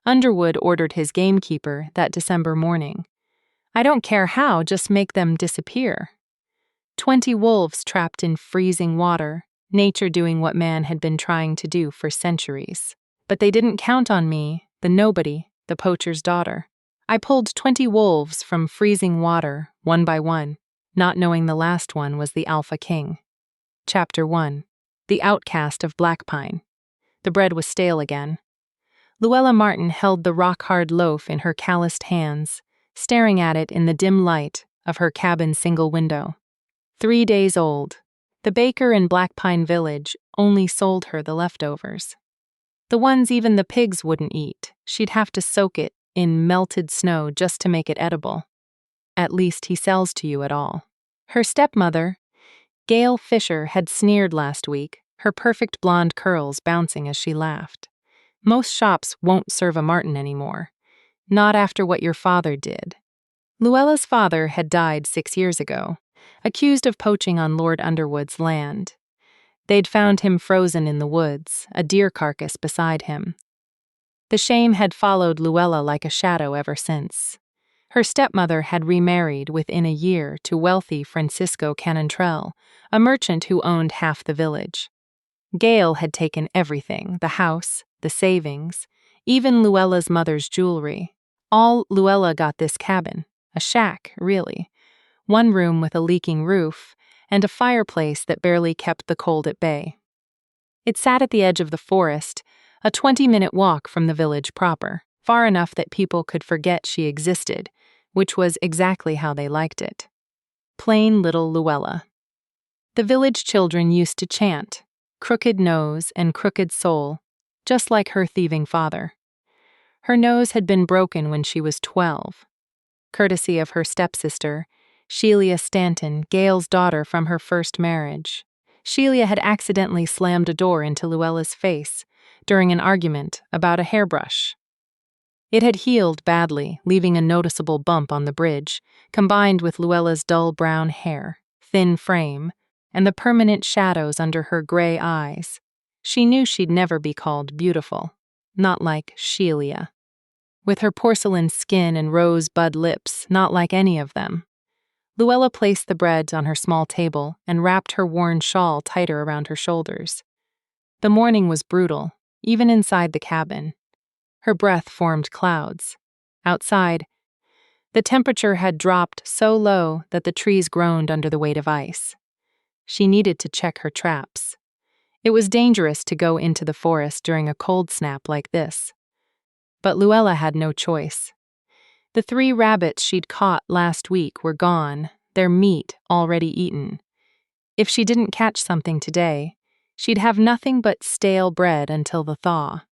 Underwood ordered his gamekeeper that December morning. "I don't care how, just make them disappear." 20 wolves trapped in freezing water, nature doing what man had been trying to do for centuries. But they didn't count on me, the nobody, the poacher's daughter. I pulled 20 wolves from freezing water, one by one, not knowing the last one was the Alpha King. Chapter 1. The Outcast of Blackpine. The bread was stale again. Luella Martin held the rock-hard loaf in her calloused hands, staring at it in the dim light of her cabin's single window. 3 days old. The baker in Blackpine Village only sold her the leftovers. The ones even the pigs wouldn't eat. She'd have to soak it in melted snow just to make it edible. At least he sells to you at all. Her stepmother, Gail Fisher, had sneered last week, her perfect blonde curls bouncing as she laughed. "Most shops won't serve a martin anymore. Not after what your father did." Luella's father had died 6 years ago, accused of poaching on Lord Underwood's land. They'd found him frozen in the woods, a deer carcass beside him. The shame had followed Luella like a shadow ever since. Her stepmother had remarried within a year to wealthy Francisco Canantrell, a merchant who owned half the village. Gail had taken everything, the house, the savings, even Luella's mother's jewelry. All Luella got this cabin, a shack, really. One room with a leaking roof, and a fireplace that barely kept the cold at bay. It sat at the edge of the forest, a 20-minute walk from the village proper, far enough that people could forget she existed, which was exactly how they liked it. Plain little Luella. The village children used to chant, "Crooked nose and crooked soul," just like her thieving father. Her nose had been broken when she was 12. Courtesy of her stepsister, Shelia Stanton, Gail's daughter from her first marriage. Shelia had accidentally slammed a door into Luella's face during an argument about a hairbrush. It had healed badly, leaving a noticeable bump on the bridge, combined with Luella's dull brown hair, thin frame, and the permanent shadows under her gray eyes. She knew she'd never be called beautiful, not like Shelia. With her porcelain skin and rosebud lips, not like any of them. Luella placed the bread on her small table and wrapped her worn shawl tighter around her shoulders. The morning was brutal, even inside the cabin. Her breath formed clouds. Outside, the temperature had dropped so low that the trees groaned under the weight of ice. She needed to check her traps. It was dangerous to go into the forest during a cold snap like this. But Luella had no choice. The 3 rabbits she'd caught last week were gone, their meat already eaten. If she didn't catch something today, she'd have nothing but stale bread until the thaw.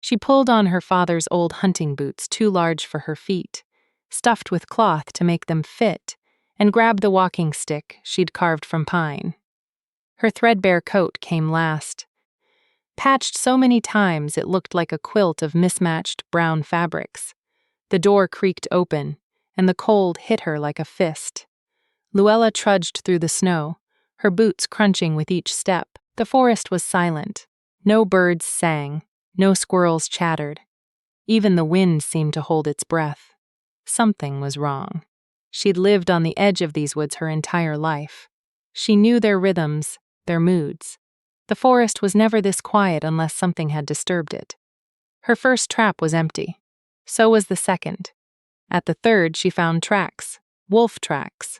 She pulled on her father's old hunting boots, too large for her feet, stuffed with cloth to make them fit, and grabbed the walking stick she'd carved from pine. Her threadbare coat came last. Patched so many times it looked like a quilt of mismatched brown fabrics. The door creaked open, and the cold hit her like a fist. Luella trudged through the snow, her boots crunching with each step. The forest was silent. No birds sang, no squirrels chattered. Even the wind seemed to hold its breath. Something was wrong. She'd lived on the edge of these woods her entire life. She knew their rhythms, their moods. The forest was never this quiet unless something had disturbed it. Her first trap was empty. So was the second. At the third, she found tracks, wolf tracks.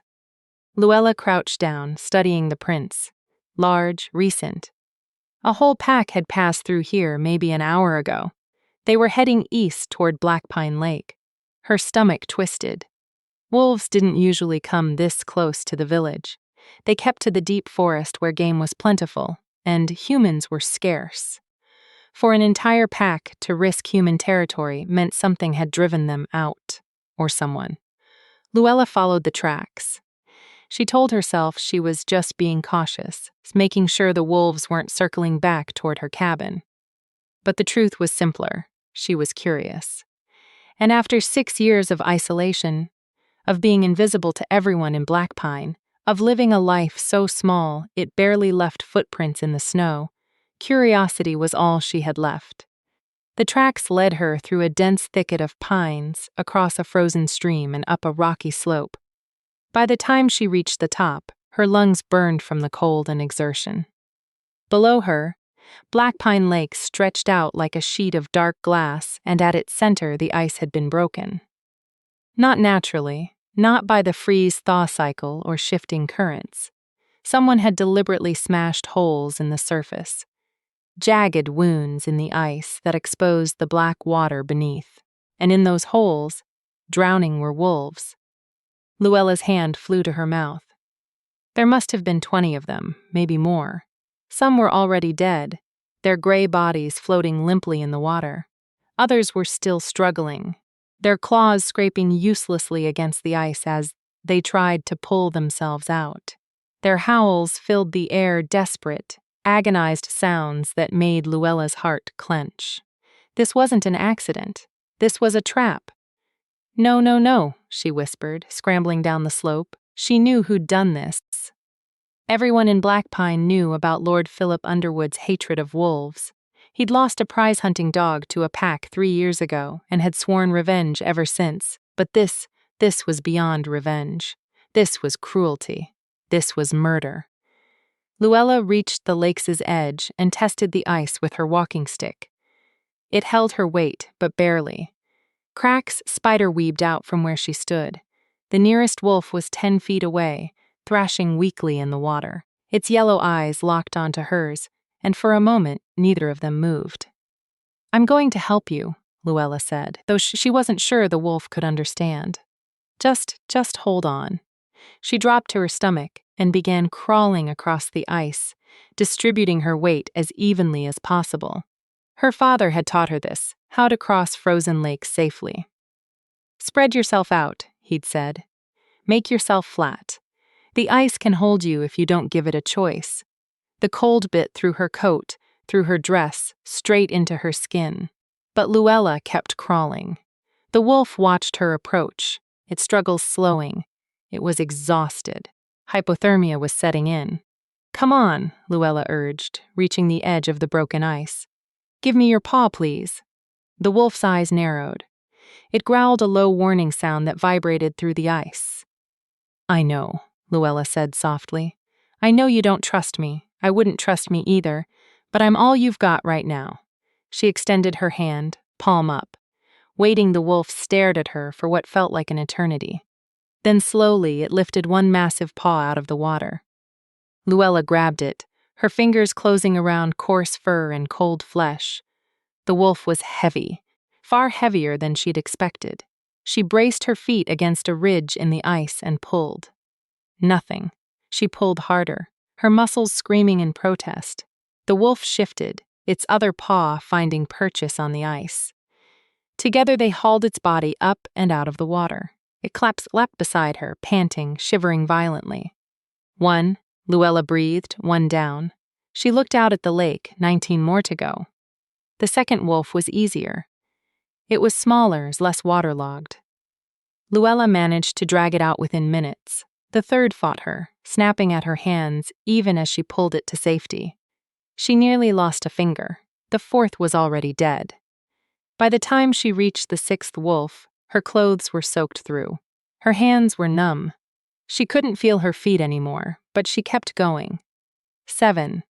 Luella crouched down, studying the prints. Large, recent. A whole pack had passed through here maybe an hour ago. They were heading east toward Blackpine Lake. Her stomach twisted. Wolves didn't usually come this close to the village. They kept to the deep forest where game was plentiful, and humans were scarce. For an entire pack to risk human territory meant something had driven them out, or someone. Luella followed the tracks. She told herself she was just being cautious, making sure the wolves weren't circling back toward her cabin. But the truth was simpler. She was curious. And after 6 years of isolation, of being invisible to everyone in Blackpine, of living a life so small it barely left footprints in the snow, curiosity was all she had left. The tracks led her through a dense thicket of pines, across a frozen stream, and up a rocky slope. By the time she reached the top, her lungs burned from the cold and exertion. Below her, Black Pine Lake stretched out like a sheet of dark glass, and at its center the ice had been broken. Not naturally, not by the freeze-thaw cycle or shifting currents. Someone had deliberately smashed holes in the surface, jagged wounds in the ice that exposed the black water beneath, and in those holes, drowning were wolves. Luella's hand flew to her mouth. There must have been 20 of them, maybe more. Some were already dead, their gray bodies floating limply in the water. Others were still struggling, their claws scraping uselessly against the ice as they tried to pull themselves out. Their howls filled the air, desperate, agonized sounds that made Luella's heart clench. This wasn't an accident. This was a trap. No, no, no, she whispered, scrambling down the slope. She knew who'd done this. Everyone in Black Pine knew about Lord Philip Underwood's hatred of wolves. He'd lost a prize-hunting dog to a pack 3 years ago and had sworn revenge ever since. But this was beyond revenge. This was cruelty. This was murder. Luella reached the lake's edge and tested the ice with her walking stick. It held her weight, but barely. Cracks spider-webbed out from where she stood. The nearest wolf was 10 feet away, thrashing weakly in the water. Its yellow eyes locked onto hers, and for a moment, neither of them moved. "I'm going to help you," Luella said, though she wasn't sure the wolf could understand. Just hold on." She dropped to her stomach and began crawling across the ice, distributing her weight as evenly as possible. Her father had taught her this, how to cross frozen lakes safely. "Spread yourself out," he'd said. "Make yourself flat. The ice can hold you if you don't give it a choice." The cold bit through her coat, through her dress, straight into her skin. But Luella kept crawling. The wolf watched her approach, its struggles slowing. It was exhausted. Hypothermia was setting in. "Come on," Luella urged, reaching the edge of the broken ice. "Give me your paw, please." The wolf's eyes narrowed. It growled a low warning sound that vibrated through the ice. "I know," Luella said softly. "I know you don't trust me. I wouldn't trust me either, but I'm all you've got right now." She extended her hand, palm up. Waiting, the wolf stared at her for what felt like an eternity. Then slowly it lifted one massive paw out of the water. Luella grabbed it, her fingers closing around coarse fur and cold flesh. The wolf was heavy, far heavier than she'd expected. She braced her feet against a ridge in the ice and pulled. Nothing. She pulled harder, her muscles screaming in protest. The wolf shifted, its other paw finding purchase on the ice. Together they hauled its body up and out of the water. It leapt beside her, panting, shivering violently. "One," Luella breathed, one down. She looked out at the lake, 19 more to go. The second wolf was easier. It was smaller, less waterlogged. Luella managed to drag it out within minutes. The third fought her, snapping at her hands even as she pulled it to safety. She nearly lost a finger. The fourth was already dead. By the time she reached the sixth wolf, her clothes were soaked through. Her hands were numb. She couldn't feel her feet anymore, but she kept going. 7.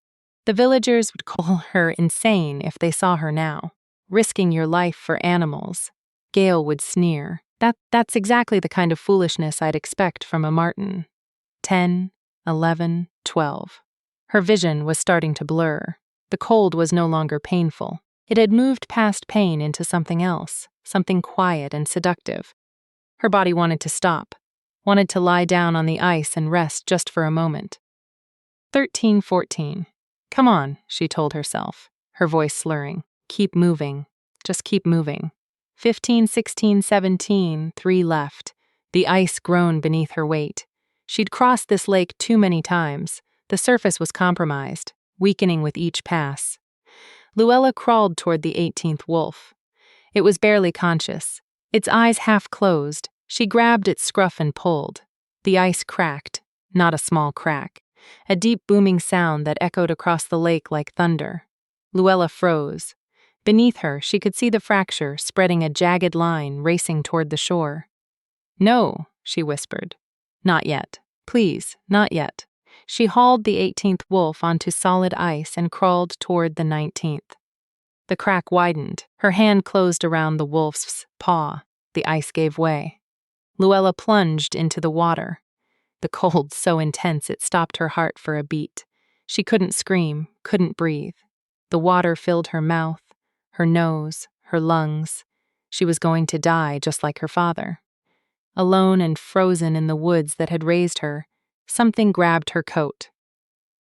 The villagers would call her insane if they saw her now. Risking your life for animals. Gail would sneer. That's exactly the kind of foolishness I'd expect from a marten. 10, 11, 12. Her vision was starting to blur. The cold was no longer painful. It had moved past pain into something else, something quiet and seductive. Her body wanted to stop, wanted to lie down on the ice and rest just for a moment. 13, 14. "Come on," she told herself, her voice slurring. "Keep moving. Just keep moving." 15, 16, 17, 3 left. The ice groaned beneath her weight. She'd crossed this lake too many times. The surface was compromised, weakening with each pass. Luella crawled toward the 18th wolf. It was barely conscious. Its eyes half closed. She grabbed its scruff and pulled. The ice cracked, not a small crack. A deep booming sound that echoed across the lake like thunder. Luella froze. Beneath her, she could see the fracture spreading a jagged line racing toward the shore. "No," she whispered. "Not yet. Please, not yet." She hauled the 18th wolf onto solid ice and crawled toward the 19th. The crack widened. Her hand closed around the wolf's paw. The ice gave way. Luella plunged into the water. The cold so intense it stopped her heart for a beat. She couldn't scream, couldn't breathe. The water filled her mouth, her nose, her lungs. She was going to die just like her father. Alone and frozen in the woods that had raised her, something grabbed her coat.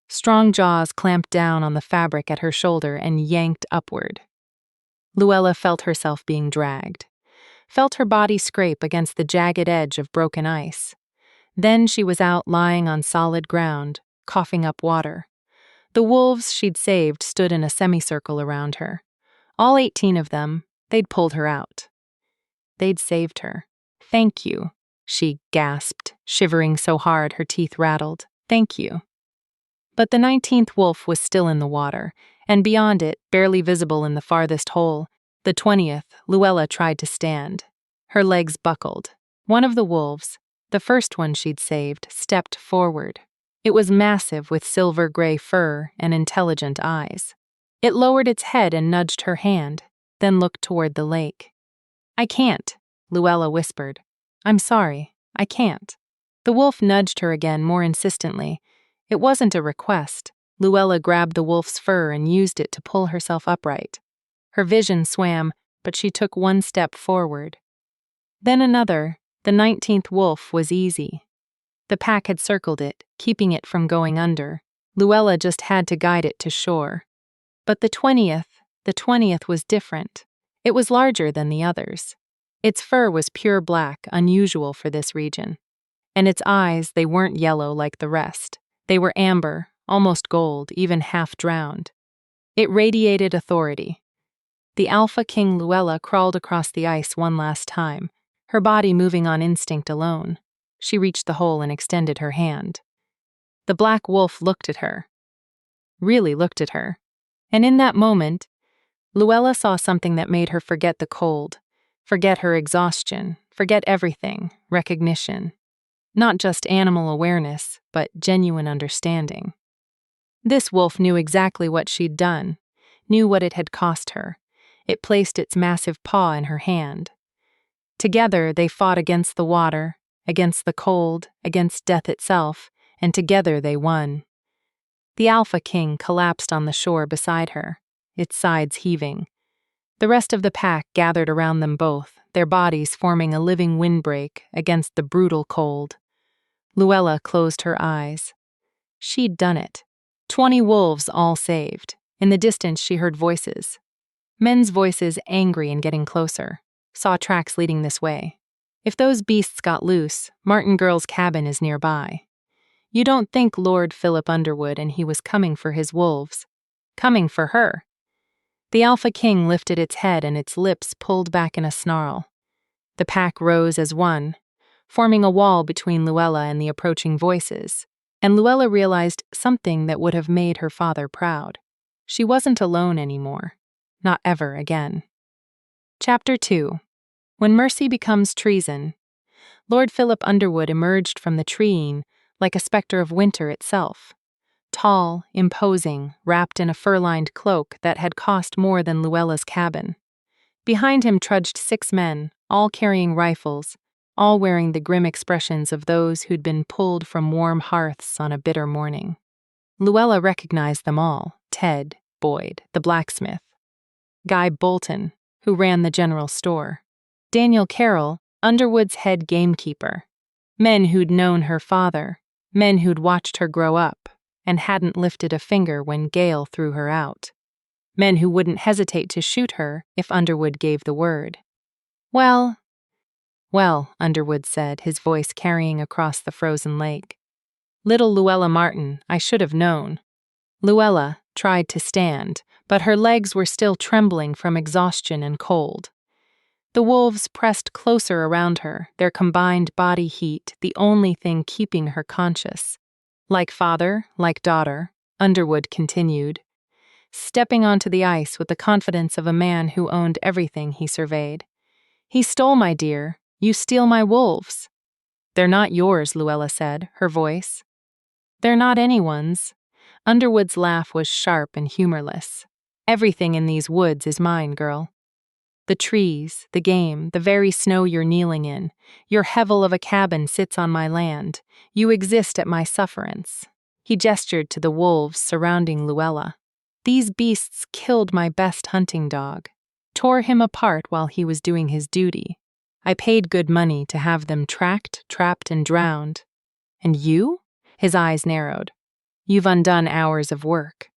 Strong jaws clamped down on the fabric at her shoulder and yanked upward. Luella felt herself being dragged, felt her body scrape against the jagged edge of broken ice. Then she was out lying on solid ground, coughing up water. The wolves she'd saved stood in a semicircle around her. All 18 of them, they'd pulled her out. They'd saved her. "Thank you," she gasped, shivering so hard her teeth rattled. "Thank you." But the 19th wolf was still in the water, and beyond it, barely visible in the farthest hole, the 20th, Luella tried to stand. Her legs buckled. One of the wolves, the first one she'd saved, stepped forward. It was massive with silver-gray fur and intelligent eyes. It lowered its head and nudged her hand, then looked toward the lake. "I can't," Luella whispered. "I'm sorry, I can't." The wolf nudged her again more insistently. It wasn't a request. Luella grabbed the wolf's fur and used it to pull herself upright. Her vision swam, but she took one step forward. Then another. The 19th wolf was easy. The pack had circled it, keeping it from going under. Luella just had to guide it to shore. But the 20th was different. It was larger than the others. Its fur was pure black, unusual for this region. And its eyes, they weren't yellow like the rest. They were amber, almost gold, even half drowned. It radiated authority. The Alpha King Luella crawled across the ice one last time, her body moving on instinct alone. She reached the hole and extended her hand. The black wolf looked at her. Really looked at her. And in that moment, Luella saw something that made her forget the cold, forget her exhaustion, forget everything, recognition. Not just animal awareness, but genuine understanding. This wolf knew exactly what she'd done, knew what it had cost her. It placed its massive paw in her hand. Together, they fought against the water, against the cold, against death itself, and together they won. The Alpha King collapsed on the shore beside her, its sides heaving. The rest of the pack gathered around them both, their bodies forming a living windbreak against the brutal cold. Luella closed her eyes. She'd done it. 20 wolves all saved. In the distance, she heard voices. Men's voices angry and getting closer. Saw tracks leading this way. If those beasts got loose, Martin Girl's cabin is nearby. You don't think Lord Philip Underwood and he was coming for his wolves. Coming for her. The Alpha King lifted its head and its lips pulled back in a snarl. The pack rose as one, forming a wall between Luella and the approaching voices, and Luella realized something that would have made her father proud. She wasn't alone anymore. Not ever again. Chapter 2. When Mercy Becomes Treason. Lord Philip Underwood emerged from the treeing like a specter of winter itself. Tall, imposing, wrapped in a fur-lined cloak that had cost more than Luella's cabin. Behind him trudged 6 men, all carrying rifles, all wearing the grim expressions of those who'd been pulled from warm hearths on a bitter morning. Luella recognized them all: Ted, Boyd, the blacksmith; Guy Bolton, who ran the general store; Daniel Carroll, Underwood's head gamekeeper. Men who'd known her father, men who'd watched her grow up, and hadn't lifted a finger when Gale threw her out. Men who wouldn't hesitate to shoot her if Underwood gave the word. Well, Underwood said, his voice carrying across the frozen lake. Little Luella Martin, I should have known. Luella tried to stand, but her legs were still trembling from exhaustion and cold. The wolves pressed closer around her, their combined body heat the only thing keeping her conscious. Like father, like daughter, Underwood continued. stepping onto the ice with the confidence of a man who owned everything he surveyed. "He stole my deer. You steal my wolves." "They're not yours," Luella said, her voice. "They're not anyone's." Underwood's laugh was sharp and humorless. "Everything in these woods is mine, girl. The trees, the game, the very snow you're kneeling in. Your hevel of a cabin sits on my land. You exist at my sufferance." He gestured to the wolves surrounding Luella. "These beasts killed my best hunting dog, tore him apart while he was doing his duty. I paid good money to have them tracked, trapped, and drowned. And you?" His eyes narrowed. "You've undone hours of work."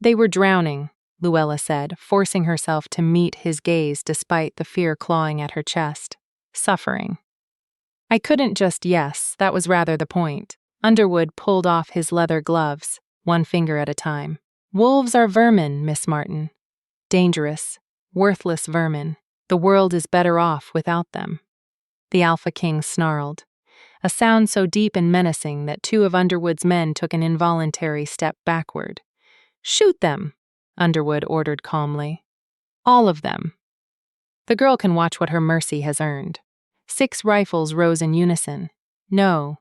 "They were drowning," Luella said, forcing herself to meet his gaze despite the fear clawing at her chest. "Suffering." "I couldn't just yes, that was rather the point." Underwood pulled off his leather gloves, one finger at a time. "Wolves are vermin, Miss Martin. Dangerous, worthless vermin. The world is better off without them." The Alpha King snarled, a sound so deep and menacing that two of Underwood's men took an involuntary step backward. "Shoot them," Underwood ordered calmly. "All of them. The girl can watch what her mercy has earned." 6 rifles rose in unison. "No."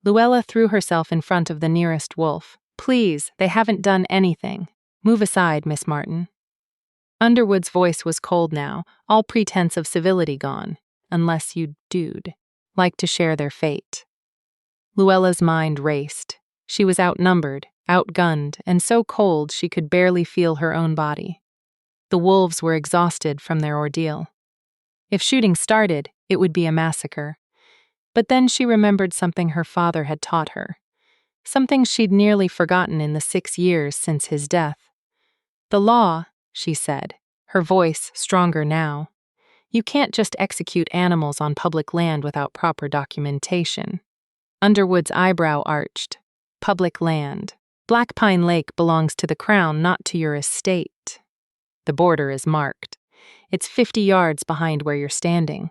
Luella threw herself in front of the nearest wolf. "Please, they haven't done anything. Move aside, Miss Martin." Underwood's voice was cold now, all pretense of civility gone. "Unless you'd like to share their fate." Luella's mind raced. She was outnumbered, outgunned, and so cold she could barely feel her own body. The wolves were exhausted from their ordeal. If shooting started, it would be a massacre. But then she remembered something her father had taught her. Something she'd nearly forgotten in the 6 years since his death. "The law," she said, her voice stronger now. "You can't just execute animals on public land without proper documentation." Underwood's eyebrow arched. "Public land. Black Pine Lake belongs to the Crown, not to your estate. The border is marked. It's 50 yards behind where you're standing."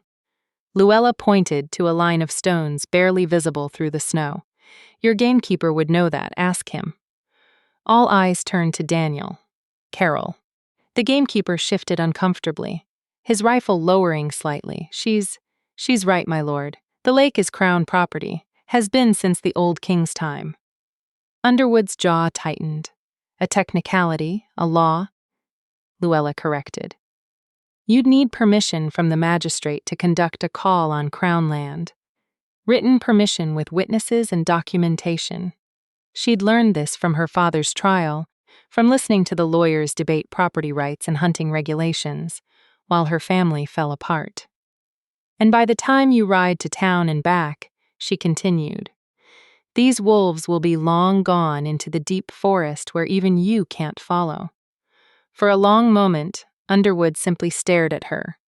Luella pointed to a line of stones barely visible through the snow. "Your gamekeeper would know that, ask him." All eyes turned to Daniel. "Carol." The gamekeeper shifted uncomfortably, his rifle lowering slightly. She's right, my lord. The lake is Crown property, has been since the old king's time." Underwood's jaw tightened. "A technicality, a law," Luella corrected. "You'd need permission from the magistrate to conduct a call on Crown land. Written permission with witnesses and documentation." She'd learned this from her father's trial, from listening to the lawyers debate property rights and hunting regulations, while her family fell apart. "And by the time you ride to town and back," she continued, "these wolves will be long gone into the deep forest where even you can't follow." For a long moment, Underwood simply stared at her.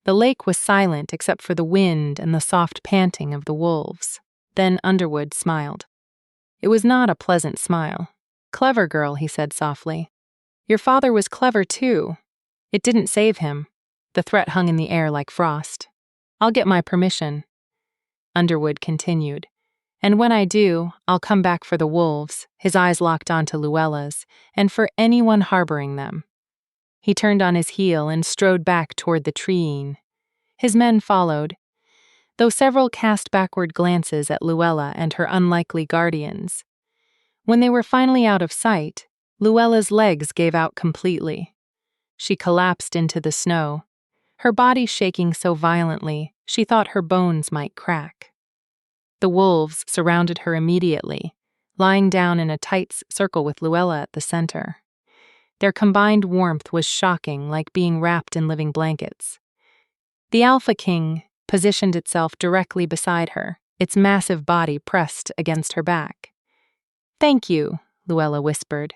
The lake was silent except for the wind and the soft panting of the wolves. Then Underwood smiled. It was not a pleasant smile. "Clever girl," he said softly. "Your father was clever too. It didn't save him." The threat hung in the air like frost. "I'll get my permission," Underwood continued. "And when I do, I'll come back for the wolves," his eyes locked onto Luella's, "and for anyone harboring them." He turned on his heel and strode back toward the treeing. His men followed, though several cast backward glances at Luella and her unlikely guardians. When they were finally out of sight, Luella's legs gave out completely. She collapsed into the snow, her body shaking so violently she thought her bones might crack. The wolves surrounded her immediately, lying down in a tight circle with Luella at the center. Their combined warmth was shocking, like being wrapped in living blankets. The Alpha King positioned itself directly beside her, its massive body pressed against her back. "Thank you," Luella whispered,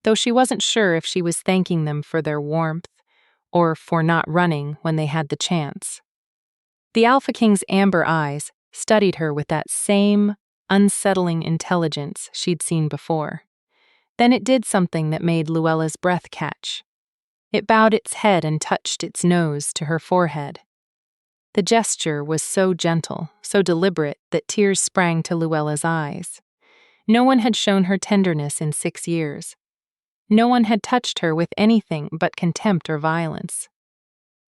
though she wasn't sure if she was thanking them for their warmth or for not running when they had the chance. The Alpha King's amber eyes studied her with that same unsettling intelligence she'd seen before. Then it did something that made Luella's breath catch. It bowed its head and touched its nose to her forehead. The gesture was so gentle, so deliberate, that tears sprang to Luella's eyes. No one had shown her tenderness in 6 years. No one had touched her with anything but contempt or violence.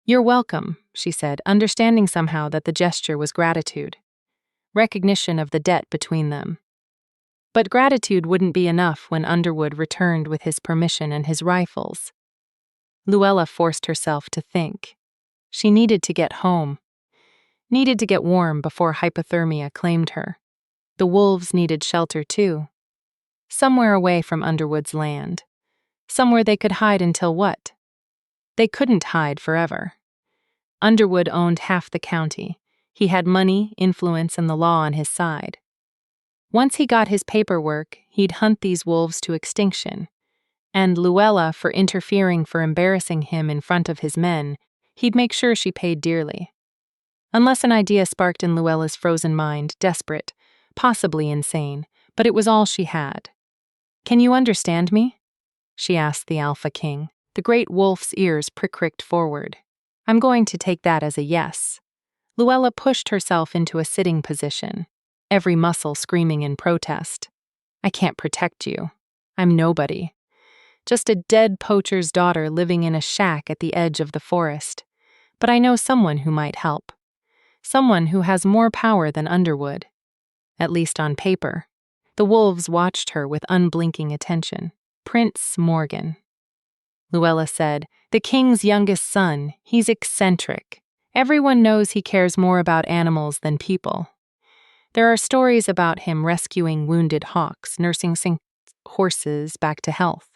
"You're welcome," she said, understanding somehow that the gesture was gratitude, recognition of the debt between them. But gratitude wouldn't be enough when Underwood returned with his permission and his rifles. Luella forced herself to think. She needed to get home, needed to get warm before hypothermia claimed her. The wolves needed shelter too. Somewhere away from Underwood's land. Somewhere they could hide until what? They couldn't hide forever. Underwood owned half the county. He had money, influence, and the law on his side. Once he got his paperwork, he'd hunt these wolves to extinction. And Luella, for interfering, for embarrassing him in front of his men, he'd make sure she paid dearly. Unless an idea sparked in Luella's frozen mind, desperate, possibly insane, but it was all she had. "Can you understand me?" she asked the Alpha King, the great wolf's ears pricked forward. "I'm going to take that as a yes." Luella pushed herself into a sitting position, every muscle screaming in protest. "I can't protect you. I'm nobody. Just a dead poacher's daughter living in a shack at the edge of the forest. But I know someone who might help. Someone who has more power than Underwood. At least on paper." The wolves watched her with unblinking attention. "Prince Morgan." Luella said, "The king's youngest son. He's eccentric. Everyone knows he cares more about animals than people. There are stories about him rescuing wounded hawks, nursing horses back to health.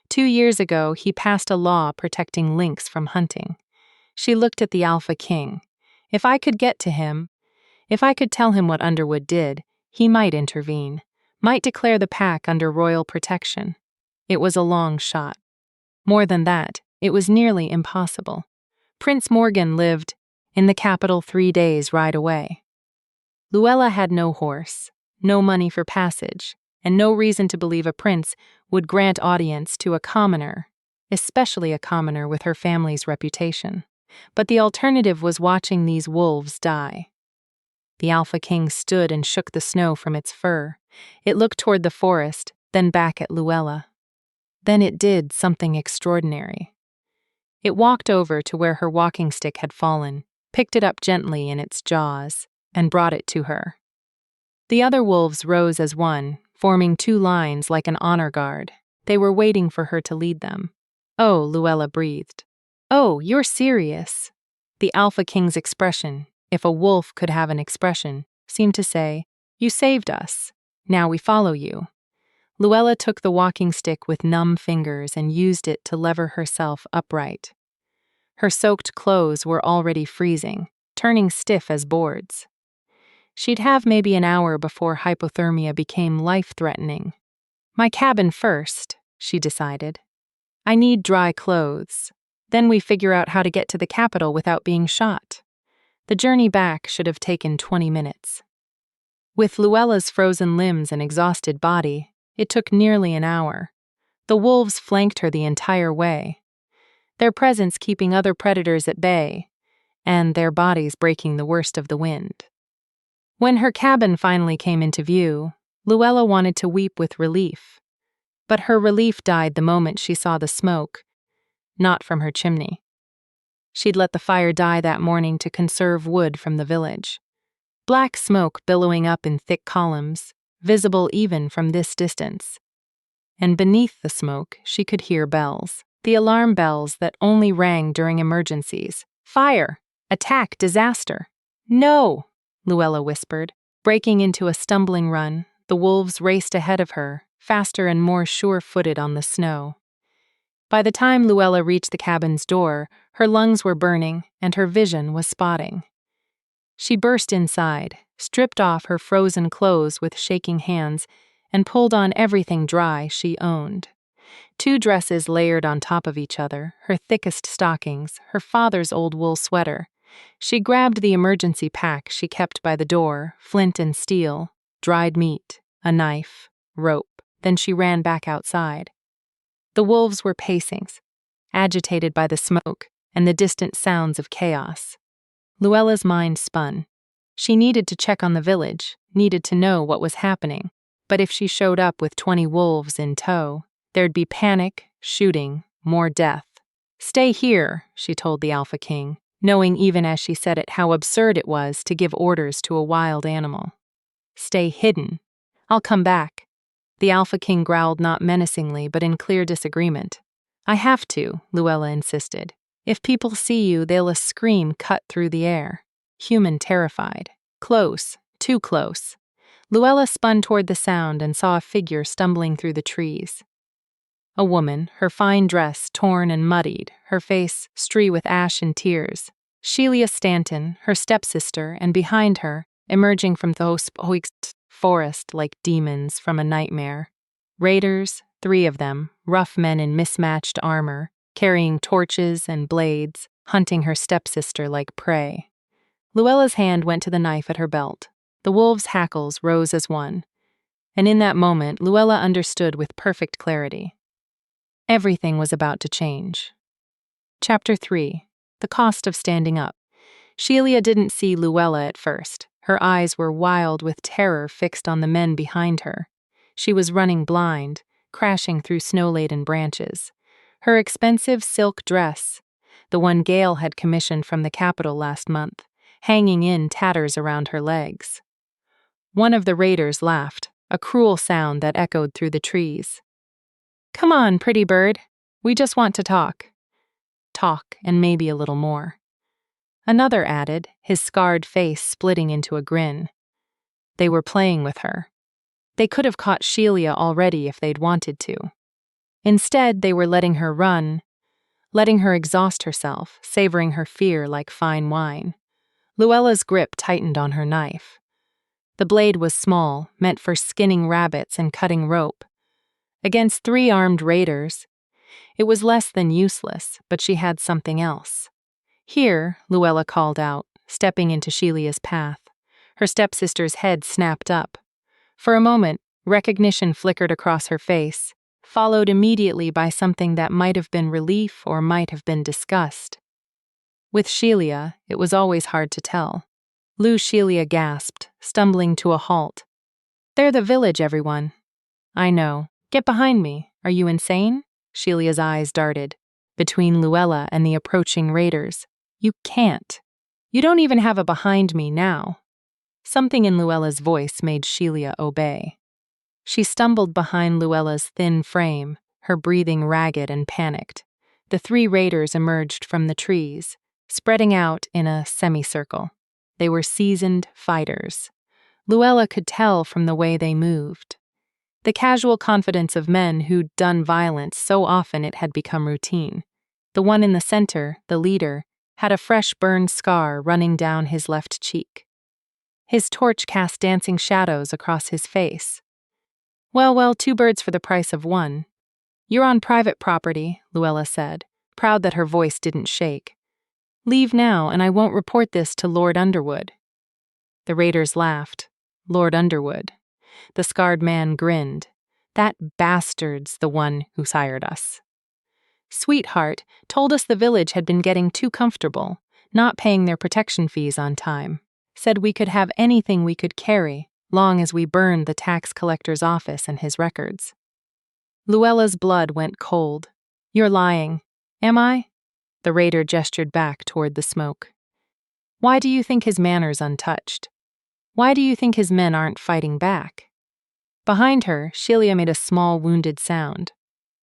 2 years ago, he passed a law protecting lynx from hunting." She looked at the Alpha King. "If I could get to him, if I could tell him what Underwood did, he might intervene, might declare the pack under royal protection." It was a long shot. More than that, it was nearly impossible. Prince Morgan lived in the capital 3 days' ride away. Luella had no horse, no money for passage, and no reason to believe a prince would grant audience to a commoner, especially a commoner with her family's reputation. But the alternative was watching these wolves die. The Alpha King stood and shook the snow from its fur. It looked toward the forest, then back at Luella. Then it did something extraordinary. It walked over to where her walking stick had fallen, picked it up gently in its jaws, and brought it to her. The other wolves rose as one, forming 2 lines like an honor guard. They were waiting for her to lead them. "Oh," Luella breathed. "Oh, you're serious." The Alpha King's expression, if a wolf could have an expression, seemed to say, "You saved us. Now we follow you." Luella took the walking stick with numb fingers and used it to lever herself upright. Her soaked clothes were already freezing, turning stiff as boards. She'd have maybe an hour before hypothermia became life-threatening. "My cabin first," she decided. "I need dry clothes. Then we figure out how to get to the capital without being shot." The journey back should have taken 20 minutes. With Luella's frozen limbs and exhausted body, it took nearly an hour. The wolves flanked her the entire way, their presence keeping other predators at bay, and their bodies breaking the worst of the wind. When her cabin finally came into view, Luella wanted to weep with relief. But her relief died the moment she saw the smoke, not from her chimney. She'd let the fire die that morning to conserve wood from the village. Black smoke billowing up in thick columns, visible even from this distance. And beneath the smoke, she could hear bells, the alarm bells that only rang during emergencies. "Fire! Attack! Disaster!" "No!" Luella whispered. Breaking into a stumbling run, the wolves raced ahead of her, faster and more sure-footed on the snow. By the time Luella reached the cabin's door, her lungs were burning and her vision was spotting. She burst inside, stripped off her frozen clothes with shaking hands, and pulled on everything dry she owned. 2 dresses layered on top of each other, her thickest stockings, her father's old wool sweater. She grabbed the emergency pack she kept by the door, flint and steel, dried meat, a knife, rope. Then she ran back outside. The wolves were pacing, agitated by the smoke and the distant sounds of chaos. Luella's mind spun. She needed to check on the village, needed to know what was happening. But if she showed up with 20 wolves in tow, There'd be panic, shooting, more death. "Stay here," she told the Alpha King, knowing even as she said it how absurd it was to give orders to a wild animal. "Stay hidden. I'll come back." The Alpha King growled not menacingly but in clear disagreement. "I have to," Luella insisted. "If people see you, they'll a scream cut through the air." Human terrified. Close, too close. Luella spun toward the sound and saw a figure stumbling through the trees. A woman, her fine dress torn and muddied, her face streaked with ash and tears. Shelia Stanton, her stepsister, and behind her, emerging from the forest like demons from a nightmare. Raiders, 3 of them, rough men in mismatched armor, carrying torches and blades, hunting her stepsister like prey. Luella's hand went to the knife at her belt. The wolves' hackles rose as one. And in that moment, Luella understood with perfect clarity. Everything was about to change. Chapter 3. The Cost of Standing Up. Shelia didn't see Luella at first. Her eyes were wild with terror fixed on the men behind her. She was running blind, crashing through snow-laden branches. Her expensive silk dress, the one Gale had commissioned from the capital last month, hanging in tatters around her legs. One of the raiders laughed, a cruel sound that echoed through the trees. "Come on, pretty bird. We just want to talk." Talk, and maybe a little more. Another added, his scarred face splitting into a grin. They were playing with her. They could have caught Shelia already if they'd wanted to. Instead, they were letting her run, letting her exhaust herself, savoring her fear like fine wine. Luella's grip tightened on her knife. The blade was small, meant for skinning rabbits and cutting rope. Against 3 armed raiders, it was less than useless, but she had something else. "Here," Luella called out, stepping into Shelia's path. Her stepsister's head snapped up. For a moment, recognition flickered across her face, followed immediately by something that might have been relief or might have been disgust. With Shelia, it was always hard to tell. Shelia gasped, stumbling to a halt. "They're the village, everyone." "I know. Get behind me. Are you insane?" Shelia's eyes darted. Between Luella and the approaching raiders. "You can't. You don't even have a behind me now." Something in Luella's voice made Shelia obey. She stumbled behind Luella's thin frame, her breathing ragged and panicked. The 3 raiders emerged from the trees, spreading out in a semicircle. They were seasoned fighters. Luella could tell from the way they moved. The casual confidence of men who'd done violence so often it had become routine. The one in the center, the leader, had a fresh burned scar running down his left cheek. His torch cast dancing shadows across his face. Well, 2 birds for the price of 1. "You're on private property," Luella said, proud that her voice didn't shake. "Leave now, and I won't report this to Lord Underwood." The raiders laughed. Lord Underwood. The scarred man grinned. "That bastard's the one who's hired us." "Sweetheart told us the village had been getting too comfortable, not paying their protection fees on time. Said we could have anything we could carry, long as we burned the tax collector's office and his records." Luella's blood went cold. "You're lying." "Am I?" The raider gestured back toward the smoke. "Why do you think his manor's untouched? Why do you think his men aren't fighting back?" Behind her, Shelia made a small wounded sound.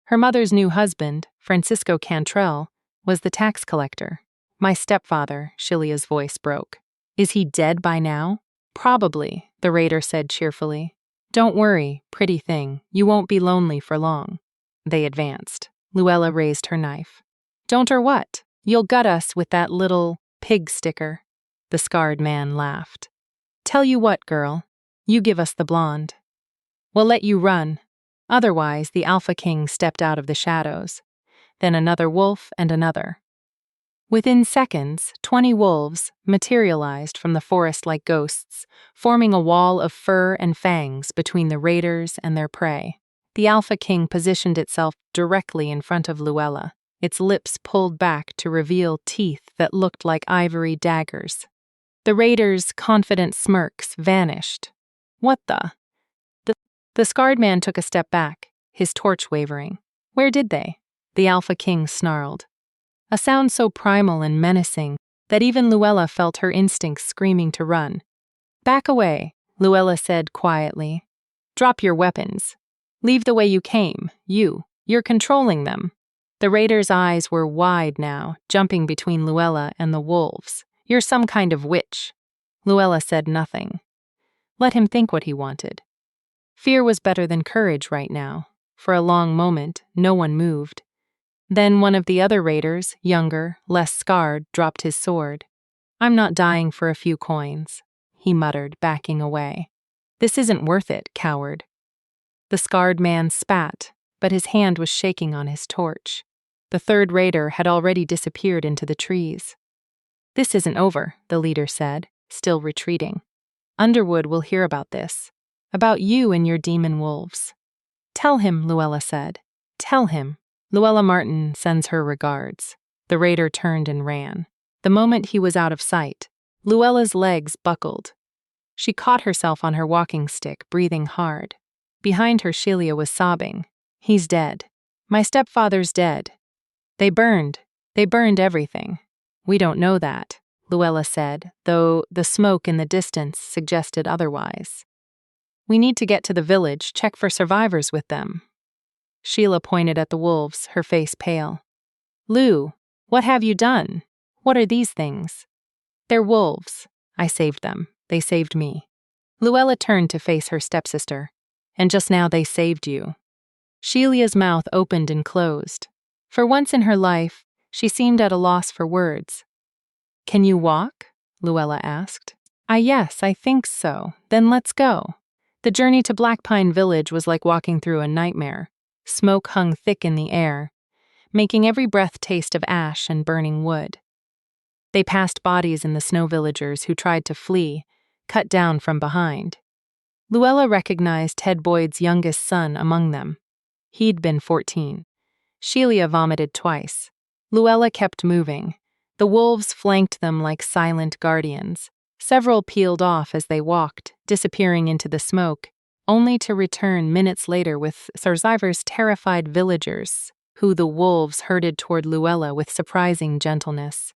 Her mother's new husband, Francisco Cantrell, was the tax collector. "My stepfather," Shelia's voice broke. "Is he dead by now?" "Probably," the raider said cheerfully. "Don't worry, pretty thing, you won't be lonely for long." They advanced. Luella raised her knife. "Don't or what? You'll gut us with that little pig sticker." The scarred man laughed. "Tell you what, girl, you give us the blonde. We'll let you run." Otherwise, the Alpha King stepped out of the shadows. Then another wolf and another. Within seconds, 20 wolves materialized from the forest like ghosts, forming a wall of fur and fangs between the raiders and their prey. The Alpha King positioned itself directly in front of Luella, its lips pulled back to reveal teeth that looked like ivory daggers. The raiders' confident smirks vanished. "What the?" The scarred man took a step back, his torch wavering. Where did they? The Alpha King snarled. A sound so primal and menacing that even Luella felt her instincts screaming to run. Back away, Luella said quietly. Drop your weapons. Leave the way you came, you're controlling them. The raiders' eyes were wide now, jumping between Luella and the wolves. You're some kind of witch. Luella said nothing. Let him think what he wanted. Fear was better than courage right now. For a long moment, no one moved. Then one of the other raiders, younger, less scarred, dropped his sword. I'm not dying for a few coins, he muttered, backing away. This isn't worth it, coward. The scarred man spat, but his hand was shaking on his torch. The third raider had already disappeared into the trees. This isn't over, the leader said, still retreating. Underwood will hear about this. About you and your demon wolves. Tell him, Luella said. Tell him. Luella Martin sends her regards. The raider turned and ran. The moment he was out of sight, Luella's legs buckled. She caught herself on her walking stick, breathing hard. Behind her, Sheila was sobbing. He's dead. My stepfather's dead. They burned everything. We don't know that, Luella said, though the smoke in the distance suggested otherwise. We need to get to the village, check for survivors with them. Sheila pointed at the wolves, her face pale. Lou, what have you done? What are these things? They're wolves. I saved them. They saved me. Luella turned to face her stepsister. And just now they saved you. Sheila's mouth opened and closed. For once in her life, she seemed at a loss for words. Can you walk? Luella asked. Yes, I think so. Then let's go. The journey to Black Pine Village was like walking through a nightmare. Smoke hung thick in the air, making every breath taste of ash and burning wood. They passed bodies in the snow villagers who tried to flee, cut down from behind. Luella recognized Ted Boyd's youngest son among them. He'd been 14. Sheila vomited twice. Luella kept moving. The wolves flanked them like silent guardians. Several peeled off as they walked, disappearing into the smoke, only to return minutes later with survivors' terrified villagers, who the wolves herded toward Luella with surprising gentleness.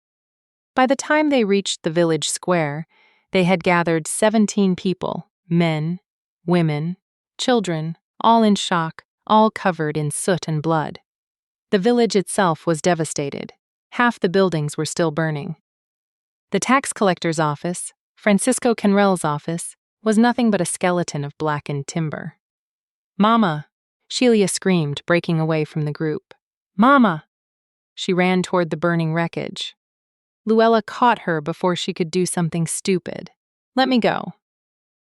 By the time they reached the village square, they had gathered 17 people, men, women, children, all in shock, all covered in soot and blood. The village itself was devastated. Half the buildings were still burning. The tax collector's office, Francisco Canrell's office, was nothing but a skeleton of blackened timber. Mama! Sheila screamed, breaking away from the group. Mama! She ran toward the burning wreckage. Luella caught her before she could do something stupid. Let me go.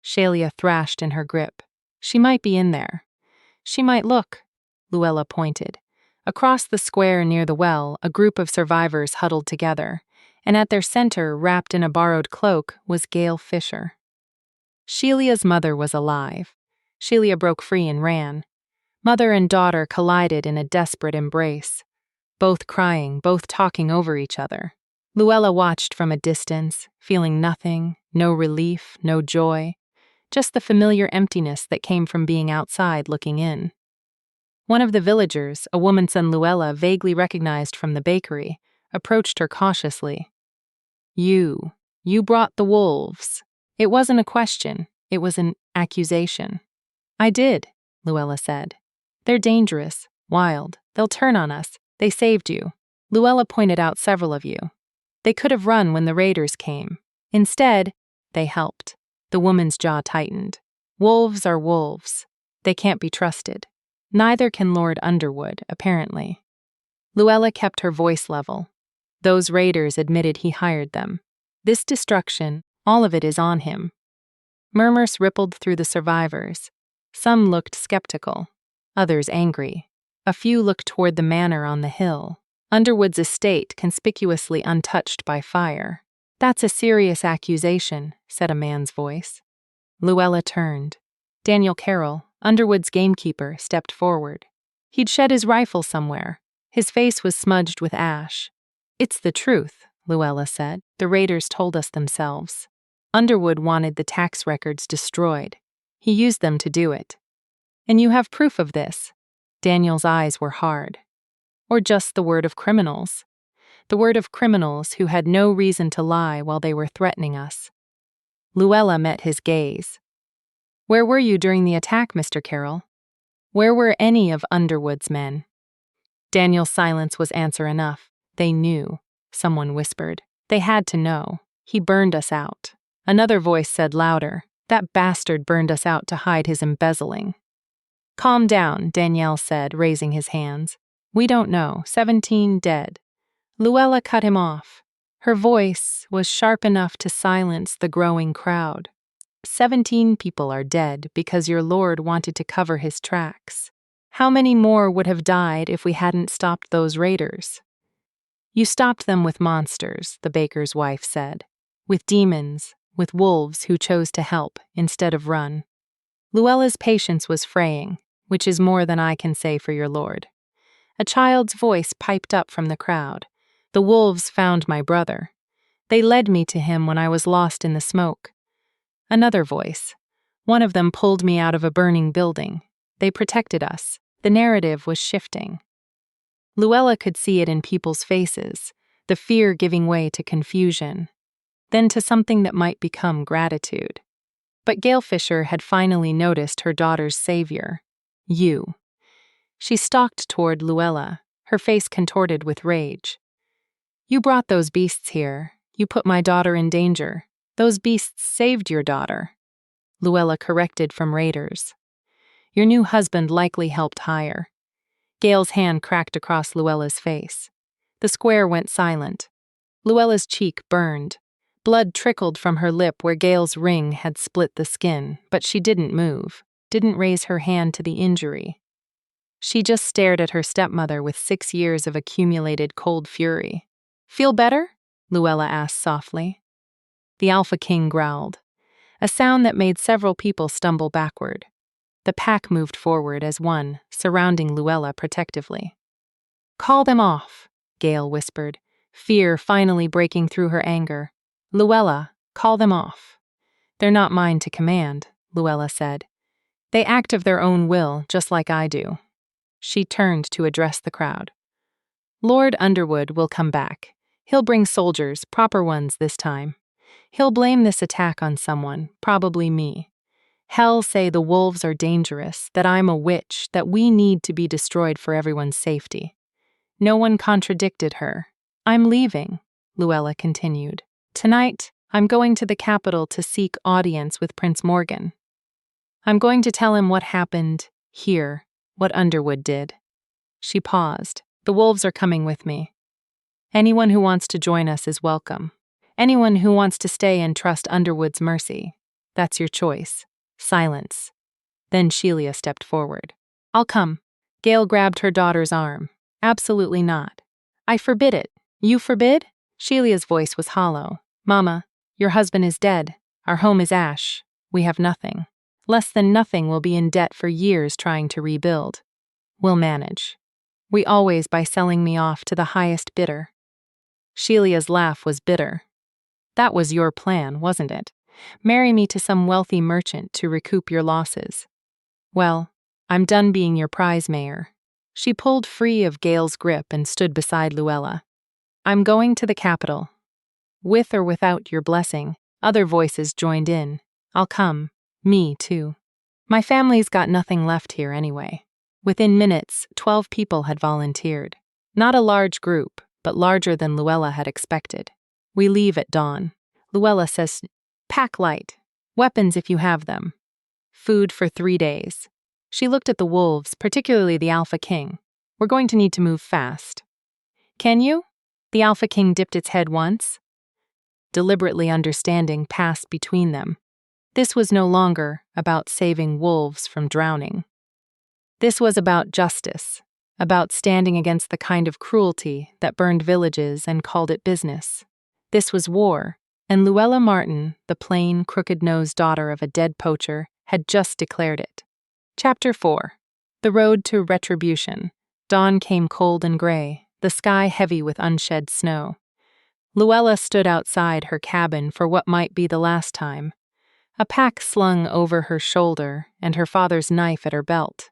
Sheila thrashed in her grip. She might be in there. She might look. Luella pointed. Across the square near the well, a group of survivors huddled together, and at their center, wrapped in a borrowed cloak, was Gail Fisher. Sheila's mother was alive. Sheila broke free and ran. Mother and daughter collided in a desperate embrace, both crying, both talking over each other. Luella watched from a distance, feeling nothing, no relief, no joy, just the familiar emptiness that came from being outside looking in. One of the villagers, a woman son Luella vaguely recognized from the bakery, approached her cautiously. You brought the wolves. It wasn't a question, it was an accusation. I did, Luella said. They're dangerous, wild, they'll turn on us. They saved you. Luella pointed out several of you. They could have run when the raiders came. Instead, they helped. The woman's jaw tightened. Wolves are wolves. They can't be trusted. Neither can Lord Underwood, apparently. Luella kept her voice level. Those raiders admitted he hired them. This destruction, all of it is on him. Murmurs rippled through the survivors. Some looked skeptical, others angry. A few looked toward the manor on the hill, Underwood's estate conspicuously untouched by fire. That's a serious accusation, said a man's voice. Luella turned. Daniel Carroll, Underwood's gamekeeper, stepped forward. He'd shed his rifle somewhere. His face was smudged with ash. It's the truth, Luella said. The raiders told us themselves. Underwood wanted the tax records destroyed. He used them to do it. And you have proof of this. Daniel's eyes were hard. Or just the word of criminals. The word of criminals who had no reason to lie while they were threatening us. Luella met his gaze. "Where were you during the attack, Mr. Carroll? Where were any of Underwood's men?" Daniel's silence was answer enough. They knew, someone whispered. They had to know. He burned us out. Another voice said louder, "That bastard burned us out to hide his embezzling." "Calm down," Danielle said, raising his hands. "We don't know. 17 dead." Luella cut him off. Her voice was sharp enough to silence the growing crowd. 17 people are dead because your Lord wanted to cover his tracks. How many more would have died if we hadn't stopped those raiders? "You stopped them with monsters," the baker's wife said. "With demons, with wolves who chose to help instead of run." Luella's patience was fraying, which is more than I can say for your Lord. A child's voice piped up from the crowd. "The wolves found my brother. They led me to him when I was lost in the smoke." Another voice. "One of them pulled me out of a burning building. They protected us." The narrative was shifting. Luella could see it in people's faces, the fear giving way to confusion, then to something that might become gratitude. But Gail Fisher had finally noticed her daughter's savior. You. She stalked toward Luella, her face contorted with rage. "You brought those beasts here. You put my daughter in danger. Those beasts saved your daughter." Luella corrected from raiders. "Your new husband likely helped hire." Gail's hand cracked across Luella's face. The square went silent. Luella's cheek burned. Blood trickled from her lip where Gail's ring had split the skin, but she didn't move, didn't raise her hand to the injury. She just stared at her stepmother with 6 years of accumulated cold fury. "Feel better?" Luella asked softly. The Alpha King growled, a sound that made several people stumble backward. The pack moved forward as one, surrounding Luella protectively. "Call them off," Gail whispered, fear finally breaking through her anger. "Luella, call them off." "They're not mine to command," Luella said. "They act of their own will, just like I do." She turned to address the crowd. "Lord Underwood will come back. He'll bring soldiers, proper ones this time. He'll blame this attack on someone, probably me. Hell say the wolves are dangerous, that I'm a witch, that we need to be destroyed for everyone's safety." No one contradicted her. "I'm leaving," Luella continued. "Tonight, I'm going to the capital to seek audience with Prince Morgan. I'm going to tell him what happened here, what Underwood did." She paused. "The wolves are coming with me. Anyone who wants to join us is welcome. Anyone who wants to stay and trust Underwood's mercy, that's your choice." Silence. Then Sheila stepped forward. "I'll come." Gail grabbed her daughter's arm. "Absolutely not. I forbid it." "You forbid?" Sheila's voice was hollow. "Mama, your husband is dead. Our home is ash. We have nothing. Less than nothing. We'll be in debt for years trying to rebuild. We'll manage. We always by selling me off to the highest bidder." Sheila's laugh was bitter. "That was your plan, wasn't it? Marry me to some wealthy merchant to recoup your losses. Well, I'm done being your prize mayor." She pulled free of Gail's grip and stood beside Luella. "I'm going to the capital. With or without your blessing." Other voices joined in. "I'll come. Me, too. My family's got nothing left here anyway." Within minutes, 12 people had volunteered. Not a large group, but larger than Luella had expected. "We leave at dawn." Luella says, "Pack light. Weapons if you have them. Food for 3 days." She looked at the wolves, particularly the Alpha King. "We're going to need to move fast." "Can you?" The Alpha King dipped its head once. Deliberately understanding passed between them. This was no longer about saving wolves from drowning. This was about justice, about standing against the kind of cruelty that burned villages and called it business. This was war, and Luella Martin, the plain, crooked-nosed daughter of a dead poacher, had just declared it. Chapter 4. The Road to Retribution. Dawn came cold and gray, the sky heavy with unshed snow. Luella stood outside her cabin for what might be the last time. A pack slung over her shoulder and her father's knife at her belt.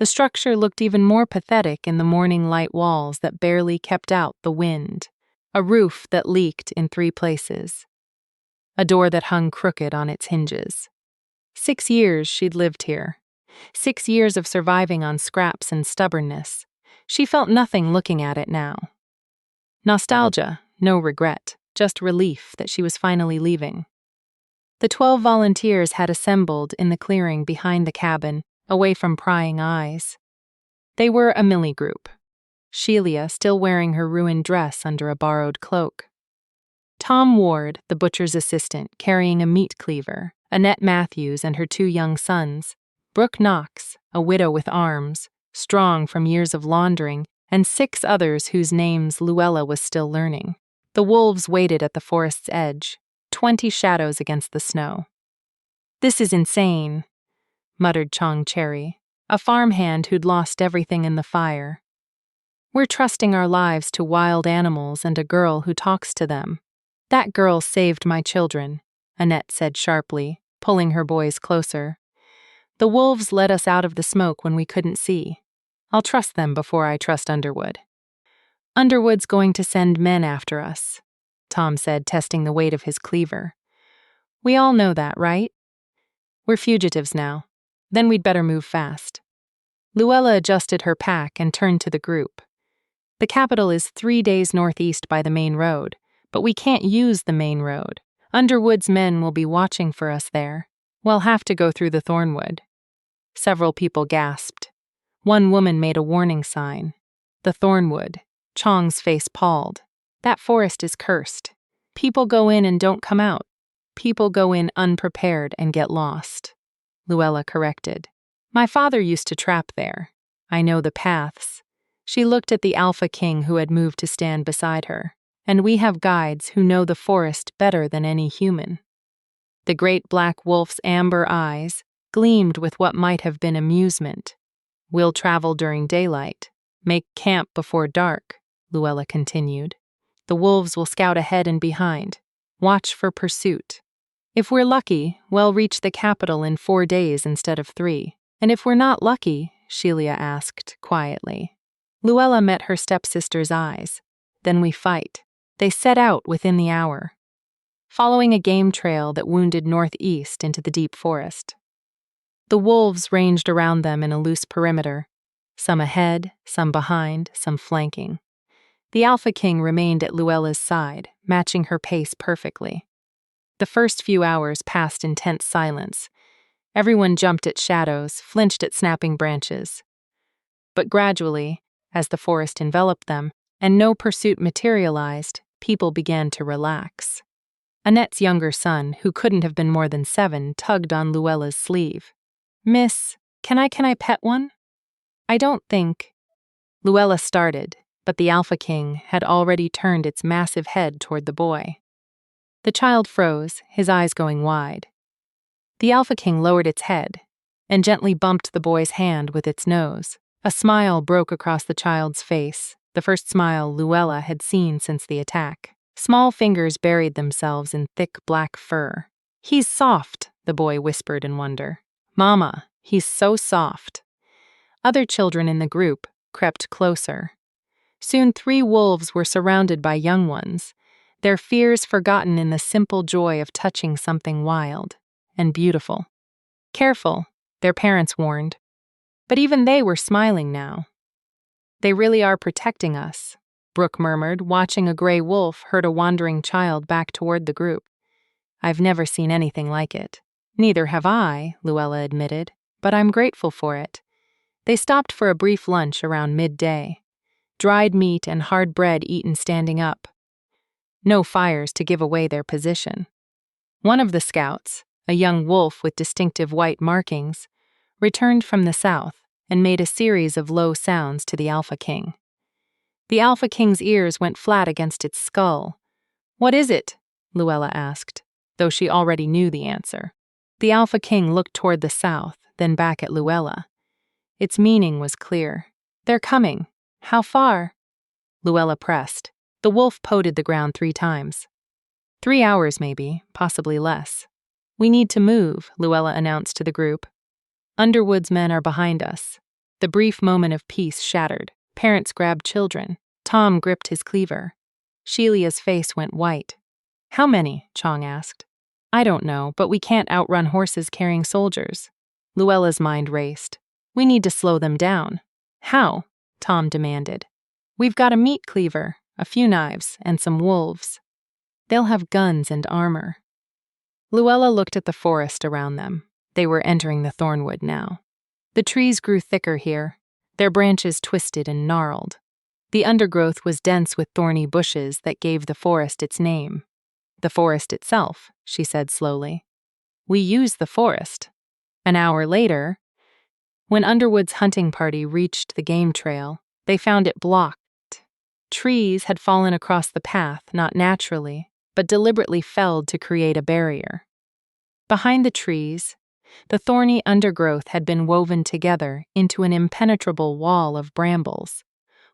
The structure looked even more pathetic in the morning light walls that barely kept out the wind, a roof that leaked in 3 places, a door that hung crooked on its hinges. 6 years she'd lived here. 6 years of surviving on scraps and stubbornness. She felt nothing looking at it now. Nostalgia, no regret, just relief that she was finally leaving. The 12 volunteers had assembled in the clearing behind the cabin, away from prying eyes. They were a Millie group. Sheila still wearing her ruined dress under a borrowed cloak. Tom Ward, the butcher's assistant, carrying a meat cleaver, Annette Matthews and her 2 young sons, Brooke Knox, a widow with arms, strong from years of laundering, and 6 others whose names Luella was still learning. The wolves waited at the forest's edge, 20 shadows against the snow. "This is insane," muttered Chong Cherry, a farmhand who'd lost everything in the fire. "We're trusting our lives to wild animals and a girl who talks to them." "That girl saved my children," Annette said sharply, pulling her boys closer. "The wolves let us out of the smoke when we couldn't see. I'll trust them before I trust Underwood." "Underwood's going to send men after us," Tom said, testing the weight of his cleaver. "We all know that, right? We're fugitives now. Then we'd better move fast." Luella adjusted her pack and turned to the group. "The capital is 3 days northeast by the main road, but we can't use the main road. Underwood's men will be watching for us there. We'll have to go through the thornwood." Several people gasped. One woman made a warning sign. The thornwood. Chong's face palled. "That forest is cursed. People go in and don't come out. People go in unprepared and get lost," Luella corrected. "My father used to trap there. I know the paths." She looked at the Alpha King who had moved to stand beside her. "And we have guides who know the forest better than any human." The great black wolf's amber eyes gleamed with what might have been amusement. "We'll travel during daylight. Make camp before dark," Luella continued. "The wolves will scout ahead and behind. Watch for pursuit. If we're lucky, we'll reach the capital in 4 days instead of 3. And if we're not lucky," Sheila asked quietly. Luella met her stepsister's eyes. "Then we fight." They set out within the hour, following a game trail that wounded northeast into the deep forest. The wolves ranged around them in a loose perimeter, some ahead, some behind, some flanking. The Alpha King remained at Luella's side, matching her pace perfectly. The first few hours passed in tense silence. Everyone jumped at shadows, flinched at snapping branches. But gradually, as the forest enveloped them, and no pursuit materialized, people began to relax. Annette's younger son, who couldn't have been more than 7, tugged on Luella's sleeve. "Miss, can I pet one?" "I don't think." Luella started, but the Alpha King had already turned its massive head toward the boy. The child froze, his eyes going wide. The Alpha King lowered its head and gently bumped the boy's hand with its nose. A smile broke across the child's face, the first smile Luella had seen since the attack. Small fingers buried themselves in thick black fur. "He's soft," the boy whispered in wonder. "Mama, he's so soft." Other children in the group crept closer. Soon 3 wolves were surrounded by young ones, their fears forgotten in the simple joy of touching something wild and beautiful. "Careful," their parents warned. But even they were smiling now. "They really are protecting us," Brooke murmured, watching a gray wolf herd a wandering child back toward the group. "I've never seen anything like it." "Neither have I," Luella admitted, "but I'm grateful for it." They stopped for a brief lunch around midday. Dried meat and hard bread eaten standing up. No fires to give away their position. One of the scouts, a young wolf with distinctive white markings, returned from the south and made a series of low sounds to the Alpha King. The Alpha King's ears went flat against its skull. "What is it?" Luella asked, though she already knew the answer. The Alpha King looked toward the south, then back at Luella. Its meaning was clear. "They're coming. How far?" Luella pressed. The wolf poted the ground 3 times. 3 hours maybe, possibly less. "We need to move," Luella announced to the group. "Underwood's men are behind us. The brief moment of peace shattered. Parents grabbed children. Tom gripped his cleaver. Shelia's face went white. "How many?" Chong asked. "I don't know, but we can't outrun horses carrying soldiers." Luella's mind raced. "We need to slow them down." "How?" Tom demanded. "We've got a meat cleaver, a few knives, and some wolves. They'll have guns and armor." Luella looked at the forest around them. They were entering the thornwood now. The trees grew thicker here, their branches twisted and gnarled. The undergrowth was dense with thorny bushes that gave the forest its name. "The forest itself," she said slowly. "We use the forest." An hour later, when Underwood's hunting party reached the game trail, they found it blocked. Trees had fallen across the path, not naturally, but deliberately felled to create a barrier. Behind the trees, the thorny undergrowth had been woven together into an impenetrable wall of brambles.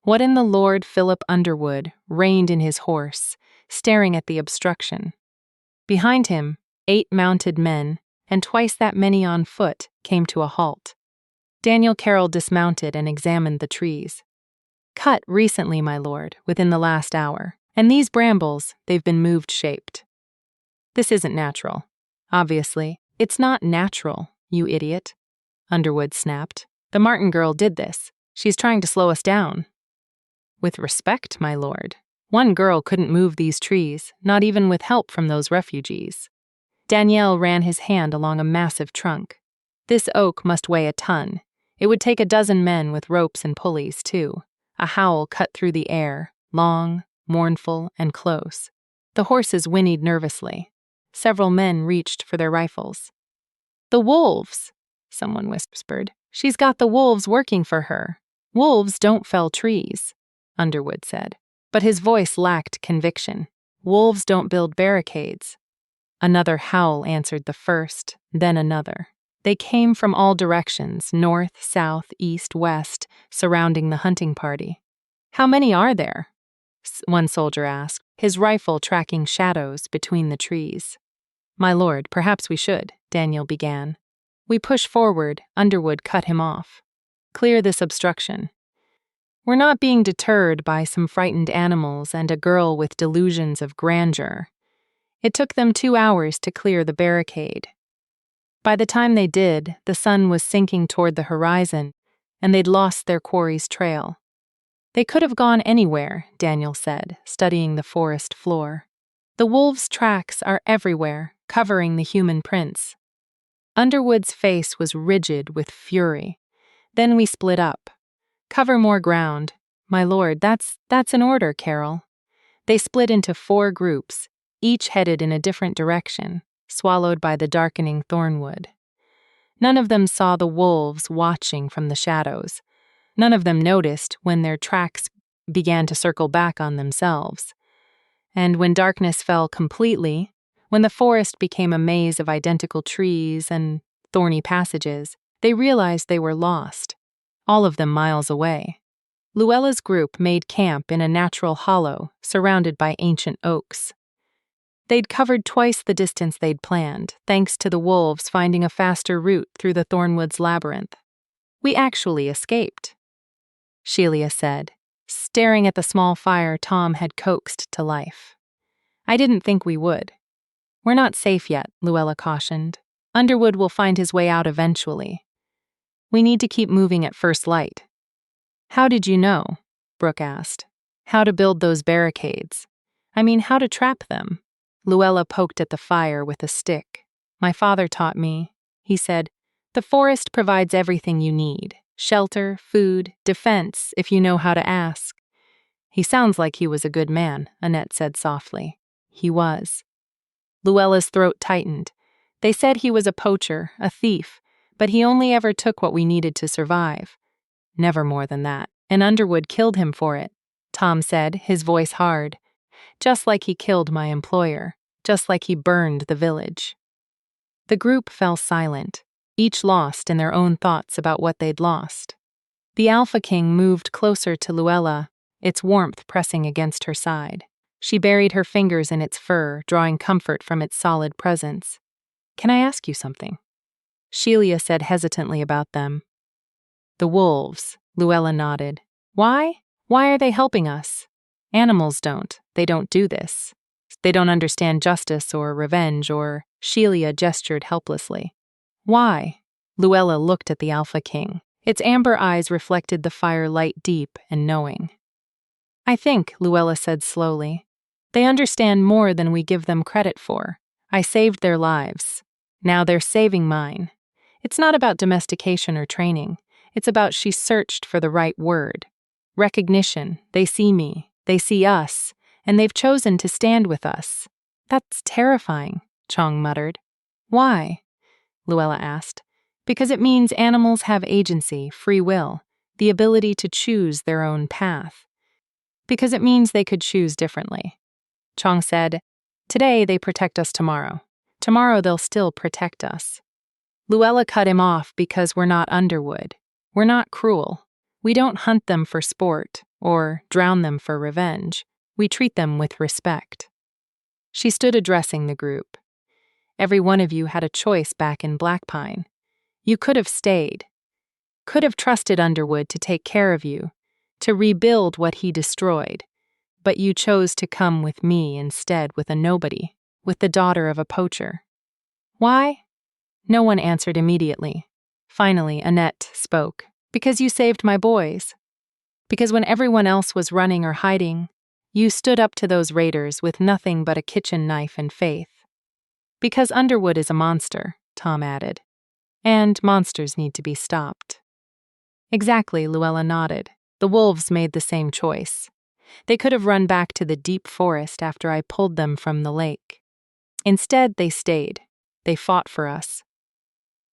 What in the Lord Philip Underwood reined in his horse, staring at the obstruction. Behind him, 8 mounted men, and twice that many on foot, came to a halt. Daniel Carroll dismounted and examined the trees. "Cut recently, my lord, within the last hour. And these brambles, they've been moved shaped." "This isn't natural." "Obviously. It's not natural, you idiot," Underwood snapped. "The Martin girl did this. She's trying to slow us down." "With respect, my lord. One girl couldn't move these trees, not even with help from those refugees." Danielle ran his hand along a massive trunk. "This oak must weigh a ton. It would take a dozen men with ropes and pulleys, too." A howl cut through the air, long, mournful, and close. The horses whinnied nervously. Several men reached for their rifles. "The wolves," someone whispered. "She's got the wolves working for her." "Wolves don't fell trees," Underwood said. But his voice lacked conviction. "Wolves don't build barricades." Another howl answered the first, then another. They came from all directions, north, south, east, west, surrounding the hunting party. "How many are there?" one soldier asked, his rifle tracking shadows between the trees. "My lord, perhaps we should," Daniel began. "We push forward," Underwood cut him off. "Clear this obstruction. We're not being deterred by some frightened animals and a girl with delusions of grandeur." It took them 2 hours to clear the barricade. By the time they did, the sun was sinking toward the horizon, and they'd lost their quarry's trail. "They could have gone anywhere," Daniel said, studying the forest floor. "The wolves' tracks are everywhere, covering the human prints." Underwood's face was rigid with fury. "Then we split up. Cover more ground." "My lord, that's an order, Carroll." They split into 4 groups, each headed in a different direction, swallowed by the darkening thornwood. None of them saw the wolves watching from the shadows. None of them noticed when their tracks began to circle back on themselves. And when darkness fell completely, when the forest became a maze of identical trees and thorny passages, they realized they were lost, all of them miles away. Luella's group made camp in a natural hollow surrounded by ancient oaks. They'd covered twice the distance they'd planned, thanks to the wolves finding a faster route through the thornwood's labyrinth. "We actually escaped," Shelia said, staring at the small fire Tom had coaxed to life. "I didn't think we would." "We're not safe yet," Luella cautioned. "Underwood will find his way out eventually. We need to keep moving at first light." "How did you know?" Brooke asked. "How to build those barricades. I mean, how to trap them." Luella poked at the fire with a stick. "My father taught me." He said, "The forest provides everything you need. Shelter, food, defense, if you know how to ask." "He sounds like he was a good man," Annette said softly. "He was." Luella's throat tightened. "They said he was a poacher, a thief, but he only ever took what we needed to survive." "Never more than that. And Underwood killed him for it," Tom said, his voice hard. "Just like he killed my employer. Just like he burned the village." The group fell silent, each lost in their own thoughts about what they'd lost. The Alpha King moved closer to Luella, its warmth pressing against her side. She buried her fingers in its fur, drawing comfort from its solid presence. "Can I ask you something?" Shelia said hesitantly about them. The wolves, Luella nodded. Why? Why are they helping us? Animals don't. They don't do this. They don't understand justice or revenge or… Shelia gestured helplessly. Why? Luella looked at the Alpha King. Its amber eyes reflected the firelight deep and knowing. I think, Luella said slowly, they understand more than we give them credit for. I saved their lives. Now they're saving mine. It's not about domestication or training. It's about she searched for the right word. Recognition. They see me. They see us. And they've chosen to stand with us. That's terrifying, Chong muttered. Why? Luella asked. Because it means animals have agency, free will, the ability to choose their own path. Because it means they could choose differently. Chong said, today they protect us tomorrow. Tomorrow they'll still protect us. Luella cut him off because we're not Underwood. We're not cruel. We don't hunt them for sport or drown them for revenge. We treat them with respect. She stood addressing the group. Every one of you had a choice back in Blackpine. You could have stayed. Could have trusted Underwood to take care of you, to rebuild what he destroyed. But you chose to come with me instead with a nobody, with the daughter of a poacher. Why? No one answered immediately. Finally, Annette spoke. Because you saved my boys. Because when everyone else was running or hiding, you stood up to those raiders with nothing but a kitchen knife and faith. Because Underwood is a monster, Tom added. And monsters need to be stopped. Exactly, Luella nodded. The wolves made the same choice. They could have run back to the deep forest after I pulled them from the lake. Instead, they stayed. They fought for us.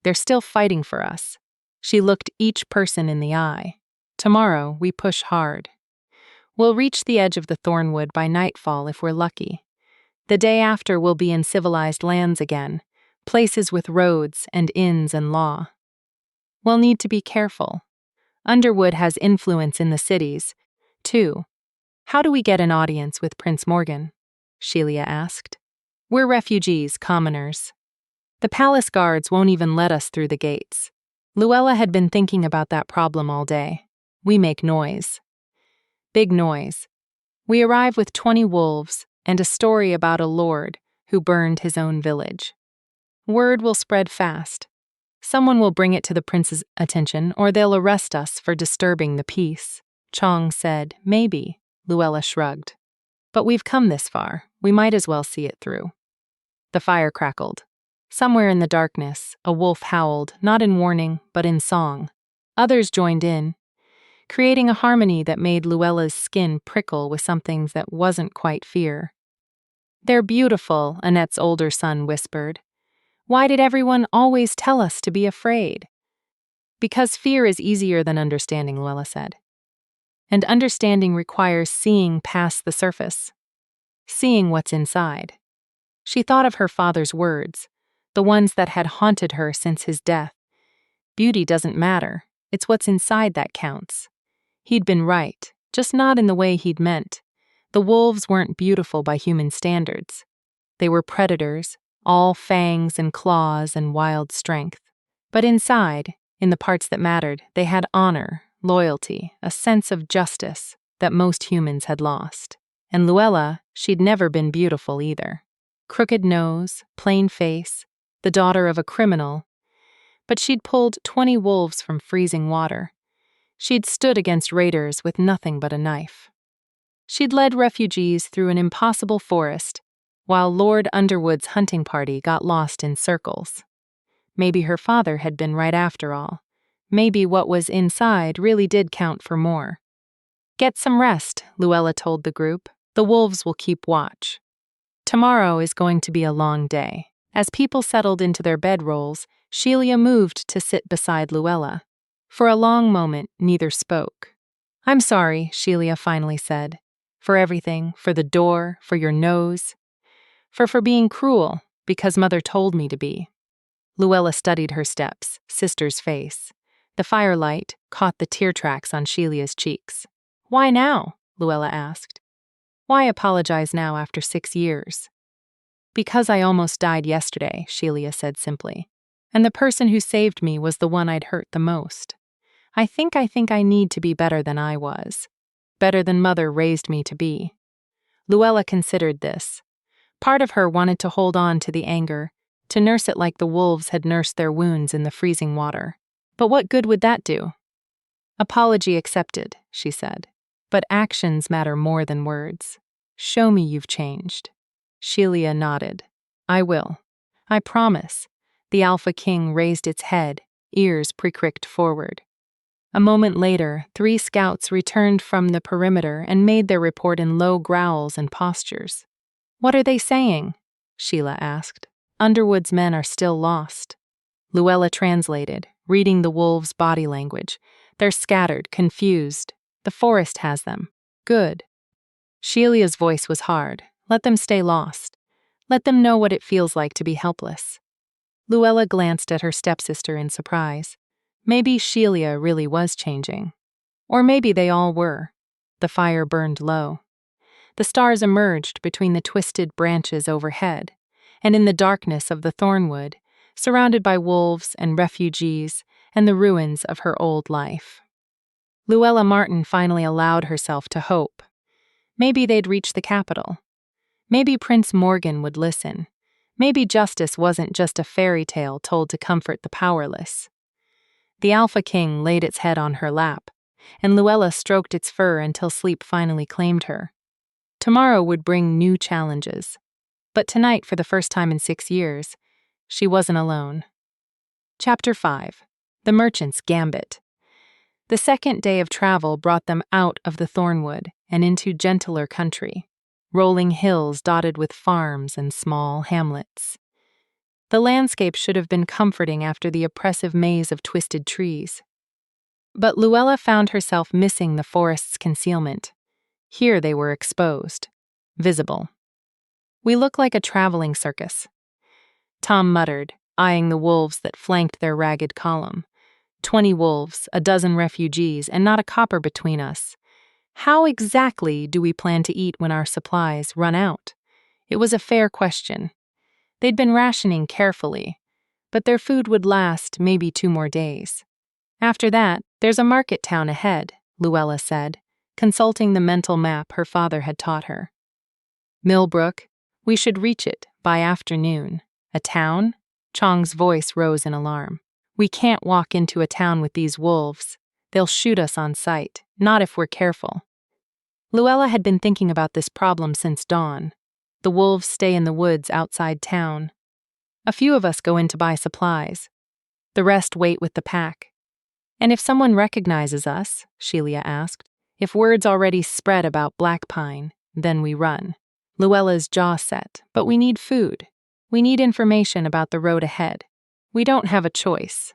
They're still fighting for us. She looked each person in the eye. Tomorrow, we push hard. We'll reach the edge of the thornwood by nightfall if we're lucky. The day after, we'll be in civilized lands again, places with roads and inns and law. We'll need to be careful. Underwood has influence in the cities, too. How do we get an audience with Prince Morgan? Shelia asked. We're refugees, commoners. The palace guards won't even let us through the gates. Luella had been thinking about that problem all day. We make noise. Big noise. We arrive with 20 wolves and a story about a lord who burned his own village. Word will spread fast. Someone will bring it to the prince's attention, or they'll arrest us for disturbing the peace. Chong said, maybe. Luella shrugged. But we've come this far. We might as well see it through. The fire crackled. Somewhere in the darkness, a wolf howled, not in warning, but in song. Others joined in, creating a harmony that made Luella's skin prickle with something that wasn't quite fear. They're beautiful, Annette's older son whispered. Why did everyone always tell us to be afraid? Because fear is easier than understanding, Luella said. And understanding requires seeing past the surface, seeing what's inside. She thought of her father's words, the ones that had haunted her since his death. Beauty doesn't matter, it's what's inside that counts. He'd been right, just not in the way he'd meant. The wolves weren't beautiful by human standards. They were predators, all fangs and claws and wild strength. But inside, in the parts that mattered, they had honor, loyalty, a sense of justice that most humans had lost. And Luella, she'd never been beautiful either. Crooked nose, plain face, the daughter of a criminal. But she'd pulled 20 wolves from freezing water. She'd stood against raiders with nothing but a knife. She'd led refugees through an impossible forest, while Lord Underwood's hunting party got lost in circles. Maybe her father had been right after all. Maybe what was inside really did count for more. Get some rest, Luella told the group. The wolves will keep watch. Tomorrow is going to be a long day. As people settled into their bedrolls, Shelia moved to sit beside Luella. For a long moment, neither spoke. I'm sorry, Shelia finally said. For everything, for the door, for your nose. For being cruel, because Mother told me to be. Luella studied her steps, sister's face. The firelight caught the tear tracks on Shelia's cheeks. Why now? Luella asked. Why apologize now after 6 years? Because I almost died yesterday, Shelia said simply. And the person who saved me was the one I'd hurt the most. I think I need to be better than I was. Better than Mother raised me to be. Luella considered this. Part of her wanted to hold on to the anger, to nurse it like the wolves had nursed their wounds in the freezing water. But what good would that do? Apology accepted, she said. But actions matter more than words. Show me you've changed. Sheila nodded. I will. I promise. The Alpha King raised its head, ears pricked forward. A moment later, 3 scouts returned from the perimeter and made their report in low growls and postures. What are they saying? Sheila asked. Underwood's men are still lost. Luella translated, reading the wolves' body language. They're scattered, confused. The forest has them. Good. Sheila's voice was hard. Let them stay lost. Let them know what it feels like to be helpless. Luella glanced at her stepsister in surprise. Maybe Sheila really was changing. Or maybe they all were. The fire burned low. The stars emerged between the twisted branches overhead, and in the darkness of the thornwood, surrounded by wolves and refugees and the ruins of her old life. Luella Martin finally allowed herself to hope. Maybe they'd reach the capital. Maybe Prince Morgan would listen. Maybe justice wasn't just a fairy tale told to comfort the powerless. The Alpha King laid its head on her lap, and Luella stroked its fur until sleep finally claimed her. Tomorrow would bring new challenges. But tonight, for the first time in 6 years, she wasn't alone. Chapter 5. The Merchant's Gambit. The second day of travel brought them out of the thornwood and into gentler country, rolling hills dotted with farms and small hamlets. The landscape should have been comforting after the oppressive maze of twisted trees. But Luella found herself missing the forest's concealment. Here they were exposed, visible. We look like a traveling circus, Tom muttered, eyeing the wolves that flanked their ragged column. 20 wolves, a dozen refugees, and not a copper between us. How exactly do we plan to eat when our supplies run out? It was a fair question. They'd been rationing carefully, but their food would last maybe 2 more days. After that, there's a market town ahead, Luella said, consulting the mental map her father had taught her. Millbrook, we should reach it by afternoon. A town? Chong's voice rose in alarm. We can't walk into a town with these wolves. They'll shoot us on sight, not if we're careful. Luella had been thinking about this problem since dawn. The wolves stay in the woods outside town. A few of us go in to buy supplies. The rest wait with the pack. And if someone recognizes us, Sheila asked, if word's already spread about Black Pine, then we run. Luella's jaw set, but we need food. We need information about the road ahead. We don't have a choice.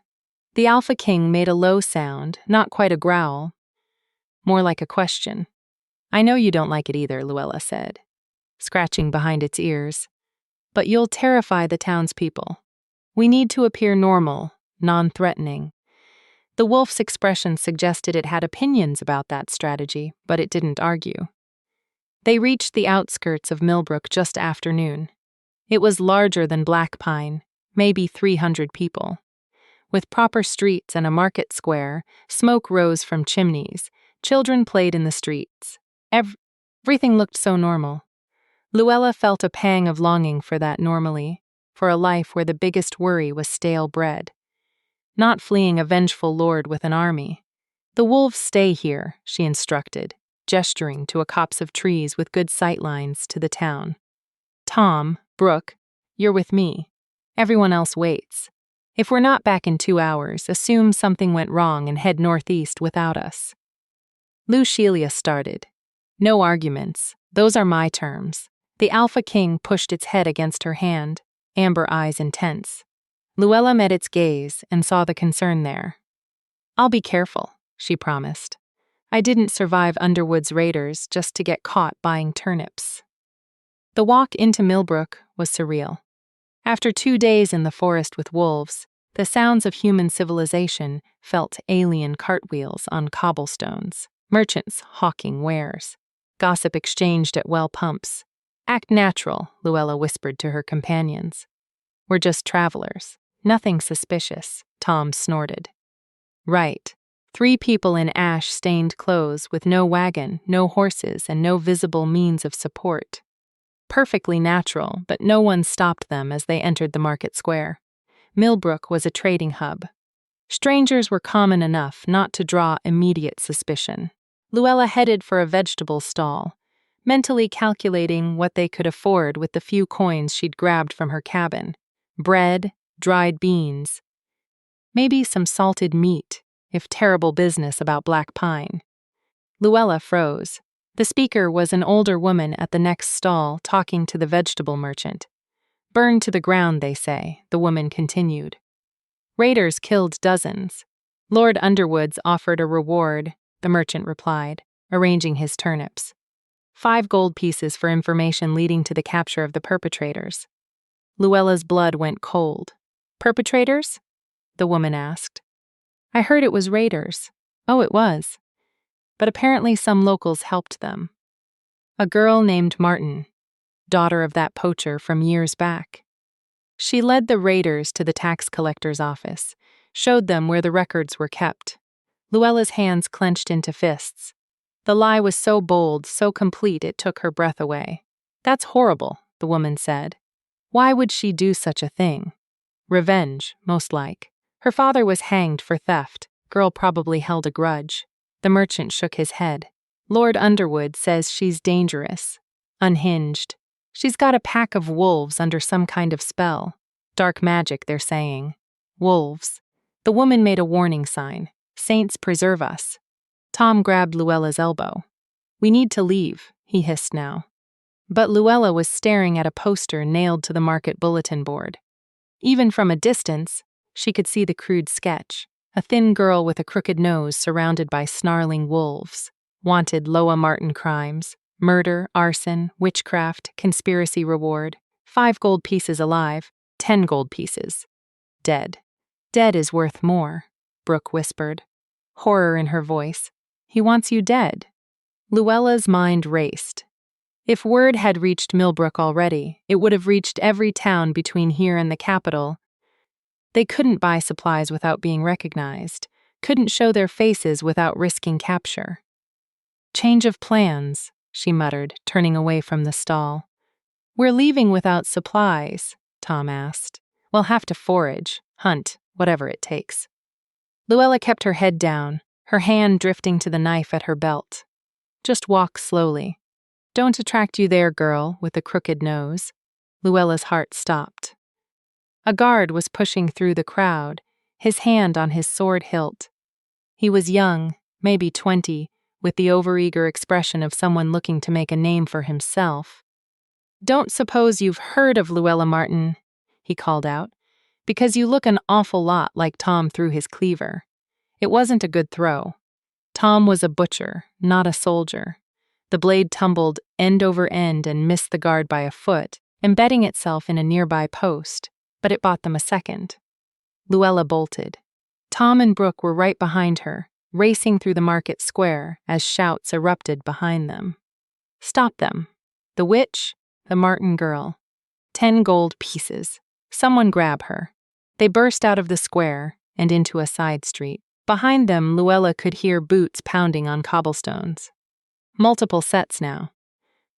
The Alpha King made a low sound, not quite a growl, more like a question. I know you don't like it either, Luella said, scratching behind its ears. But you'll terrify the townspeople. We need to appear normal, non-threatening. The wolf's expression suggested it had opinions about that strategy, but it didn't argue. They reached the outskirts of Millbrook just after noon. It was larger than Black Pine, maybe 300 people. With proper streets and a market square, smoke rose from chimneys. Children played in the streets. Everything looked so normal. Luella felt a pang of longing for that normally, for a life where the biggest worry was stale bread. Not fleeing a vengeful lord with an army. The wolves stay here, she instructed, gesturing to a copse of trees with good sightlines to the town. Tom, Brooke, you're with me. Everyone else waits. If we're not back in 2 hours, assume something went wrong and head northeast without us. Sheila started. No arguments. Those are my terms. The Alpha King pushed its head against her hand, amber eyes intense. Luella met its gaze and saw the concern there. I'll be careful, she promised. I didn't survive Underwood's raiders just to get caught buying turnips. The walk into Millbrook was surreal. After 2 days in the forest with wolves, the sounds of human civilization felt alien cartwheels on cobblestones, merchants hawking wares, gossip exchanged at well pumps. Act natural, Luella whispered to her companions. We're just travelers. Nothing suspicious, Tom snorted. Right. 3 people in ash-stained clothes with no wagon, no horses, and no visible means of support. Perfectly natural, but no one stopped them as they entered the market square. Millbrook was a trading hub. Strangers were common enough not to draw immediate suspicion. Luella headed for a vegetable stall, mentally calculating what they could afford with the few coins she'd grabbed from her cabin. Bread, dried beans, maybe some salted meat, if terrible business about black pine. Luella froze. The speaker was an older woman at the next stall talking to the vegetable merchant. Burned to the ground, they say, the woman continued. Raiders killed dozens. Lord Underwood's offered a reward, the merchant replied, arranging his turnips. 5 gold pieces for information leading to the capture of the perpetrators. Luella's blood went cold. Perpetrators? The woman asked. I heard it was raiders. Oh, it was. But apparently some locals helped them. A girl named Martin, daughter of that poacher from years back. She led the raiders to the tax collector's office, showed them where the records were kept. Luella's hands clenched into fists. The lie was so bold, so complete, it took her breath away. That's horrible, the woman said. Why would she do such a thing? Revenge, most like. Her father was hanged for theft. Girl probably held a grudge. The merchant shook his head. Lord Underwood says she's dangerous. Unhinged. She's got a pack of wolves under some kind of spell. Dark magic, they're saying. Wolves. The woman made a warning sign. Saints preserve us. Tom grabbed Luella's elbow. We need to leave, he hissed now. But Luella was staring at a poster nailed to the market bulletin board. Even from a distance, she could see the crude sketch. A thin girl with a crooked nose surrounded by snarling wolves. Wanted Loa Martin crimes. Murder, arson, witchcraft, conspiracy reward. 5 gold pieces alive, 10 gold pieces. Dead. Dead is worth more, Brooke whispered. Horror in her voice. He wants you dead. Luella's mind raced. If word had reached Millbrook already, it would have reached every town between here and the capital. They couldn't buy supplies without being recognized, couldn't show their faces without risking capture. Change of plans, she muttered, turning away from the stall. We're leaving without supplies, Tom asked. We'll have to forage, hunt, whatever it takes. Luella kept her head down, her hand drifting to the knife at her belt. Just walk slowly. Don't attract you there, girl, with the crooked nose. Luella's heart stopped. A guard was pushing through the crowd, his hand on his sword hilt. He was young, maybe 20, with the overeager expression of someone looking to make a name for himself. Don't suppose you've heard of Luella Martin, he called out, because you look an awful lot like Tom threw his cleaver. It wasn't a good throw. Tom was a butcher, not a soldier. The blade tumbled end over end and missed the guard by a foot, embedding itself in a nearby post, but it bought them a second. Luella bolted. Tom and Brooke were right behind her, racing through the market square as shouts erupted behind them. Stop them. The witch, the Martin girl. 10 gold pieces. Someone grab her. They burst out of the square and into a side street. Behind them, Luella could hear boots pounding on cobblestones. Multiple sets now.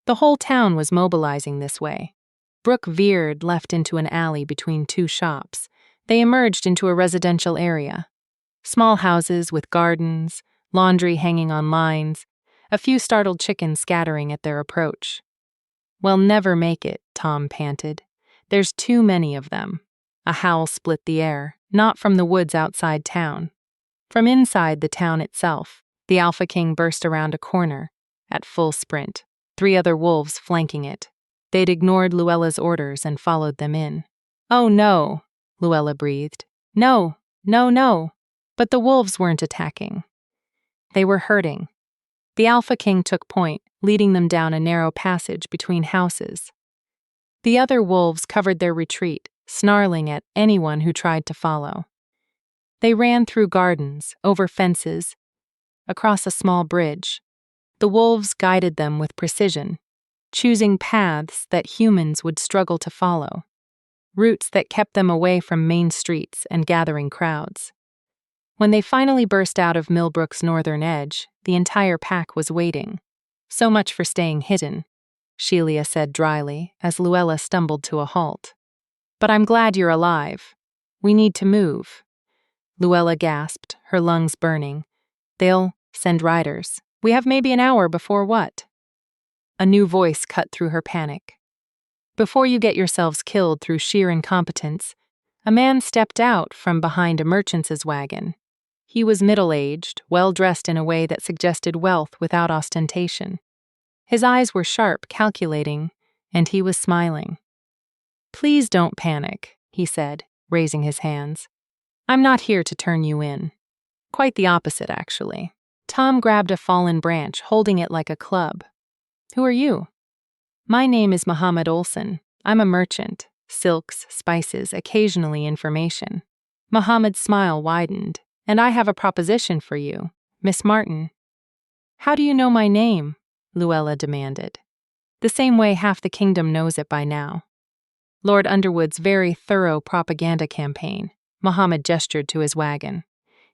The whole town was mobilizing this way. Brooke veered left into an alley between 2 shops. They emerged into a residential area. Small houses with gardens, laundry hanging on lines, a few startled chickens scattering at their approach. We'll never make it, Tom panted. There's too many of them. A howl split the air, not from the woods outside town. From inside the town itself, the Alpha King burst around a corner, at full sprint, 3 other wolves flanking it. They'd ignored Luella's orders and followed them in. Oh no, Luella breathed. No, no, no. But the wolves weren't attacking. They were hurting. The Alpha King took point, leading them down a narrow passage between houses. The other wolves covered their retreat, snarling at anyone who tried to follow. They ran through gardens, over fences, across a small bridge. The wolves guided them with precision, choosing paths that humans would struggle to follow, routes that kept them away from main streets and gathering crowds. When they finally burst out of Millbrook's northern edge, the entire pack was waiting. "So much for staying hidden," Shelia said dryly as Luella stumbled to a halt. "But I'm glad you're alive. We need to move." Luella gasped, her lungs burning. "They'll send riders. We have maybe an hour before what?" A new voice cut through her panic. "Before you get yourselves killed through sheer incompetence," a man stepped out from behind a merchant's wagon. He was middle-aged, well-dressed in a way that suggested wealth without ostentation. His eyes were sharp, calculating, and he was smiling. "Please don't panic," he said, raising his hands. "I'm not here to turn you in. Quite the opposite, actually." Tom grabbed a fallen branch, holding it like a club. "Who are you?" "My name is Muhammad Olson. I'm a merchant. Silks, spices, occasionally information." Muhammad's smile widened. "And I have a proposition for you, Miss Martin." "How do you know my name?" Luella demanded. "The same way half the kingdom knows it by now. Lord Underwood's very thorough propaganda campaign." Muhammad gestured to his wagon.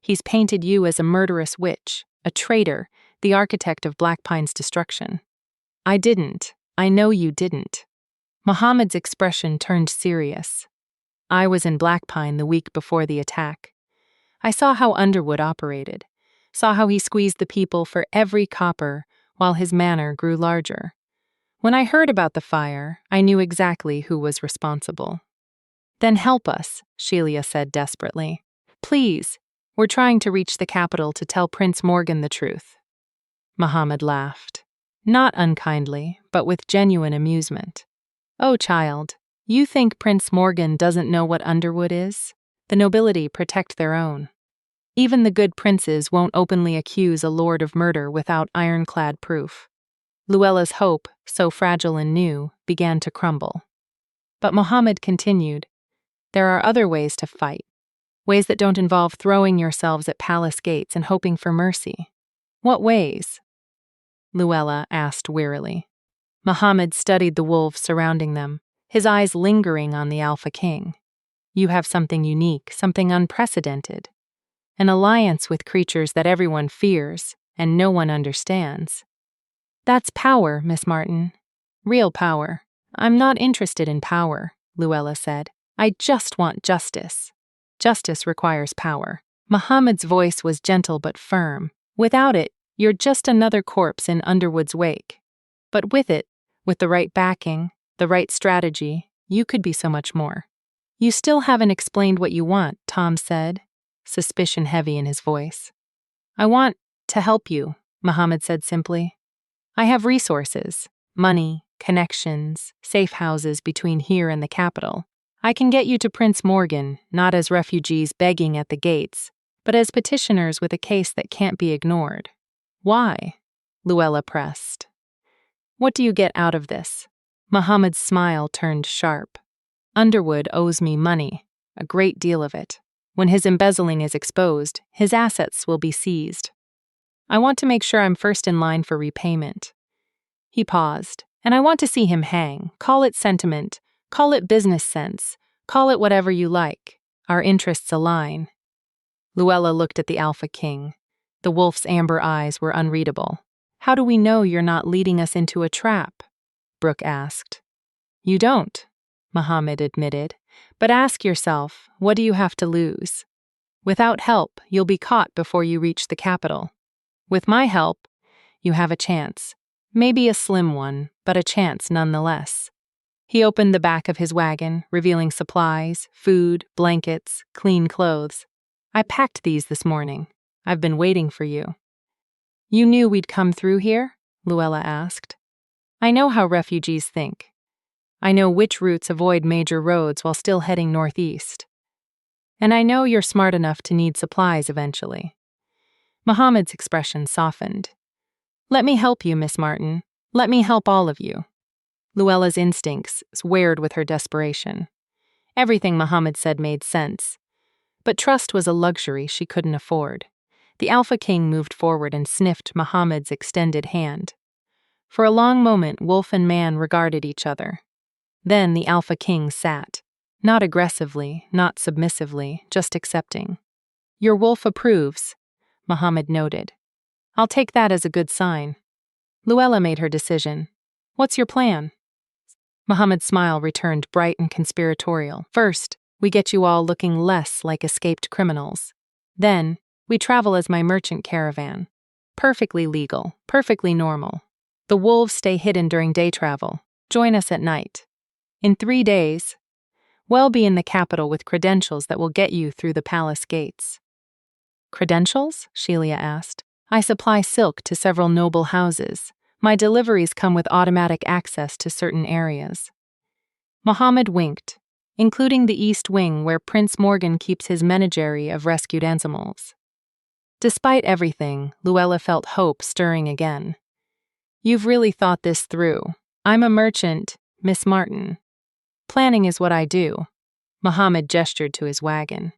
"He's painted you as a murderous witch, a traitor, the architect of Blackpine's destruction." "I didn't. I know you didn't." Muhammad's expression turned serious. "I was in Blackpine the week before the attack. I saw how Underwood operated, saw how he squeezed the people for every copper while his manor grew larger. When I heard about the fire, I knew exactly who was responsible." "Then help us," Shelia said desperately. "Please, we're trying to reach the capital to tell Prince Morgan the truth." Muhammad laughed. Not unkindly, but with genuine amusement. "Oh, child, you think Prince Morgan doesn't know what Underwood is? The nobility protect their own. Even the good princes won't openly accuse a lord of murder without ironclad proof." Luella's hope, so fragile and new, began to crumble. But Muhammad continued, "There are other ways to fight. Ways that don't involve throwing yourselves at palace gates and hoping for mercy." "What ways?" Luella asked wearily. Muhammad studied the wolves surrounding them, his eyes lingering on the Alpha King. "You have something unique, something unprecedented. An alliance with creatures that everyone fears and no one understands." "That's power, Miss Martin. Real power." "I'm not interested in power," Luella said. "I just want justice." "Justice requires power." Muhammad's voice was gentle but firm. "Without it, you're just another corpse in Underwood's wake. But with it, with the right backing, the right strategy, you could be so much more." "You still haven't explained what you want," Tom said, suspicion heavy in his voice. "I want to help you," Muhammad said simply. "I have resources, money, connections, safe houses between here and the capital. I can get you to Prince Morgan, not as refugees begging at the gates, but as petitioners with a case that can't be ignored." "Why?" Luella pressed. "What do you get out of this?" Muhammad's smile turned sharp. "Underwood owes me money, a great deal of it. When his embezzling is exposed, his assets will be seized. I want to make sure I'm first in line for repayment." He paused. "And I want to see him hang. Call it sentiment, call it business sense, call it whatever you like. Our interests align." Luella looked at the Alpha King. The wolf's amber eyes were unreadable. "How do we know you're not leading us into a trap?" Brooke asked. "You don't," Muhammad admitted. "But ask yourself, what do you have to lose? Without help, you'll be caught before you reach the capital. With my help, you have a chance. Maybe a slim one, but a chance nonetheless." He opened the back of his wagon, revealing supplies, food, blankets, clean clothes. "I packed these this morning. I've been waiting for you." "You knew we'd come through here?" Luella asked. "I know how refugees think. I know which routes avoid major roads while still heading northeast. And I know you're smart enough to need supplies eventually." Muhammad's expression softened. "Let me help you, Miss Martin. Let me help all of you." Luella's instincts sweared with her desperation. Everything Muhammad said made sense. But trust was a luxury she couldn't afford. The Alpha King moved forward and sniffed Muhammad's extended hand. For a long moment, wolf and man regarded each other. Then the Alpha King sat. Not aggressively, not submissively, just accepting. Your wolf approves, Mohammed noted. I'll take that as a good sign. Luella made her decision. What's your plan? Mohammed's smile returned bright and conspiratorial. First, we get you all looking less like escaped criminals. Then, we travel as my merchant caravan. Perfectly legal, perfectly normal. The wolves stay hidden during day travel. Join us at night. In 3 days, we'll be in the capital with credentials that will get you through the palace gates. Credentials? Sheila asked. I supply silk to several noble houses. My deliveries come with automatic access to certain areas. Mohammed winked, including the East Wing where Prince Morgan keeps his menagerie of rescued animals. Despite everything, Luella felt hope stirring again. You've really thought this through. I'm a merchant, Miss Martin. Planning is what I do. Mohammed gestured to his wagon.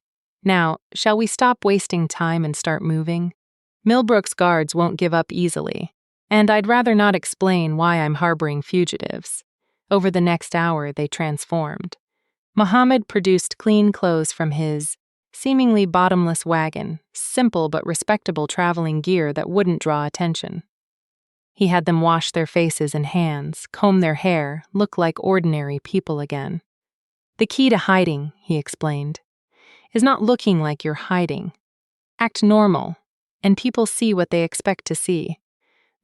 Now, shall we stop wasting time and start moving? Millbrook's guards won't give up easily, and I'd rather not explain why I'm harboring fugitives. Over the next hour, they transformed. Mohammed produced clean clothes from his seemingly bottomless wagon, simple but respectable traveling gear that wouldn't draw attention. He had them wash their faces and hands, comb their hair, look like ordinary people again. The key to hiding, he explained, is not looking like you're hiding. Act normal, and people see what they expect to see.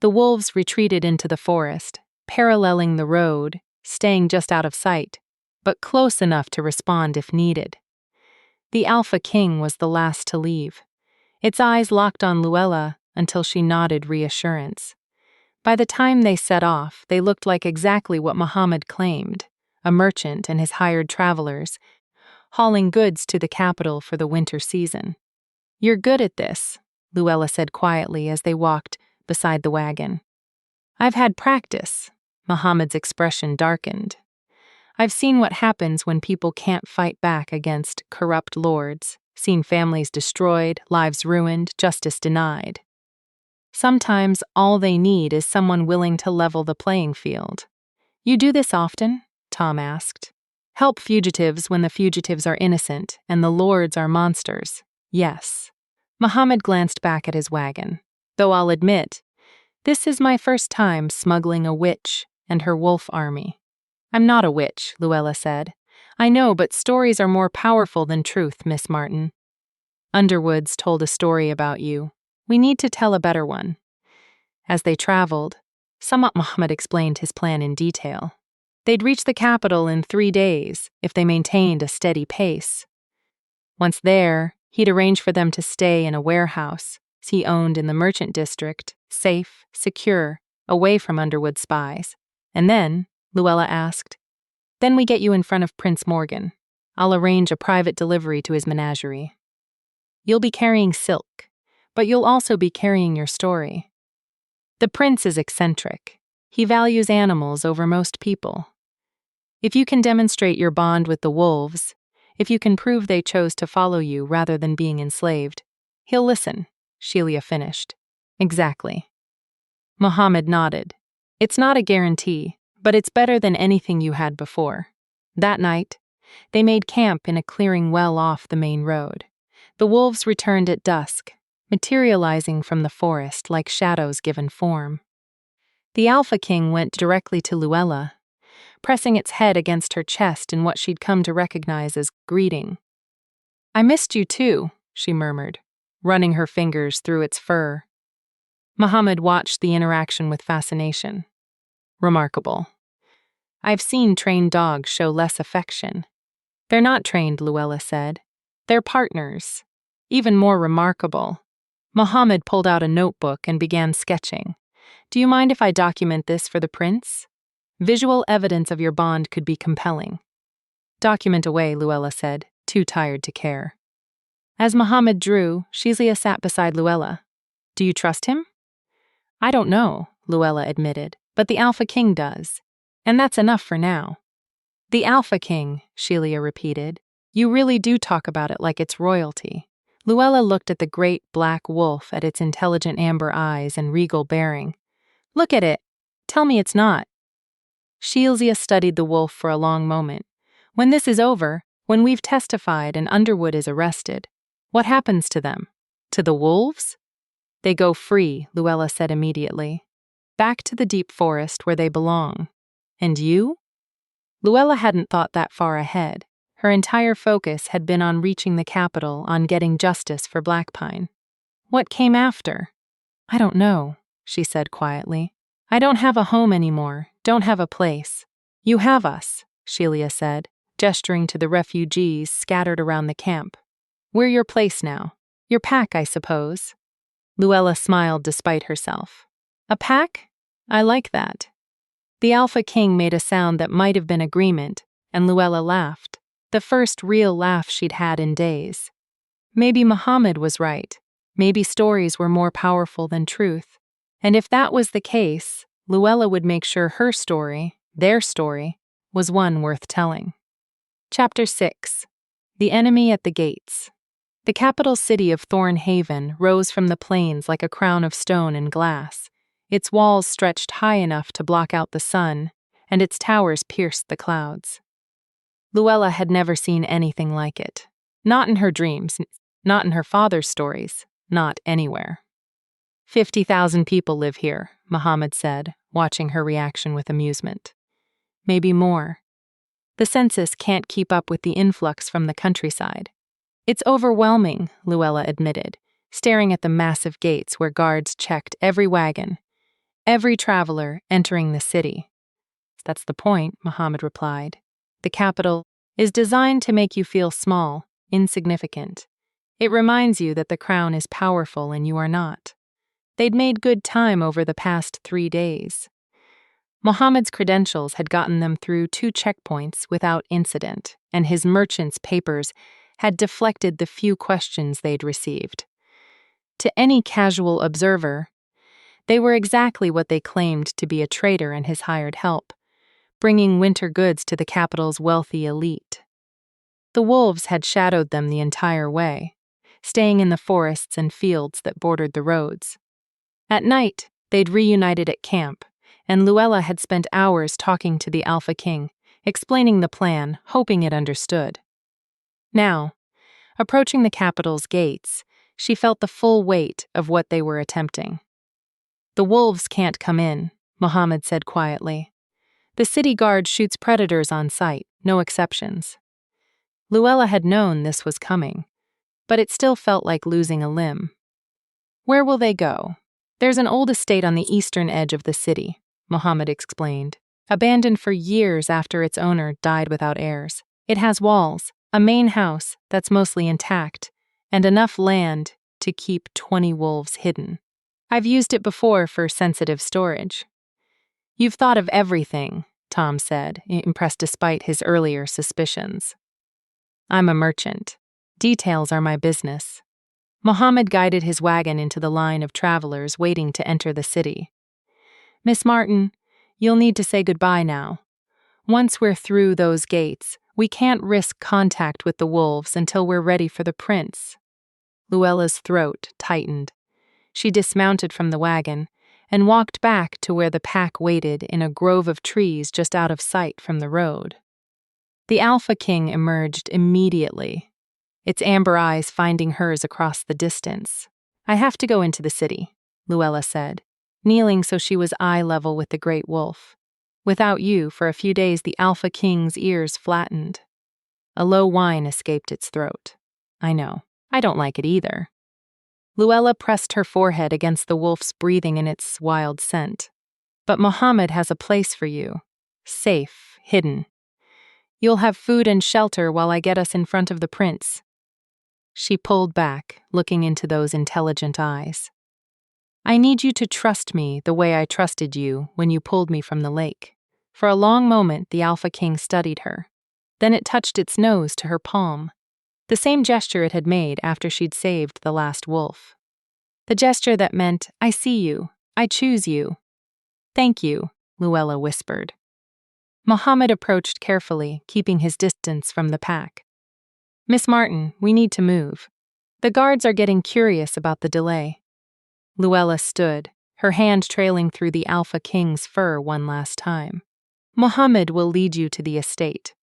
The wolves retreated into the forest, paralleling the road, staying just out of sight, but close enough to respond if needed. The Alpha King was the last to leave. Its eyes locked on Luella until she nodded reassurance. By the time they set off, they looked like exactly what Mohammed claimed, a merchant and his hired travelers, hauling goods to the capital for the winter season. You're good at this, Luella said quietly as they walked beside the wagon. I've had practice. Mohammed's expression darkened. I've seen what happens when people can't fight back against corrupt lords, seen families destroyed, lives ruined, justice denied. Sometimes all they need is someone willing to level the playing field. You do this often? Tom asked. Help fugitives when the fugitives are innocent and the lords are monsters. Yes. Mohammed glanced back at his wagon. Though I'll admit, this is my first time smuggling a witch and her wolf army. I'm not a witch, Luella said. I know, but stories are more powerful than truth, Miss Martin. Underwood's told a story about you. We need to tell a better one. As they traveled, Mohammed explained his plan in detail. They'd reach the capital in 3 days if they maintained a steady pace. Once there, he'd arrange for them to stay in a warehouse he owned in the merchant district, safe, secure, away from Underwood spies. And then, Luella asked, then we get you in front of Prince Morgan. I'll arrange a private delivery to his menagerie. You'll be carrying silk, but you'll also be carrying your story. The prince is eccentric. He values animals over most people. If you can demonstrate your bond with the wolves, if you can prove they chose to follow you rather than being enslaved, he'll listen, Sheila finished. Exactly. Mohammed nodded. It's not a guarantee, but it's better than anything you had before. That night, they made camp in a clearing well off the main road. The wolves returned at dusk, materializing from the forest like shadows given form. The Alpha King went directly to Luella, pressing its head against her chest in what she'd come to recognize as greeting. I missed you too, she murmured, running her fingers through its fur. Mohammed watched the interaction with fascination. Remarkable. I've seen trained dogs show less affection. They're not trained, Luella said. They're partners. Even more remarkable. Mohammed pulled out a notebook and began sketching. Do you mind if I document this for the prince? Visual evidence of your bond could be compelling. Document away, Luella said, too tired to care. As Mohammed drew, Shizlia sat beside Luella. Do you trust him? I don't know, Luella admitted, but the Alpha King does. And that's enough for now. The Alpha King, Sheila repeated. You really do talk about it like it's royalty. Luella looked at the great black wolf at its intelligent amber eyes and regal bearing. Look at it. Tell me it's not. Shilzia studied the wolf for a long moment. When this is over, when we've testified and Underwood is arrested, What happens to them? To the wolves? They go free, Luella said immediately. Back to the deep forest where they belong. And you? Luella hadn't thought that far ahead. Her entire focus had been on reaching the capital, on getting justice for Blackpine. What came after? I don't know, she said quietly. I don't have a home anymore, don't have a place. You have us, Shelia said, gesturing to the refugees scattered around the camp. We're your place now. Your pack, I suppose. Luella smiled despite herself. A pack? I like that. The Alpha King made a sound that might have been agreement, and Luella laughed, the first real laugh she'd had in days. Maybe Muhammad was right. Maybe stories were more powerful than truth. And if that was the case, Luella would make sure her story, their story, was one worth telling. Chapter 6. The Enemy at the Gates. The capital city of Thorn Haven rose from the plains like a crown of stone and glass. Its walls stretched high enough to block out the sun, and its towers pierced the clouds. Luella had never seen anything like it. Not in her dreams, not in her father's stories, not anywhere. 50,000 people live here, Muhammad said, watching her reaction with amusement. Maybe more. The census can't keep up with the influx from the countryside. It's overwhelming, Luella admitted, staring at the massive gates where guards checked every wagon, every traveler entering the city. That's the point, Muhammad replied. The capital is designed to make you feel small, insignificant. It reminds you that the crown is powerful and you are not. They'd made good time over the past 3 days. Muhammad's credentials had gotten them through 2 checkpoints without incident, and his merchant's papers had deflected the few questions they'd received. To any casual observer, they were exactly what they claimed to be a trader and his hired help, bringing winter goods to the capital's wealthy elite. The wolves had shadowed them the entire way, staying in the forests and fields that bordered the roads. At night, they'd reunited at camp, and Luella had spent hours talking to the Alpha King, explaining the plan, hoping it understood. Now, approaching the capital's gates, she felt the full weight of what they were attempting. The wolves can't come in, Muhammad said quietly. The city guard shoots predators on sight, no exceptions. Luella had known this was coming, but it still felt like losing a limb. Where will they go? There's an old estate on the eastern edge of the city, Muhammad explained, abandoned for years after its owner died without heirs. It has walls, a main house that's mostly intact, and enough land to keep 20 wolves hidden. I've used it before for sensitive storage. You've thought of everything, Tom said, impressed despite his earlier suspicions. I'm a merchant. Details are my business. Muhammad guided his wagon into the line of travelers waiting to enter the city. Miss Martin, you'll need to say goodbye now. Once we're through those gates, we can't risk contact with the wolves until we're ready for the prince. Luella's throat tightened. She dismounted from the wagon and walked back to where the pack waited in a grove of trees just out of sight from the road. The Alpha King emerged immediately, its amber eyes finding hers across the distance. I have to go into the city, Luella said, kneeling so she was eye level with the great wolf. Without you, for a few days the Alpha King's ears flattened. A low whine escaped its throat. I know. I don't like it either. Luella pressed her forehead against the wolf's breathing in its wild scent. But Muhammad has a place for you. Safe, hidden. You'll have food and shelter while I get us in front of the prince. She pulled back, looking into those intelligent eyes. I need you to trust me the way I trusted you when you pulled me from the lake. For a long moment, the Alpha King studied her. Then it touched its nose to her palm. The same gesture it had made after she'd saved the last wolf. The gesture that meant, I see you, I choose you. Thank you, Luella whispered. Muhammad approached carefully, keeping his distance from the pack. Miss Martin, we need to move. The guards are getting curious about the delay. Luella stood, her hand trailing through the Alpha King's fur one last time. Muhammad will lead you to the estate.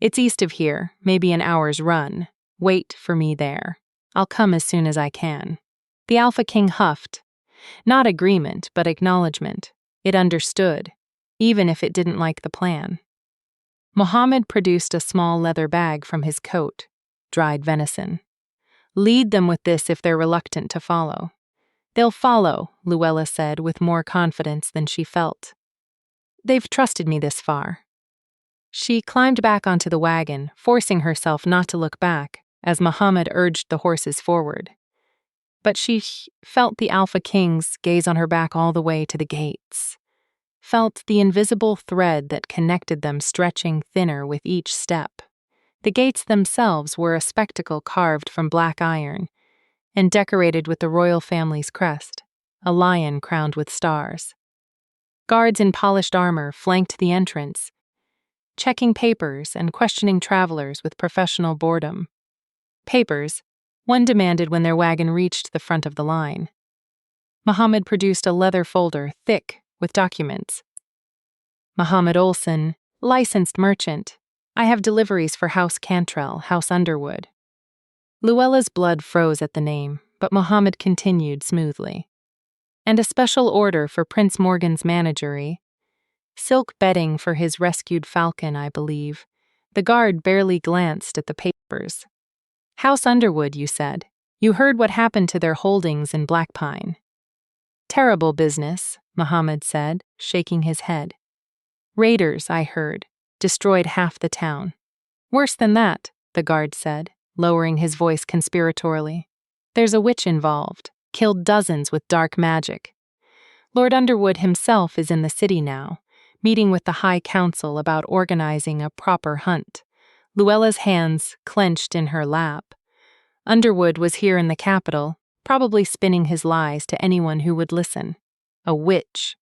It's east of here, maybe an hour's run. Wait for me there. I'll come as soon as I can. The Alpha King huffed. Not agreement, but acknowledgement. It understood, even if it didn't like the plan. Mohammed produced a small leather bag from his coat, dried venison. Lead them with this if they're reluctant to follow. They'll follow, Luella said with more confidence than she felt. They've trusted me this far. She climbed back onto the wagon, forcing herself not to look back as Muhammad urged the horses forward. But she felt the Alpha King's gaze on her back all the way to the gates. Felt the invisible thread that connected them stretching thinner with each step. The gates themselves were a spectacle carved from black iron and decorated with the royal family's crest, a lion crowned with stars. Guards in polished armor flanked the entrance, checking papers and questioning travelers with professional boredom. Papers, one demanded when their wagon reached the front of the line. Muhammad produced a leather folder thick with documents. Muhammad Olson, licensed merchant. I have deliveries for House Cantrell, House Underwood. Luella's blood froze at the name, but Muhammad continued smoothly. And a special order for Prince Morgan's menagerie. Silk bedding for his rescued falcon, I believe. The guard barely glanced at the papers. House Underwood, you said. You heard what happened to their holdings in Black Pine. Terrible business, Muhammad said, shaking his head. Raiders, I heard, destroyed half the town. Worse than that, the guard said, lowering his voice conspiratorially. There's a witch involved, killed dozens with dark magic. Lord Underwood himself is in the city now, meeting with the High Council about organizing a proper hunt. Luella's hands clenched in her lap. Underwood was here in the capital, probably spinning his lies to anyone who would listen. A witch.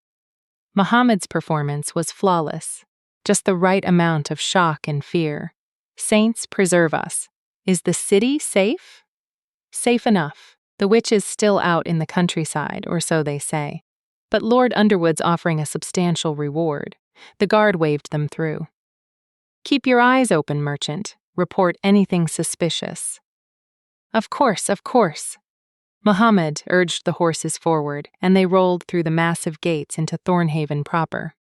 Muhammad's performance was flawless, just the right amount of shock and fear. Saints preserve us. Is the city safe? Safe enough. The witch is still out in the countryside, or so they say. But Lord Underwood's offering a substantial reward. The guard waved them through. Keep your eyes open, merchant. Report anything suspicious. Of course, of course. Muhammad urged the horses forward, and they rolled through the massive gates into Thornhaven proper.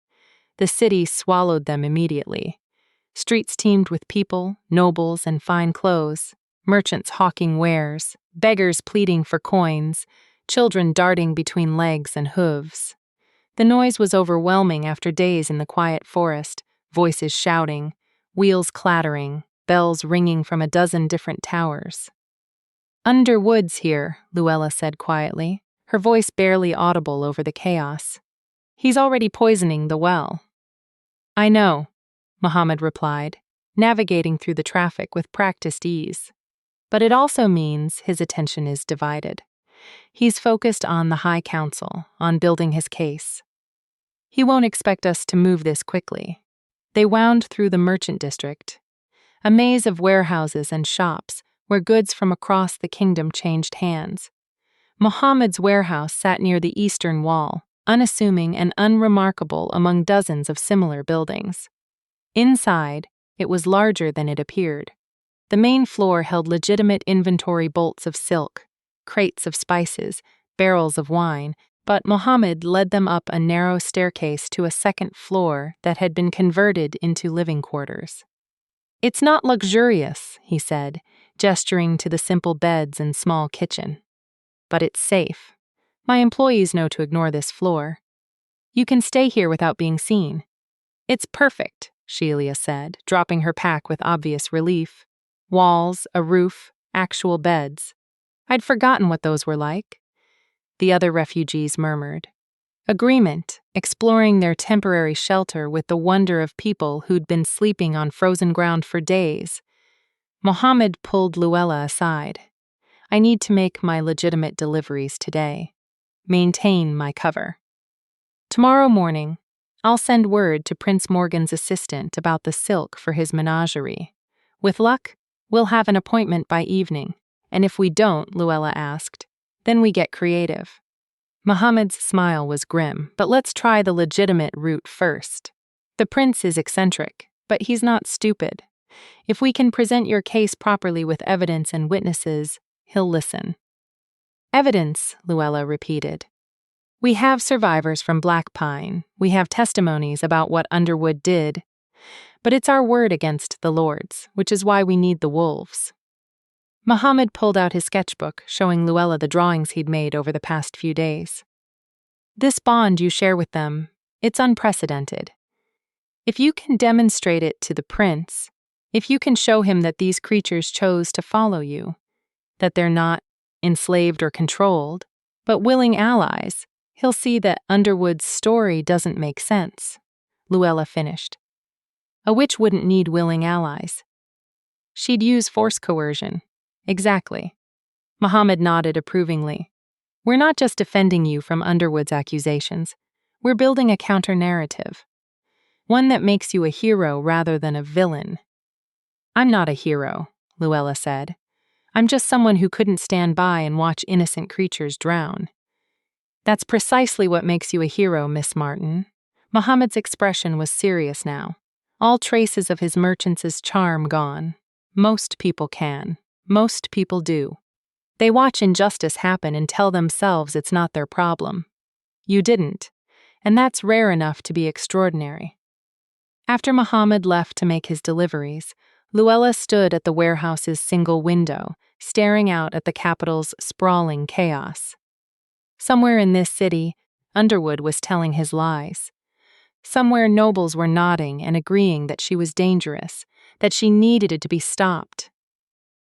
The city swallowed them immediately. Streets teemed with people, nobles, and fine clothes, merchants hawking wares, beggars pleading for coins, children darting between legs and hooves. The noise was overwhelming after days in the quiet forest, voices shouting, wheels clattering, bells ringing from a dozen different towers. Underwood's here, Luella said quietly, her voice barely audible over the chaos. He's already poisoning the well. I know, Muhammad replied, navigating through the traffic with practiced ease. But it also means his attention is divided. He's focused on the High Council, on building his case. He won't expect us to move this quickly. They wound through the merchant district, a maze of warehouses and shops where goods from across the kingdom changed hands. Muhammad's warehouse sat near the eastern wall, unassuming and unremarkable among dozens of similar buildings. Inside, it was larger than it appeared. The main floor held legitimate inventory bolts of silk, crates of spices, barrels of wine, but Muhammad led them up a narrow staircase to a second floor that had been converted into living quarters. It's not luxurious, he said, gesturing to the simple beds and small kitchen. But it's safe. My employees know to ignore this floor. You can stay here without being seen. It's perfect, Sheila said, dropping her pack with obvious relief. Walls, a roof, actual beds. I'd forgotten what those were like. The other refugees murmured. Agreement, exploring their temporary shelter with the wonder of people who'd been sleeping on frozen ground for days. Muhammad pulled Luella aside. I need to make my legitimate deliveries today. Maintain my cover. Tomorrow morning, I'll send word to Prince Morgan's assistant about the silk for his menagerie. With luck, we'll have an appointment by evening, and if we don't, Luella asked, then we get creative. Muhammad's smile was grim, but let's try the legitimate route first. The prince is eccentric, but he's not stupid. If we can present your case properly with evidence and witnesses, he'll listen. Evidence, Luella repeated. We have survivors from Black Pine. We have testimonies about what Underwood did. But it's our word against the Lord's, which is why we need the wolves. Muhammad pulled out his sketchbook, showing Luella the drawings he'd made over the past few days. This bond you share with them, it's unprecedented. If you can demonstrate it to the prince, if you can show him that these creatures chose to follow you, that they're not enslaved or controlled, but willing allies, he'll see that Underwood's story doesn't make sense. Luella finished. A witch wouldn't need willing allies. She'd use force coercion. Exactly. Muhammad nodded approvingly. We're not just defending you from Underwood's accusations. We're building a counter-narrative. One that makes you a hero rather than a villain. I'm not a hero, Luella said. I'm just someone who couldn't stand by and watch innocent creatures drown. That's precisely what makes you a hero, Miss Martin. Muhammad's expression was serious now. All traces of his merchant's charm gone. Most people can. Most people do. They watch injustice happen and tell themselves it's not their problem. You didn't, and that's rare enough to be extraordinary. After Muhammad left to make his deliveries, Luella stood at the warehouse's single window, staring out at the capital's sprawling chaos. Somewhere in this city, Underwood was telling his lies. Somewhere nobles were nodding and agreeing that she was dangerous, that she needed to be stopped.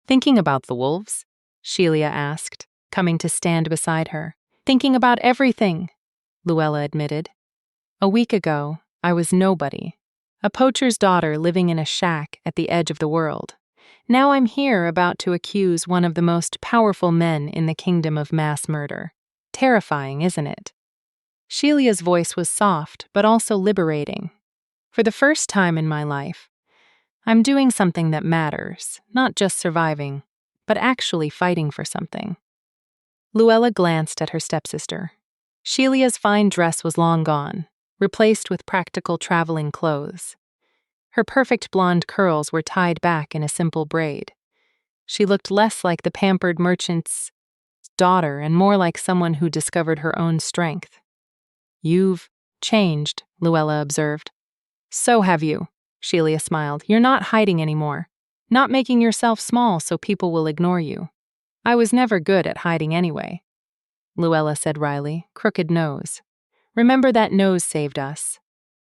Thinking about the wolves? Sheila asked, coming to stand beside her. Thinking about everything, Luella admitted. A week ago, I was nobody. A poacher's daughter living in a shack at the edge of the world. Now I'm here about to accuse one of the most powerful men in the kingdom of mass murder. Terrifying, isn't it? Sheila's voice was soft, but also liberating. For the first time in my life, I'm doing something that matters, not just surviving, but actually fighting for something. Luella glanced at her stepsister. Sheila's fine dress was long gone, replaced with practical traveling clothes. Her perfect blonde curls were tied back in a simple braid. She looked less like the pampered merchant's daughter and more like someone who discovered her own strength. You've changed, Luella observed. So have you, Sheila smiled. You're not hiding anymore. Not making yourself small so people will ignore you. I was never good at hiding anyway. Luella said wryly, crooked nose. Remember that nose saved us.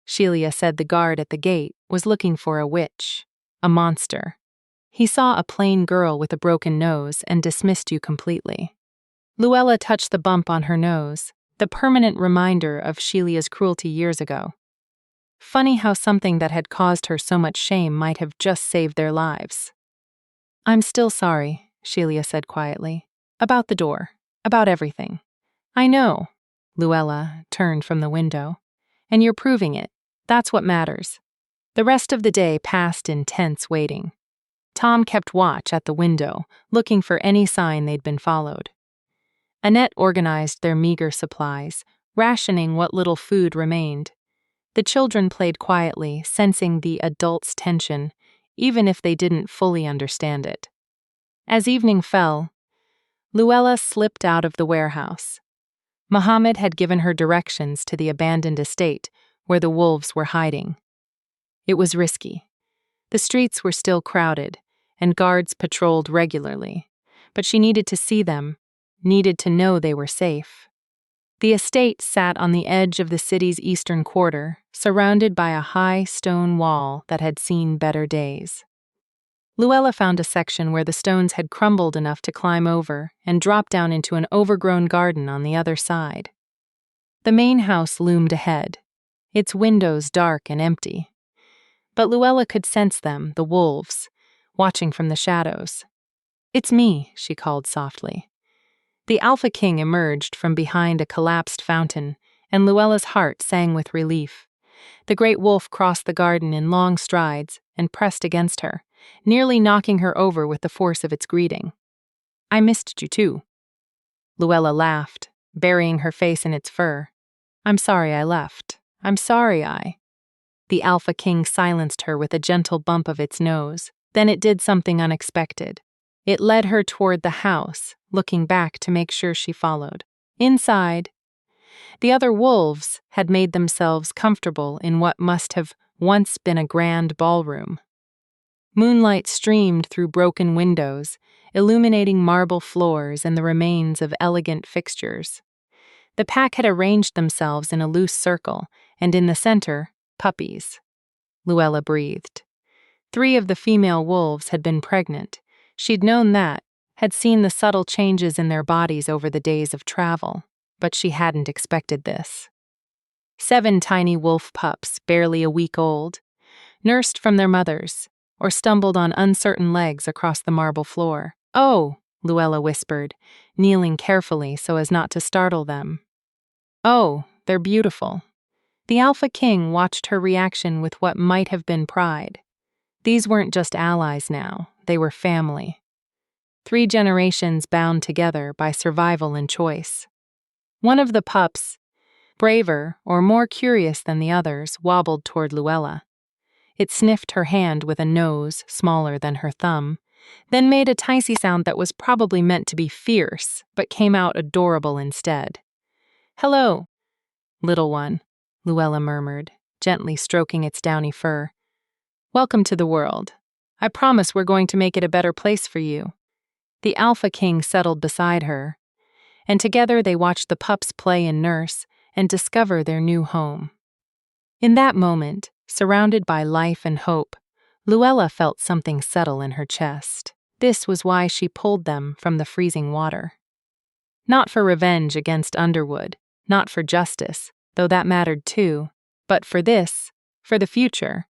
Sheila said the guard at the gate was looking for a witch, a monster. He saw a plain girl with a broken nose and dismissed you completely. Luella touched the bump on her nose, the permanent reminder of Sheila's cruelty years ago. Funny how something that had caused her so much shame might have just saved their lives. I'm still sorry, Sheila said quietly. About the door, about everything. I know. Luella turned from the window. And you're proving it. That's what matters. The rest of the day passed in tense waiting. Tom kept watch at the window, looking for any sign they'd been followed. Annette organized their meager supplies, rationing what little food remained. The children played quietly, sensing the adults' tension, even if they didn't fully understand it. As evening fell, Luella slipped out of the warehouse. Muhammad had given her directions to the abandoned estate where the wolves were hiding. It was risky. The streets were still crowded, and guards patrolled regularly, but she needed to see them, needed to know they were safe. The estate sat on the edge of the city's eastern quarter, surrounded by a high stone wall that had seen better days. Luella found a section where the stones had crumbled enough to climb over and drop down into an overgrown garden on the other side. The main house loomed ahead, its windows dark and empty. But Luella could sense them, the wolves, watching from the shadows. It's me, she called softly. The Alpha King emerged from behind a collapsed fountain, and Luella's heart sang with relief. The great wolf crossed the garden in long strides and pressed against her, nearly knocking her over with the force of its greeting. I missed you too. Luella laughed, burying her face in its fur. I'm sorry I left. I'm sorry I... The Alpha King silenced her with a gentle bump of its nose. Then it did something unexpected. It led her toward the house, looking back to make sure she followed. Inside, the other wolves had made themselves comfortable in what must have once been a grand ballroom. Moonlight streamed through broken windows, illuminating marble floors and the remains of elegant fixtures. The pack had arranged themselves in a loose circle, and in the center, puppies. Luella breathed. 3 of the female wolves had been pregnant. She'd known that, had seen the subtle changes in their bodies over the days of travel, but she hadn't expected this. 7 tiny wolf pups, barely a week old, nursed from their mothers, or stumbled on uncertain legs across the marble floor. "Oh," Luella whispered, kneeling carefully so as not to startle them. "Oh, they're beautiful." The Alpha King watched her reaction with what might have been pride. These weren't just allies now, they were family. 3 generations bound together by survival and choice. One of the pups, braver or more curious than the others, wobbled toward Luella. It sniffed her hand with a nose smaller than her thumb, then made a tiny sound that was probably meant to be fierce, but came out adorable instead. "Hello, little one," Luella murmured, gently stroking its downy fur. "Welcome to the world. I promise we're going to make it a better place for you." The Alpha King settled beside her, and together they watched the pups play and nurse and discover their new home. In that moment, surrounded by life and hope, Luella felt something settle in her chest. This was why she pulled them from the freezing water. Not for revenge against Underwood, not for justice, though that mattered too, but for this, for the future,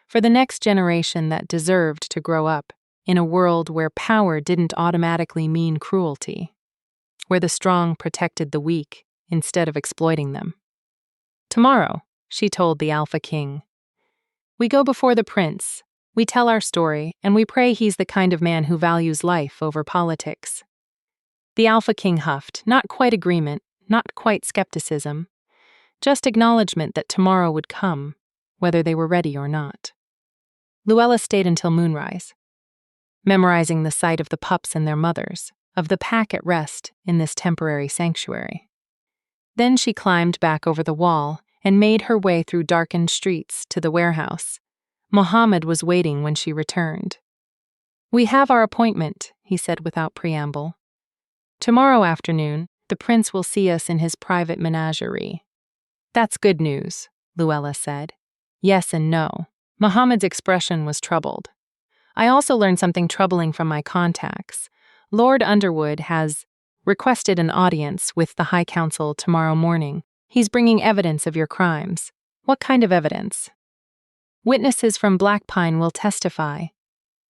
for the next generation that deserved to grow up in a world where power didn't automatically mean cruelty, where the strong protected the weak instead of exploiting them. "Tomorrow," she told the Alpha King, "we go before the prince, we tell our story, and we pray he's the kind of man who values life over politics." The Alpha King huffed, not quite agreement, not quite skepticism, just acknowledgement that tomorrow would come, whether they were ready or not. Luella stayed until moonrise, memorizing the sight of the pups and their mothers, of the pack at rest in this temporary sanctuary. Then she climbed back over the wall and made her way through darkened streets to the warehouse. Mohammed was waiting when she returned. "We have our appointment," he said without preamble. "Tomorrow afternoon, the prince will see us in his private menagerie." "That's good news," Luella said. "Yes and no." Mohammed's expression was troubled. "I also learned something troubling from my contacts. Lord Underwood has requested an audience with the High Council tomorrow morning. He's bringing evidence of your crimes." "What kind of evidence?" "Witnesses from Black Pine will testify.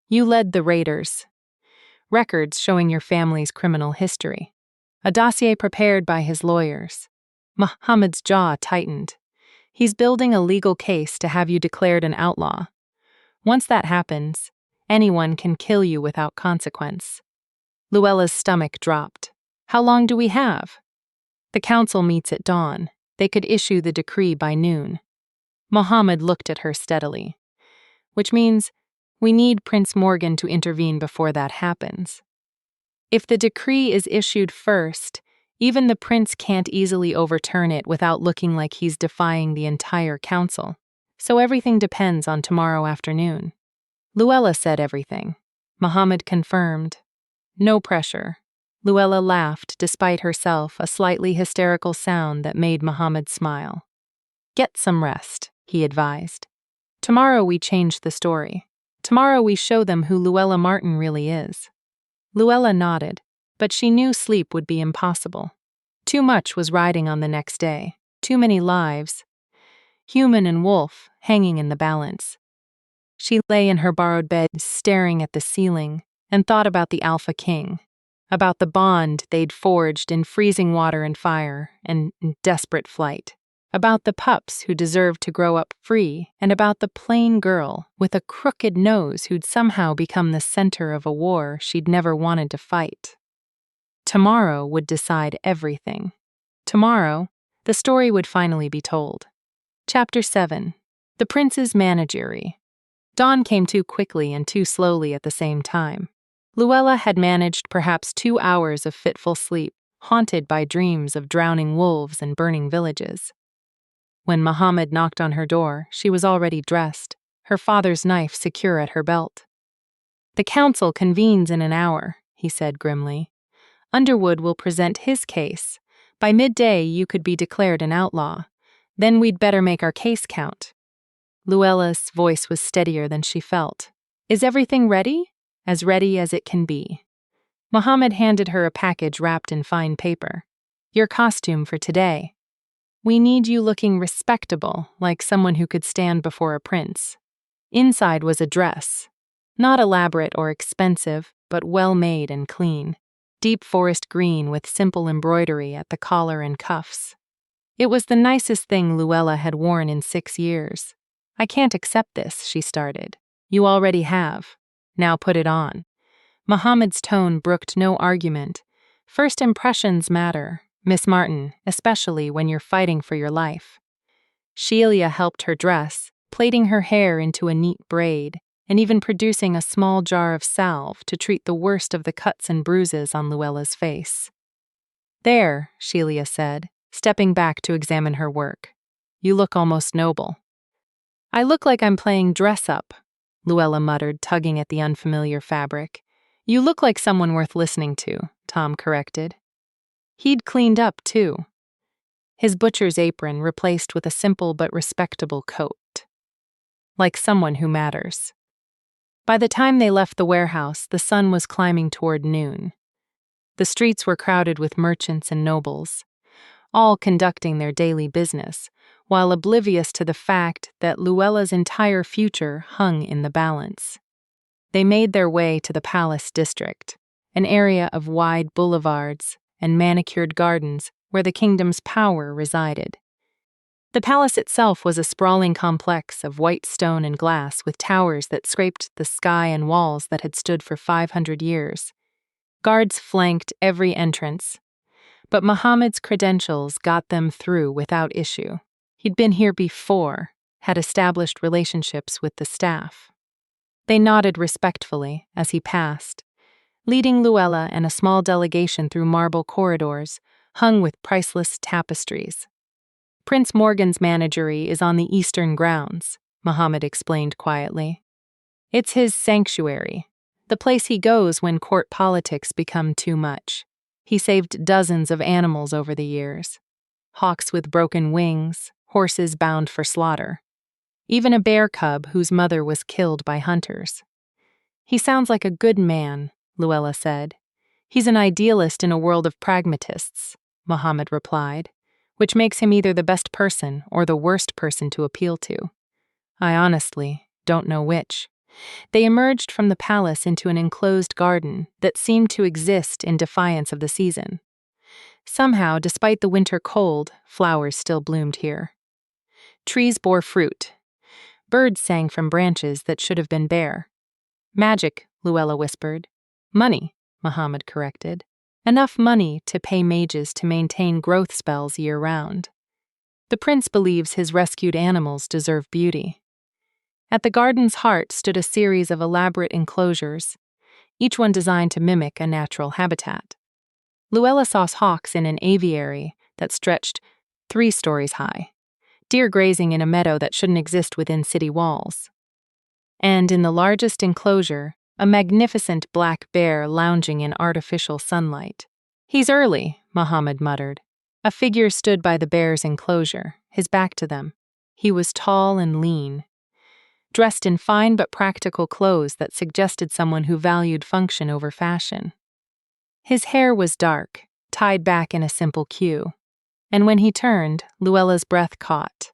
You led the raiders. Records showing your family's criminal history. A dossier prepared by his lawyers." Mohammed's jaw tightened. "He's building a legal case to have you declared an outlaw. Once that happens, anyone can kill you without consequence." Luella's stomach dropped. "How long do we have?" "The council meets at dawn. They could issue the decree by noon." Mohammed looked at her steadily. "Which means we need Prince Morgan to intervene before that happens. If the decree is issued first, even the prince can't easily overturn it without looking like he's defying the entire council. So everything depends on tomorrow afternoon." Luella said everything. Mohammed confirmed. "No pressure." Luella laughed, despite herself, a slightly hysterical sound that made Mohammed smile. "Get some rest," he advised. "Tomorrow we change the story. Tomorrow we show them who Luella Martin really is." Luella nodded, but she knew sleep would be impossible. Too much was riding on the next day, too many lives, human and wolf, hanging in the balance. She lay in her borrowed bed, staring at the ceiling, and thought about the Alpha King, about the bond they'd forged in freezing water and fire and desperate flight, about the pups who deserved to grow up free, and about the plain girl with a crooked nose who'd somehow become the center of a war she'd never wanted to fight. Tomorrow would decide everything. Tomorrow, the story would finally be told. Chapter 7. The Prince's Menagerie. Dawn came too quickly and too slowly at the same time. Luella had managed perhaps 2 hours of fitful sleep, haunted by dreams of drowning wolves and burning villages. When Muhammad knocked on her door, she was already dressed, her father's knife secure at her belt. "The council convenes in an hour," he said grimly. "Underwood will present his case. By midday, you could be declared an outlaw. Then we'd better make our case count." Luella's voice was steadier than she felt. "Is everything ready?" "As ready as it can be." Muhammad handed her a package wrapped in fine paper. "Your costume for today. We need you looking respectable, like someone who could stand before a prince." Inside was a dress. Not elaborate or expensive, but well-made and clean. Deep forest green with simple embroidery at the collar and cuffs. It was the nicest thing Luella had worn in 6 years. "I can't accept this," she started. "You already have. Now put it on." Muhammad's tone brooked no argument. "First impressions matter, Miss Martin, especially when you're fighting for your life." Sheila helped her dress, plaiting her hair into a neat braid, and even producing a small jar of salve to treat the worst of the cuts and bruises on Luella's face. "There," Sheila said, stepping back to examine her work. "You look almost noble." "I look like I'm playing dress-up," Luella muttered, tugging at the unfamiliar fabric. "You look like someone worth listening to," Tom corrected. He'd cleaned up, too. His butcher's apron replaced with a simple but respectable coat. Like someone who matters. By the time they left the warehouse, the sun was climbing toward noon. The streets were crowded with merchants and nobles, all conducting their daily business, while oblivious to the fact that Luella's entire future hung in the balance. They made their way to the Palace District, an area of wide boulevards and manicured gardens where the kingdom's power resided. The palace itself was a sprawling complex of white stone and glass with towers that scraped the sky and walls that had stood for 500 years. Guards flanked every entrance, but Muhammad's credentials got them through without issue. He'd been here before, had established relationships with the staff. They nodded respectfully as he passed, leading Luella and a small delegation through marble corridors hung with priceless tapestries. "Prince Morgan's menagerie is on the eastern grounds," Muhammad explained quietly. "It's his sanctuary, the place he goes when court politics become too much. He saved dozens of animals over the years. Hawks with broken wings, horses bound for slaughter. Even a bear cub whose mother was killed by hunters." "He sounds like a good man," Luella said. "He's an idealist in a world of pragmatists," Muhammad replied, "which makes him either the best person or the worst person to appeal to. I honestly don't know which." They emerged from the palace into an enclosed garden that seemed to exist in defiance of the season. Somehow, despite the winter cold, flowers still bloomed here. Trees bore fruit. Birds sang from branches that should have been bare. "Magic," Luella whispered. "Money," Muhammad corrected. "Enough money to pay mages to maintain growth spells year-round. The prince believes his rescued animals deserve beauty." At the garden's heart stood a series of elaborate enclosures, each one designed to mimic a natural habitat. Luella saw hawks in an aviary that stretched 3 stories high, deer grazing in a meadow that shouldn't exist within city walls. And in the largest enclosure, a magnificent black bear lounging in artificial sunlight. "He's early," Muhammad muttered. A figure stood by the bear's enclosure, his back to them. He was tall and lean, dressed in fine but practical clothes that suggested someone who valued function over fashion. His hair was dark, tied back in a simple queue, and when he turned, Luella's breath caught.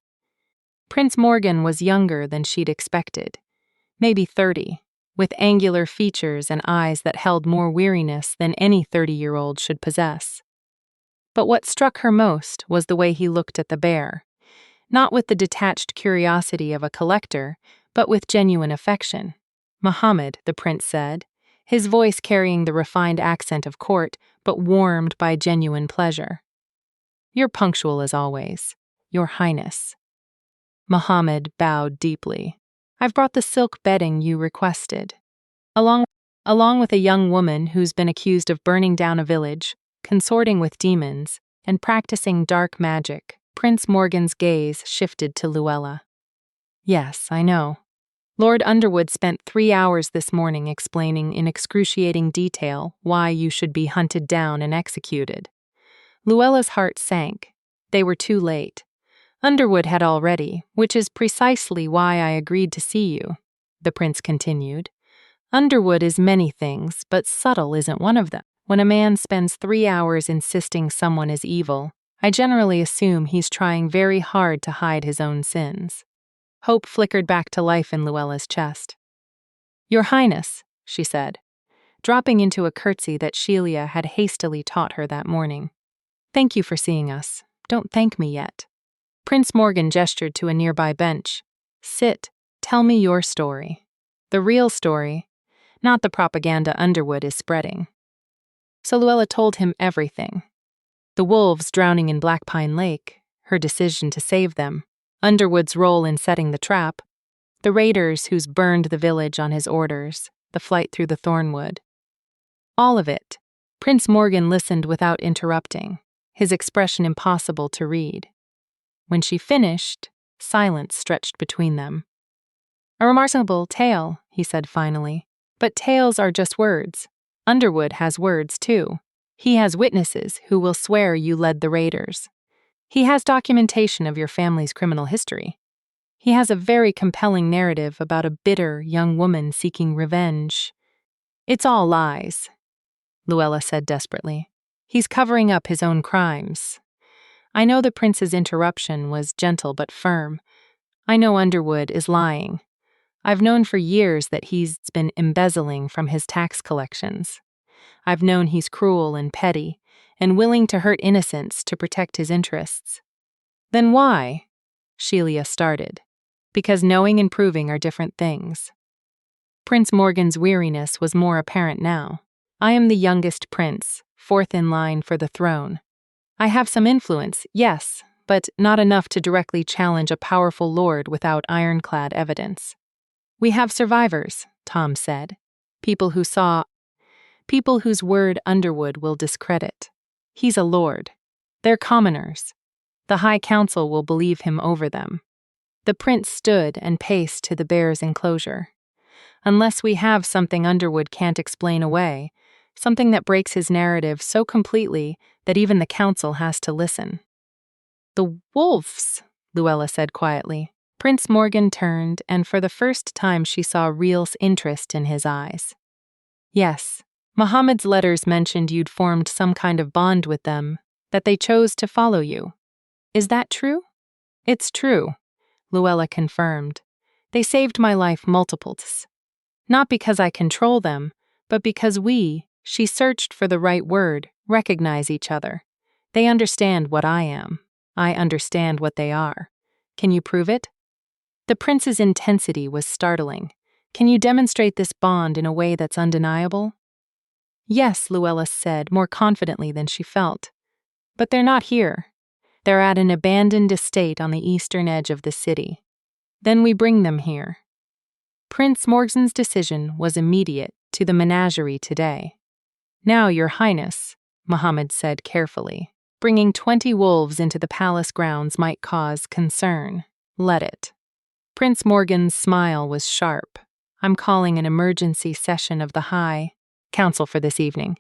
Prince Morgan was younger than she'd expected, maybe 30, with angular features and eyes that held more weariness than any 30-year-old should possess. But what struck her most was the way he looked at the bear, not with the detached curiosity of a collector, but with genuine affection. "Muhammad," the prince said, his voice carrying the refined accent of court, but warmed by genuine pleasure. "You're punctual as always, Your Highness." Muhammad bowed deeply. "I've brought the silk bedding you requested, along along with a young woman who's been accused of burning down a village, consorting with demons, and practicing dark magic. Prince Morgan's gaze shifted to Luella. Yes, I know. Lord Underwood spent 3 hours this morning explaining in excruciating detail why you should be hunted down and executed. Luella's heart sank. They were too late. Underwood had already, which is precisely why I agreed to see you, the prince continued. Underwood is many things, but subtle isn't one of them. When a man spends 3 hours insisting someone is evil, I generally assume he's trying very hard to hide his own sins. Hope flickered back to life in Luella's chest. Your Highness, she said, dropping into a curtsy that Sheila had hastily taught her that morning. Thank you for seeing us. Don't thank me yet. Prince Morgan gestured to a nearby bench. Sit, tell me your story. The real story, not the propaganda Underwood is spreading. So Luella told him everything. The wolves drowning in Black Pine Lake, her decision to save them, Underwood's role in setting the trap, the raiders who's burned the village on his orders, the flight through the thornwood. All of it. Prince Morgan listened without interrupting, his expression impossible to read. When she finished, silence stretched between them. A remarkable tale, he said finally. But tales are just words. Underwood has words, too. He has witnesses who will swear you led the raiders. He has documentation of your family's criminal history. He has a very compelling narrative about a bitter young woman seeking revenge. It's all lies, Luella said desperately. He's covering up his own crimes. I know the prince's interruption was gentle but firm. I know Underwood is lying. I've known for years that he's been embezzling from his tax collections. I've known he's cruel and petty, and willing to hurt innocents to protect his interests. Then why? Sheila started. Because knowing and proving are different things. Prince Morgan's weariness was more apparent now. I am the youngest prince, fourth in line for the throne. I have some influence, yes, but not enough to directly challenge a powerful lord without ironclad evidence. We have survivors, Tom said. People whose word Underwood will discredit. He's a lord. They're commoners. The High Council will believe him over them. The prince stood and paced to the bear's enclosure. Unless we have something Underwood can't explain away, something that breaks his narrative so completely that even the council has to listen. The wolves, Luella said quietly. Prince Morgan turned, and for the first time she saw real interest in his eyes. Yes, Muhammad's letters mentioned you'd formed some kind of bond with them, that they chose to follow you. Is that true? It's true, Luella confirmed. They saved my life multiples. Not because I control them, but because she searched for the right word, recognize each other. They understand what I am. I understand what they are. Can you prove it? The prince's intensity was startling. Can you demonstrate this bond in a way that's undeniable? Yes, Luella said, more confidently than she felt. But they're not here. They're at an abandoned estate on the eastern edge of the city. Then we bring them here. Prince Morgan's decision was immediate to the menagerie today. Now, Your Highness, Muhammad said carefully, bringing 20 wolves into the palace grounds might cause concern. Let it. Prince Morgan's smile was sharp. I'm calling an emergency session of the High Council for this evening.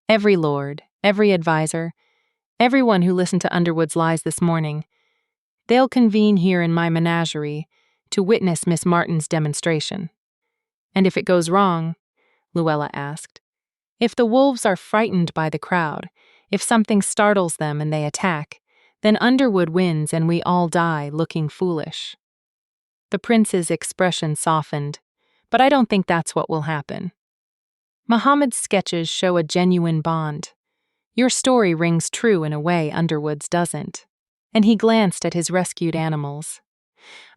Every lord, every advisor, everyone who listened to Underwood's lies this morning, they'll convene here in my menagerie to witness Miss Martin's demonstration. And if it goes wrong, Luella asked, if the wolves are frightened by the crowd, if something startles them and they attack, then Underwood wins and we all die looking foolish. The prince's expression softened, but I don't think that's what will happen. Muhammad's sketches show a genuine bond. Your story rings true in a way Underwood's doesn't. And he glanced at his rescued animals.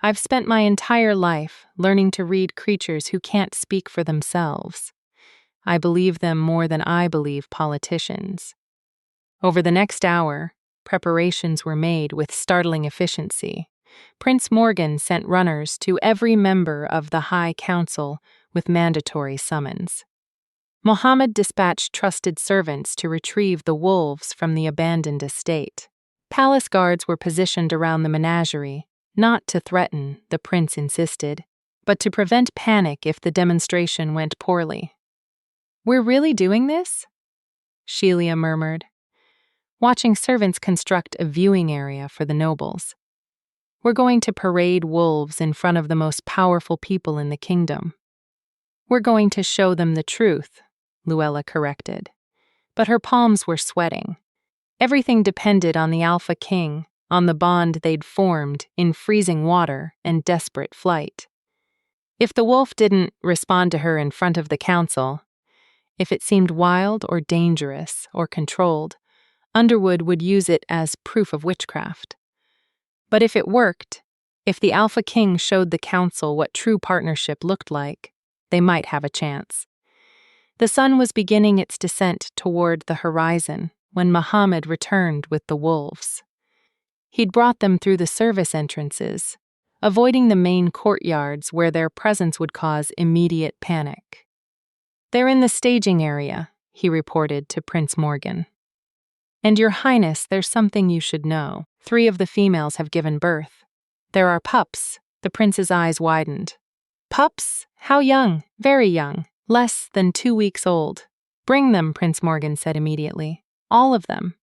I've spent my entire life learning to read creatures who can't speak for themselves. I believe them more than I believe politicians. Over the next hour, preparations were made with startling efficiency. Prince Morgan sent runners to every member of the High Council with mandatory summons. Mohammed dispatched trusted servants to retrieve the wolves from the abandoned estate. Palace guards were positioned around the menagerie, not to threaten, the prince insisted, but to prevent panic if the demonstration went poorly. "We're really doing this?" Sheila murmured, watching servants construct a viewing area for the nobles. "We're going to parade wolves in front of the most powerful people in the kingdom." "We're going to show them the truth," Luella corrected. But her palms were sweating. Everything depended on the Alpha King, on the bond they'd formed in freezing water and desperate flight. If the wolf didn't respond to her in front of the council, if it seemed wild or dangerous or controlled, Underwood would use it as proof of witchcraft. But if it worked, if the Alpha King showed the council what true partnership looked like, they might have a chance. The sun was beginning its descent toward the horizon when Muhammad returned with the wolves. He'd brought them through the service entrances, avoiding the main courtyards where their presence would cause immediate panic. "They're in the staging area," he reported to Prince Morgan. "And Your Highness, there's something you should know. 3 of the females have given birth. There are pups." The prince's eyes widened. "Pups? How young?" "Very young. Less than 2 weeks old." "Bring them," Prince Morgan said immediately. "All of them.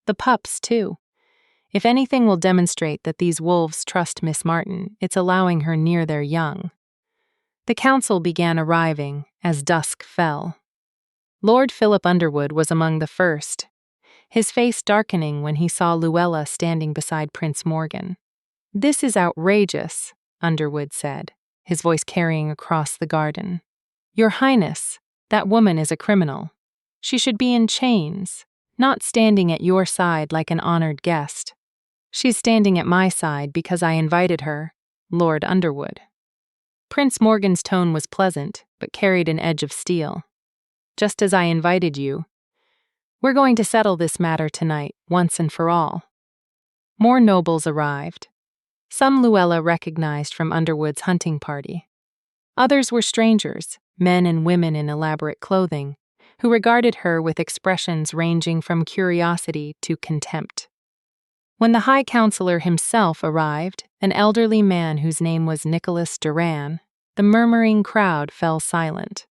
The pups, too. If anything will demonstrate that these wolves trust Miss Martin, it's allowing her near their young." The council began arriving as dusk fell. Lord Philip Underwood was among the first, his face darkening when he saw Luella standing beside Prince Morgan. "This is outrageous," Underwood said, his voice carrying across the garden. "Your Highness, that woman is a criminal. She should be in chains, not standing at your side like an honored guest." "She's standing at my side because I invited her, Lord Underwood." Prince Morgan's tone was pleasant, but carried an edge of steel. "Just as I invited you. We're going to settle this matter tonight, once and for all." More nobles arrived. Some Luella recognized from Underwood's hunting party. Others were strangers, men and women in elaborate clothing, who regarded her with expressions ranging from curiosity to contempt. When the High Counselor himself arrived, an elderly man whose name was Nicholas Duran, the murmuring crowd fell silent.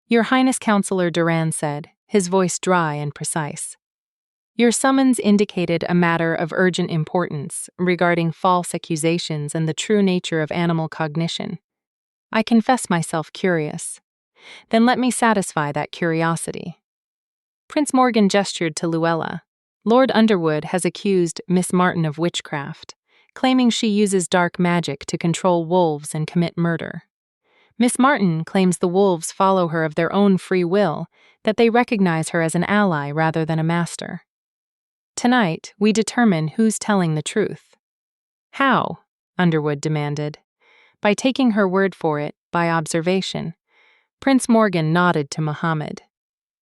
"Your Highness," Counselor Duran said, his voice dry and precise. "Your summons indicated a matter of urgent importance regarding false accusations and the true nature of animal cognition. I confess myself curious. Then let me satisfy that curiosity." Prince Morgan gestured to Luella. "Lord Underwood has accused Miss Martin of witchcraft, claiming she uses dark magic to control wolves and commit murder. Miss Martin claims the wolves follow her of their own free will, that they recognize her as an ally rather than a master. Tonight, we determine who's telling the truth." "How?" Underwood demanded. "By taking her word for it, by observation." Prince Morgan nodded to Muhammad.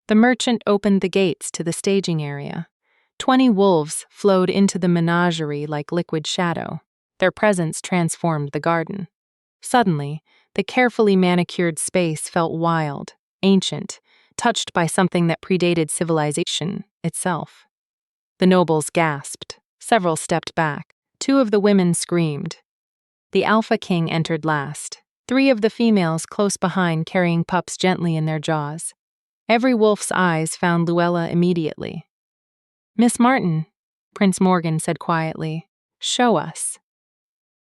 The merchant opened the gates to the staging area. 20 wolves flowed into the menagerie like liquid shadow. Their presence transformed the garden. Suddenly, the carefully manicured space felt wild, ancient, touched by something that predated civilization itself. The nobles gasped. Several stepped back. 2 of the women screamed. The Alpha King entered last, 3 of the females close behind carrying pups gently in their jaws. Every wolf's eyes found Luella immediately. "Miss Martin," Prince Morgan said quietly, "show us."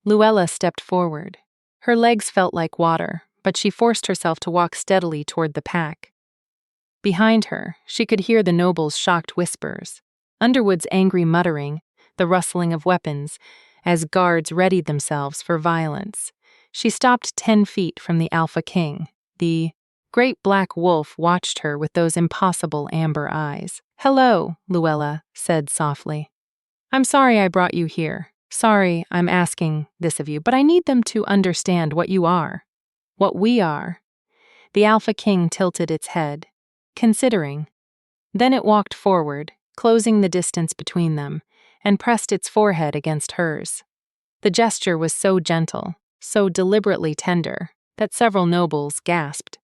Luella stepped forward. Her legs felt like water, but she forced herself to walk steadily toward the pack. Behind her, she could hear the nobles' shocked whispers, Underwood's angry muttering, the rustling of weapons, as guards readied themselves for violence. She stopped 10 feet from the Alpha King. The great black wolf watched her with those impossible amber eyes. "Hello," Luella said softly. "I'm sorry I brought you here. Sorry I'm asking this of you, but I need them to understand what you are. What we are." The Alpha King tilted its head, considering. Then it walked forward, closing the distance between them, and pressed its forehead against hers. The gesture was so gentle, so deliberately tender, that several nobles gasped.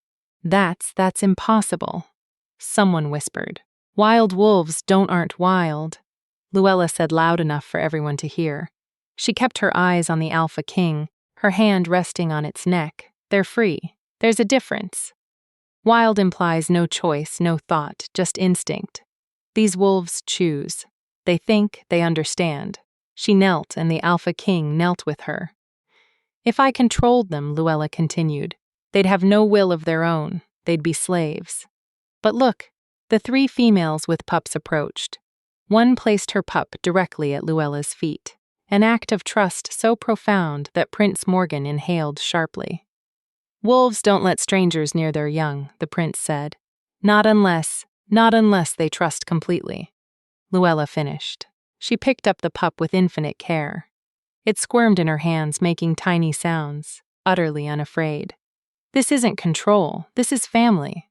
That's impossible. Someone whispered. Wild wolves aren't wild, Luella said loud enough for everyone to hear. She kept her eyes on the alpha king, her hand resting on its neck. They're free. There's a difference. Wild implies no choice, no thought, just instinct. These wolves choose. They think, they understand. She knelt, and the alpha king knelt with her. If I controlled them, Luella continued, they'd have no will of their own. They'd be slaves. But look, the 3 females with pups approached. One placed her pup directly at Luella's feet, an act of trust so profound that Prince Morgan inhaled sharply. Wolves don't let strangers near their young, the prince said. Not unless they trust completely. Luella finished. She picked up the pup with infinite care. It squirmed in her hands, making tiny sounds, utterly unafraid. This isn't control, this is family.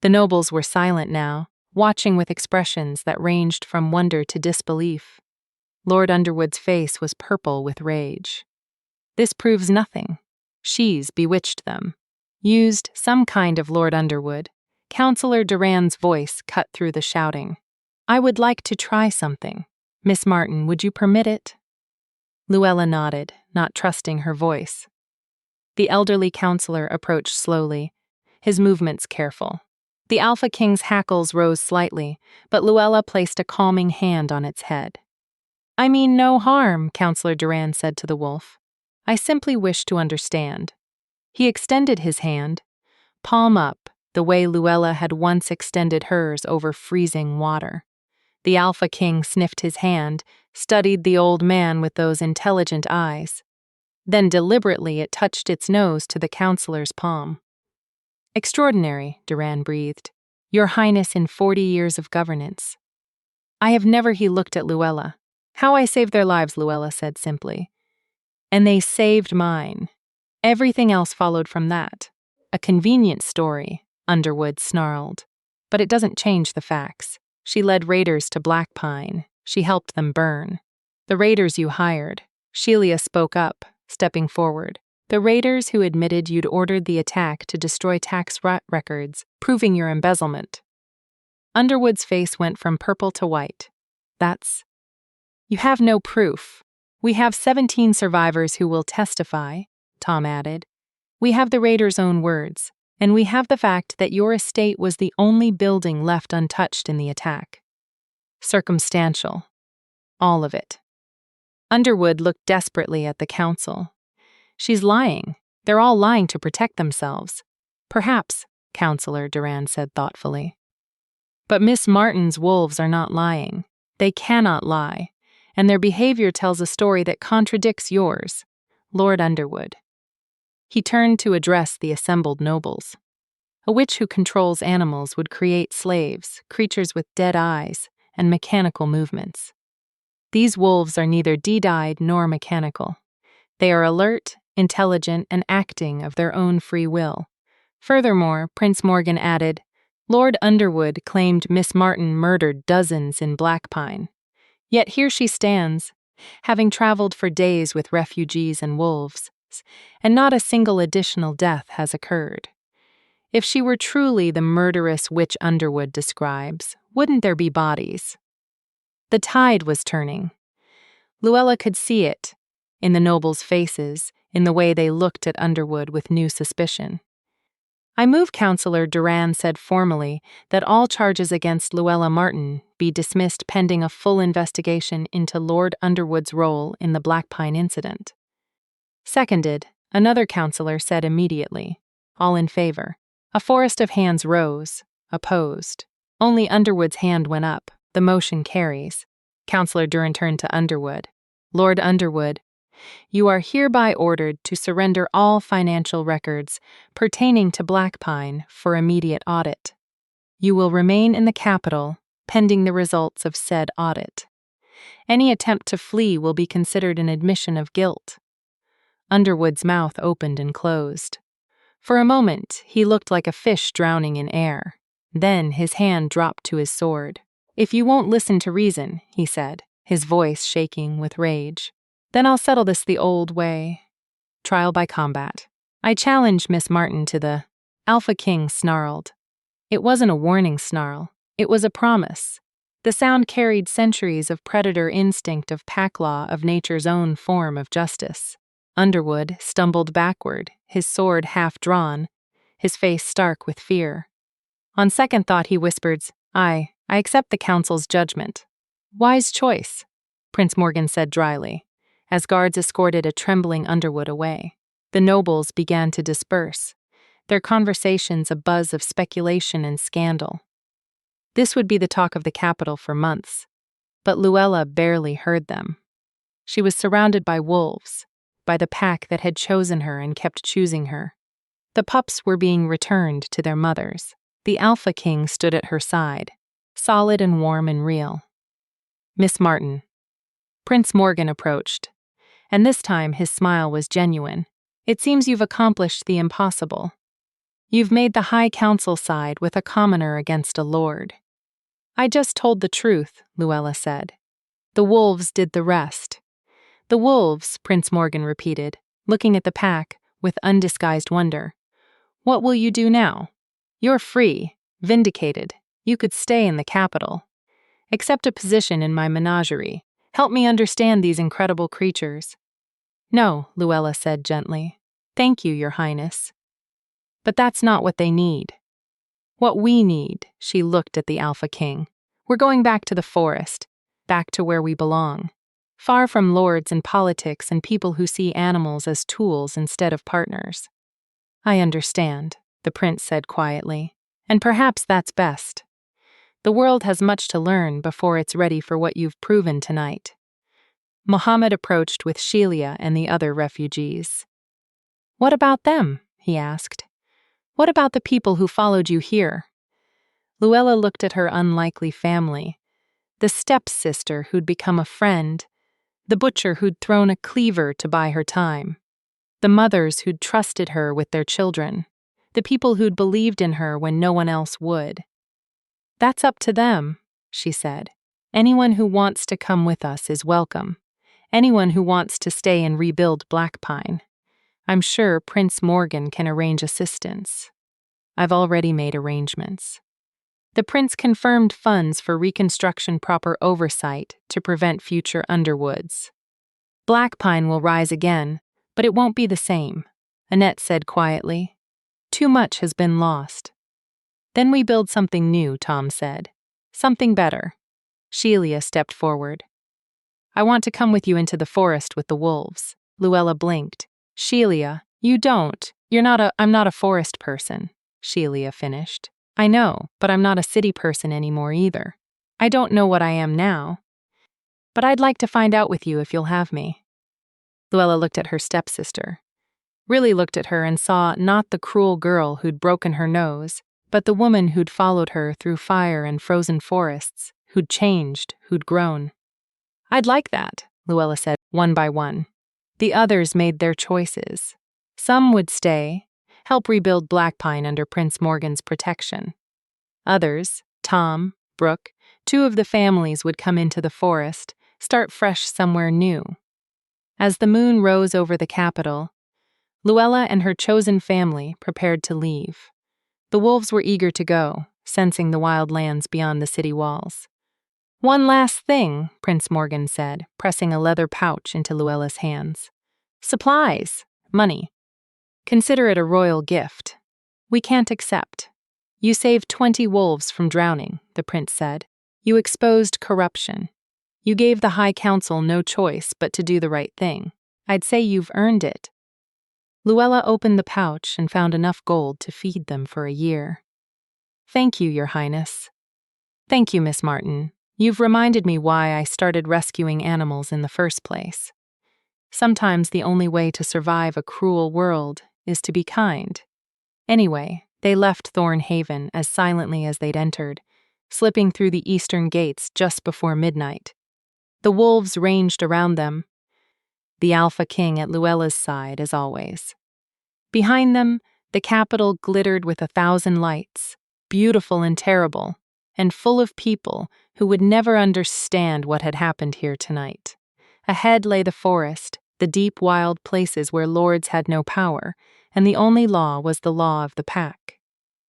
The nobles were silent now, watching with expressions that ranged from wonder to disbelief. Lord Underwood's face was purple with rage. This proves nothing. She's bewitched them. Used some kind of Lord Underwood. Counselor Duran's voice cut through the shouting. I would like to try something. Miss Martin, would you permit it? Luella nodded, not trusting her voice. The elderly counselor approached slowly, his movements careful. The Alpha King's hackles rose slightly, but Luella placed a calming hand on its head. I mean no harm, Counselor Duran said to the wolf. I simply wish to understand. He extended his hand, palm up, the way Luella had once extended hers over freezing water. The Alpha King sniffed his hand, studied the old man with those intelligent eyes. Then deliberately it touched its nose to the counselor's palm. Extraordinary, Duran breathed. Your Highness in 40 years of governance. I have never, he looked at Luella. How I saved their lives, Luella said simply. And they saved mine. Everything else followed from that. A convenient story, Underwood snarled. But it doesn't change the facts. She led raiders to Black Pine. She helped them burn. The raiders you hired. Shelia spoke up, stepping forward. The raiders who admitted you'd ordered the attack to destroy tax records, proving your embezzlement. Underwood's face went from purple to white. That's... You have no proof. We have 17 survivors who will testify, Tom added. We have the raiders' own words, and we have the fact that your estate was the only building left untouched in the attack. Circumstantial. All of it. Underwood looked desperately at the council. She's lying. They're all lying to protect themselves. Perhaps, Counselor Duran said thoughtfully. But Miss Martin's wolves are not lying. They cannot lie, and their behavior tells a story that contradicts yours, Lord Underwood. He turned to address the assembled nobles. A witch who controls animals would create slaves, creatures with dead eyes, and mechanical movements. These wolves are neither deed-eyed nor mechanical. They are alert, intelligent, and acting of their own free will. Furthermore, Prince Morgan added, Lord Underwood claimed Miss Martin murdered dozens in Black Pine. Yet here she stands, having traveled for days with refugees and wolves, and not a single additional death has occurred. If she were truly the murderous witch Underwood describes, wouldn't there be bodies? The tide was turning. Luella could see it, in the nobles' faces, in the way they looked at Underwood with new suspicion. I move, Counselor Duran said formally, that all charges against Luella Martin be dismissed pending a full investigation into Lord Underwood's role in the Black Pine incident. Seconded, another counselor said immediately, all in favor. A forest of hands rose, opposed. Only Underwood's hand went up. The motion carries. Counselor Duran turned to Underwood. Lord Underwood, you are hereby ordered to surrender all financial records pertaining to Black Pine for immediate audit. You will remain in the capital, pending the results of said audit. Any attempt to flee will be considered an admission of guilt. Underwood's mouth opened and closed. For a moment, he looked like a fish drowning in air. Then his hand dropped to his sword. If you won't listen to reason, he said, his voice shaking with rage, then I'll settle this the old way. Trial by combat. I challenge Miss Martin to the Alpha King snarled. It wasn't a warning snarl, it was a promise. The sound carried centuries of predator instinct, of pack law, of nature's own form of justice. Underwood stumbled backward, his sword half drawn, his face stark with fear. On second thought he whispered, I accept the council's judgment. Wise choice, Prince Morgan said dryly, as guards escorted a trembling Underwood away. The nobles began to disperse, their conversations a buzz of speculation and scandal. This would be the talk of the capital for months, but Luella barely heard them. She was surrounded by wolves, by the pack that had chosen her and kept choosing her. The pups were being returned to their mothers. The Alpha King stood at her side, solid and warm and real. Miss Martin. Prince Morgan approached, and this time his smile was genuine. It seems you've accomplished the impossible. You've made the High Council side with a commoner against a lord. I just told the truth, Luella said. The wolves did the rest. The wolves, Prince Morgan repeated, looking at the pack with undisguised wonder. What will you do now? You're free, vindicated. You could stay in the capital. Accept a position in my menagerie. Help me understand these incredible creatures. No, Luella said gently. Thank you, Your Highness. But that's not what they need. What we need, she looked at the Alpha King. We're going back to the forest, back to where we belong. Far from lords and politics and people who see animals as tools instead of partners. I understand, the prince said quietly, and perhaps that's best. The world has much to learn before it's ready for what you've proven tonight. Mohammed approached with Shelia and the other refugees. What about them? He asked. What about the people who followed you here? Luella looked at her unlikely family. The stepsister who'd become a friend, the butcher who'd thrown a cleaver to buy her time, the mothers who'd trusted her with their children, the people who'd believed in her when no one else would. That's up to them, she said. Anyone who wants to come with us is welcome. Anyone who wants to stay and rebuild Blackpine. I'm sure Prince Morgan can arrange assistance. I've already made arrangements. The prince confirmed funds for reconstruction, proper oversight to prevent future Underwoods. Blackpine will rise again, but it won't be the same, Annette said quietly. Too much has been lost. Then we build something new, Tom said. Something better. Shelia stepped forward. I want to come with you into the forest with the wolves. Luella blinked. Shelia, you don't. I'm not a forest person, Shelia finished. I know, but I'm not a city person anymore either. I don't know what I am now. But I'd like to find out with you if you'll have me. Luella looked at her stepsister. Really looked at her and saw not the cruel girl who'd broken her nose, but the woman who'd followed her through fire and frozen forests, who'd changed, who'd grown. I'd like that, Luella said, one by one. The others made their choices. Some would stay, help rebuild Blackpine under Prince Morgan's protection. Others, Tom, Brooke, two of the families would come into the forest, start fresh somewhere new. As the moon rose over the capital, Luella and her chosen family prepared to leave. The wolves were eager to go, sensing the wild lands beyond the city walls. One last thing, Prince Morgan said, pressing a leather pouch into Luella's hands. Supplies, money. Consider it a royal gift. We can't accept. You saved 20 wolves from drowning, the prince said. You exposed corruption. You gave the High Council no choice but to do the right thing. I'd say you've earned it. Luella opened the pouch and found enough gold to feed them for a year. Thank you, Your Highness. Thank you, Miss Martin. You've reminded me why I started rescuing animals in the first place. Sometimes the only way to survive a cruel world is to be kind. Anyway, they left Thorn Haven as silently as they'd entered, slipping through the eastern gates just before midnight. The wolves ranged around them, the Alpha King at Luella's side as always. Behind them, the capital glittered with 1,000 lights, beautiful and terrible, and full of people who would never understand what had happened here tonight. Ahead lay the forest, the deep, wild places where lords had no power, and the only law was the law of the pack.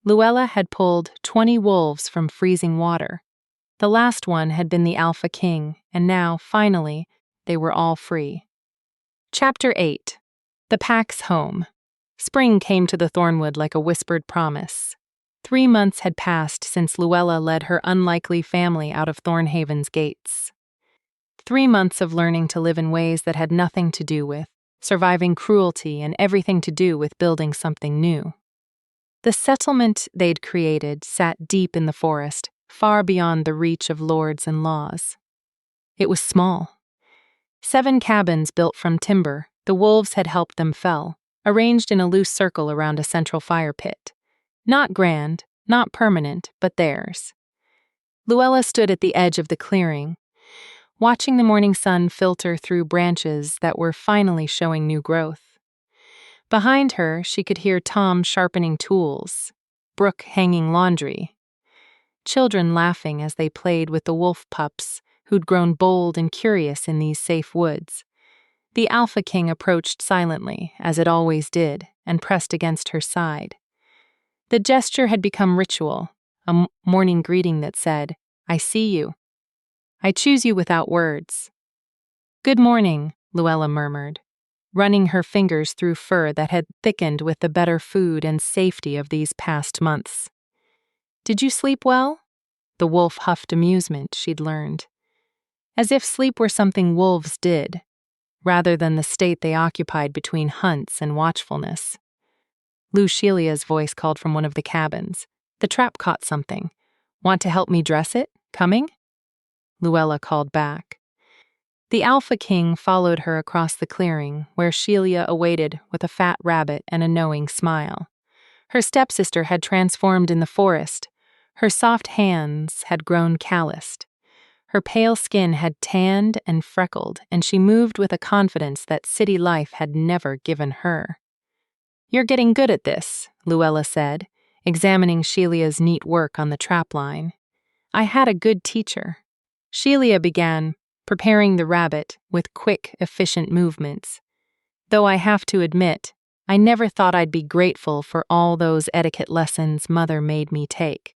Luella had pulled 20 wolves from freezing water. The last one had been the Alpha King, and now, finally, they were all free. Chapter 8. The Pack's Home. Spring came to the Thornwood like a whispered promise. 3 months had passed since Luella led her unlikely family out of Thornhaven's gates. 3 months of learning to live in ways that had nothing to do with surviving cruelty and everything to do with building something new. The settlement they'd created sat deep in the forest, far beyond the reach of lords and laws. It was small. 7 cabins built from timber, the wolves had helped them fell, arranged in a loose circle around a central fire pit. Not grand, not permanent, but theirs. Luella stood at the edge of the clearing, watching the morning sun filter through branches that were finally showing new growth. Behind her, she could hear Tom sharpening tools, Brooke hanging laundry, children laughing as they played with the wolf pups who'd grown bold and curious in these safe woods. The Alpha King approached silently, as it always did, and pressed against her side. The gesture had become ritual, a morning greeting that said, "I see you. I choose you without words." "Good morning," Luella murmured, running her fingers through fur that had thickened with the better food and safety of these past months. "Did you sleep well?" The wolf huffed amusement, she'd learned. As if sleep were something wolves did, rather than the state they occupied between hunts and watchfulness. Lucilia's voice called from one of the cabins. "The trap caught something. Want to help me dress it? Coming?" Luella called back. The Alpha King followed her across the clearing, where Shelia awaited with a fat rabbit and a knowing smile. Her stepsister had transformed in the forest. Her soft hands had grown calloused. Her pale skin had tanned and freckled, and she moved with a confidence that city life had never given her. "You're getting good at this," Luella said, examining Shelia's neat work on the trap line. "I had a good teacher." Shelia began, preparing the rabbit with quick, efficient movements. "Though I have to admit, I never thought I'd be grateful for all those etiquette lessons Mother made me take.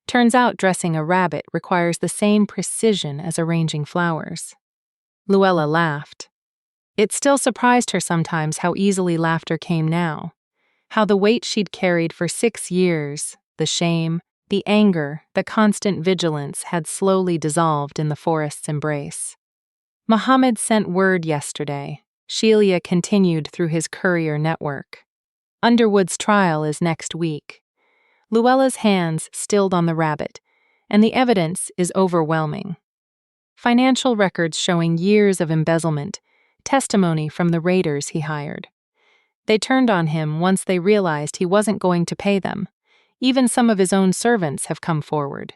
Turns out dressing a rabbit requires the same precision as arranging flowers." Luella laughed. It still surprised her sometimes how easily laughter came now, how the weight she'd carried for 6 years, the shame, the anger, the constant vigilance had slowly dissolved in the forest's embrace. "Mohammed sent word yesterday," Shelia continued through his courier network. "Underwood's trial is next week." Luella's hands stilled on the rabbit, and the evidence is overwhelming. Financial records showing years of embezzlement, testimony from the raiders he hired. They turned on him once they realized he wasn't going to pay them. Even some of his own servants have come forward.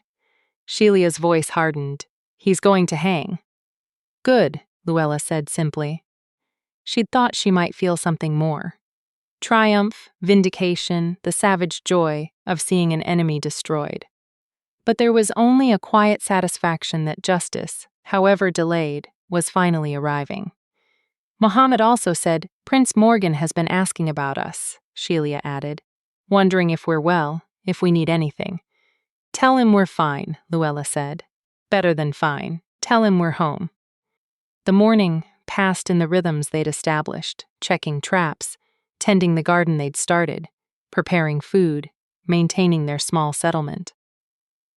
Shelia's voice hardened. "He's going to hang." "Good," Luella said simply. She'd thought she might feel something more. Triumph, vindication, the savage joy of seeing an enemy destroyed. But there was only a quiet satisfaction that justice, however delayed, was finally arriving. "Mohammed also said, Prince Morgan has been asking about us," Shelia added, "wondering if we're well, if we need anything." "Tell him we're fine," Luella said. "Better than fine. Tell him we're home." The morning passed in the rhythms they'd established, checking traps, tending the garden they'd started, preparing food, maintaining their small settlement.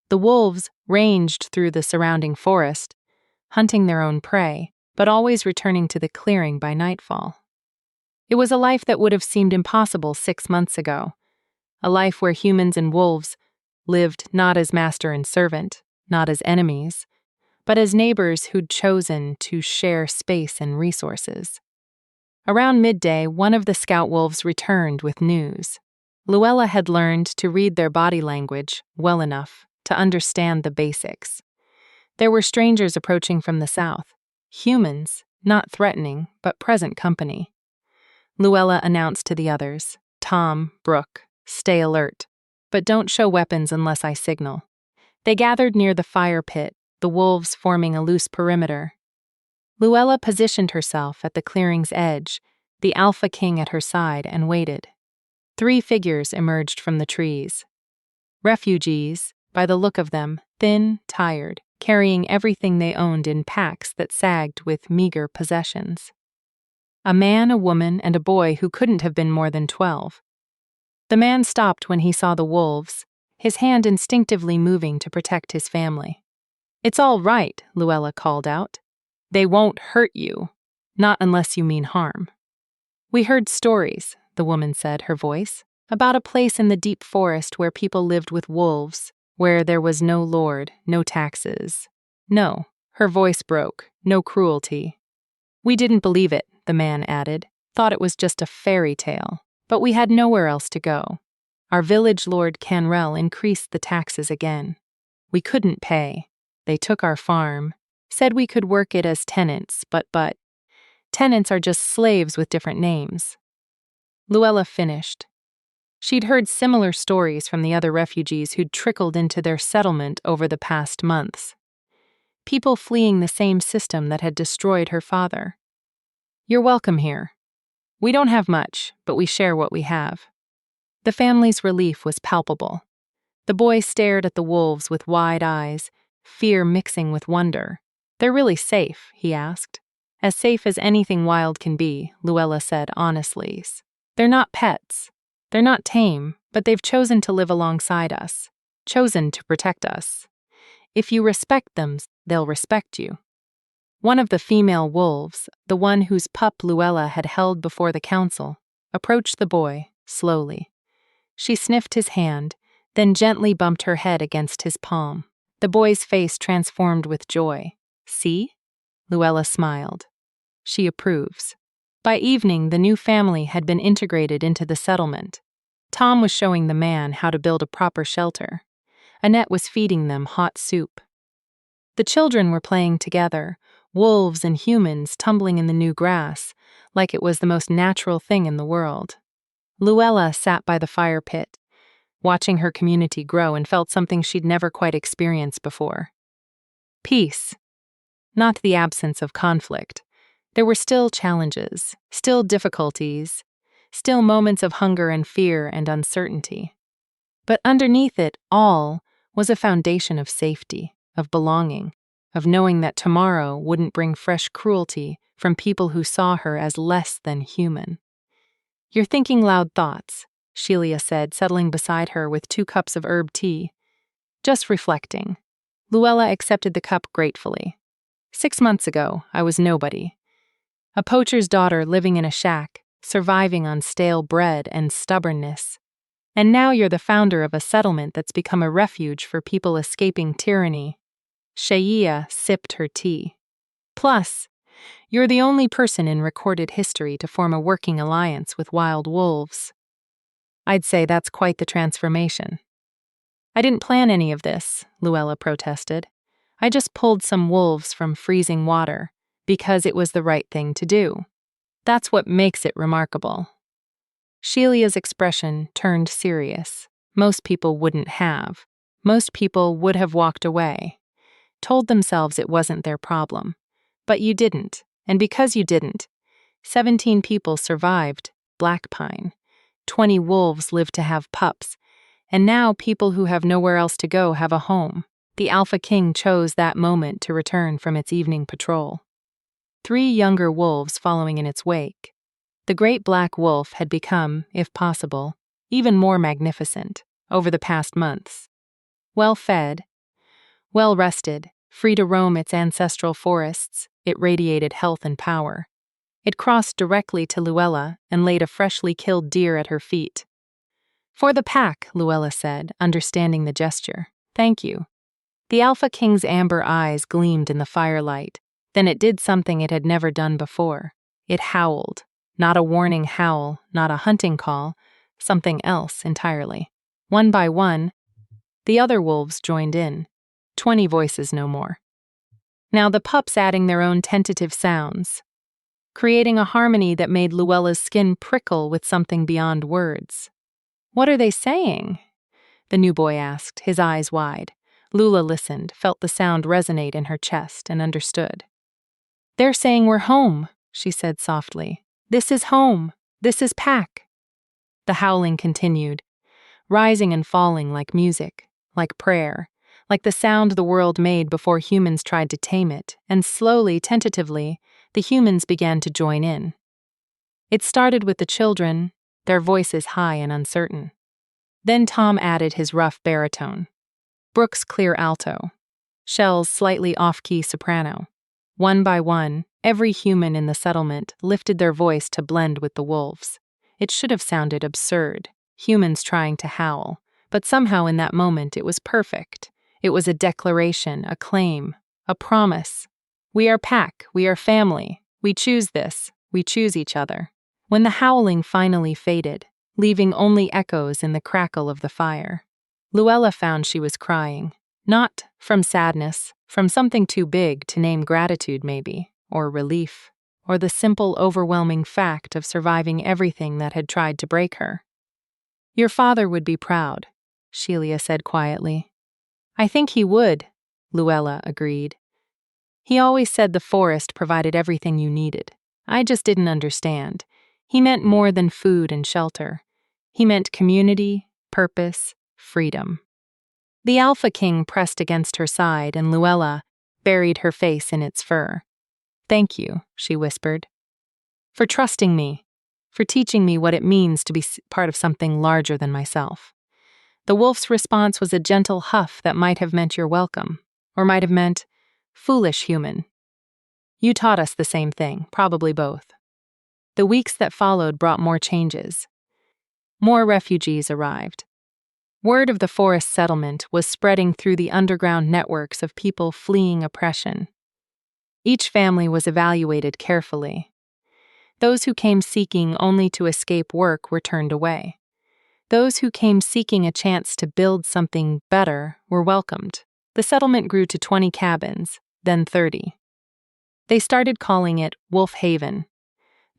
The wolves ranged through the surrounding forest, hunting their own prey, but always returning to the clearing by nightfall. It was a life that would have seemed impossible 6 months ago, a life where humans and wolves lived not as master and servant, not as enemies, but as neighbors who'd chosen to share space and resources. Around midday, one of the scout wolves returned with news. Luella had learned to read their body language well enough to understand the basics. There were strangers approaching from the south, humans, not threatening, but present company. Luella announced to the others, "Tom, Brooke, stay alert, but don't show weapons unless I signal." They gathered near the fire pit, the wolves forming a loose perimeter. Luella positioned herself at the clearing's edge, the Alpha King at her side, and waited. 3 figures emerged from the trees. Refugees, by the look of them, thin, tired, carrying everything they owned in packs that sagged with meager possessions. A man, a woman, and a boy who couldn't have been more than 12. The man stopped when he saw the wolves, his hand instinctively moving to protect his family. "It's all right," Luella called out. "They won't hurt you. Not unless you mean harm." "We heard stories," the woman said, her voice, "about a place in the deep forest where people lived with wolves, where there was no lord, no taxes. No," her voice broke, "no cruelty." "We didn't believe it," the man added, "thought it was just a fairy tale. But we had nowhere else to go. Our village lord Canrell increased the taxes again. We couldn't pay. They took our farm, said we could work it as tenants, but tenants are just slaves with different names." Luella finished. She'd heard similar stories from the other refugees who'd trickled into their settlement over the past months. People fleeing the same system that had destroyed her father. "You're welcome here. We don't have much, but we share what we have." The family's relief was palpable. The boy stared at the wolves with wide eyes, fear mixing with wonder. "They're really safe?" he asked. "As safe as anything wild can be," Luella said honestly. "They're not pets. They're not tame, but they've chosen to live alongside us, chosen to protect us. If you respect them, they'll respect you." One of the female wolves, the one whose pup Luella had held before the council, approached the boy, slowly. She sniffed his hand, then gently bumped her head against his palm. The boy's face transformed with joy. "See?" Luella smiled. "She approves." By evening, the new family had been integrated into the settlement. Tom was showing the man how to build a proper shelter. Annette was feeding them hot soup. The children were playing together, wolves and humans tumbling in the new grass, like it was the most natural thing in the world. Luella sat by the fire pit, watching her community grow, and felt something she'd never quite experienced before. Peace. Not the absence of conflict. There were still challenges, still difficulties, still moments of hunger and fear and uncertainty. But underneath it all was a foundation of safety, of belonging, of knowing that tomorrow wouldn't bring fresh cruelty from people who saw her as less than human. "You're thinking loud thoughts," Shelia said, settling beside her with 2 cups of herb tea. "Just reflecting." Luella accepted the cup gratefully. 6 months ago, I was nobody. A poacher's daughter living in a shack, surviving on stale bread and stubbornness. And now you're the founder of a settlement that's become a refuge for people escaping tyranny. Shelia sipped her tea. "Plus, you're the only person in recorded history to form a working alliance with wild wolves." "I'd say that's quite the transformation." "I didn't plan any of this," Luella protested. "I just pulled some wolves from freezing water, because it was the right thing to do. That's what makes it remarkable." Shelia's expression turned serious. Most people wouldn't have. Most people would have walked away, told themselves it wasn't their problem. But you didn't, and because you didn't, 17 people survived Black Pine, 20 wolves lived to have pups, and now people who have nowhere else to go have a home. The Alpha King chose that moment to return from its evening patrol. 3 younger wolves following in its wake. The great black wolf had become, if possible, even more magnificent over the past months. Well-fed, well-rested, free to roam its ancestral forests, it radiated health and power. It crossed directly to Luella and laid a freshly killed deer at her feet. "For the pack," Luella said, understanding the gesture. "Thank you." The Alpha King's amber eyes gleamed in the firelight. Then it did something it had never done before. It howled. Not a warning howl, not a hunting call, something else entirely. One by one, the other wolves joined in. 20 voices no more. Now the pups adding their own tentative sounds, creating a harmony that made Luella's skin prickle with something beyond words. "What are they saying?" the new boy asked, his eyes wide. Lula listened, felt the sound resonate in her chest, and understood. "They're saying we're home," she said softly. "This is home. This is Pack." The howling continued, rising and falling like music, like prayer, like the sound the world made before humans tried to tame it, and slowly, tentatively, the humans began to join in. It started with the children, their voices high and uncertain. Then Tom added his rough baritone, Brooke's clear alto, Shell's slightly off-key soprano. One by one, every human in the settlement lifted their voice to blend with the wolves. It should have sounded absurd, humans trying to howl, but somehow in that moment it was perfect. It was a declaration, a claim, a promise. We are Pack, we are family, we choose this, we choose each other. When the howling finally faded, leaving only echoes in the crackle of the fire, Luella found she was crying. Not from sadness, from something too big to name gratitude maybe, or relief, or the simple overwhelming fact of surviving everything that had tried to break her. "Your father would be proud," Sheila said quietly. "I think he would," Luella agreed. "He always said the forest provided everything you needed. I just didn't understand. He meant more than food and shelter. He meant community, purpose, freedom." The Alpha King pressed against her side, and Luella buried her face in its fur. "Thank you," she whispered, "for trusting me, for teaching me what it means to be part of something larger than myself." The wolf's response was a gentle huff that might have meant you're welcome, or might have meant, "Foolish human. You taught us the same thing, probably both." The weeks that followed brought more changes. More refugees arrived. Word of the forest settlement was spreading through the underground networks of people fleeing oppression. Each family was evaluated carefully. Those who came seeking only to escape work were turned away. Those who came seeking a chance to build something better were welcomed. The settlement grew to 20 cabins, then 30. They started calling it Wolf Haven,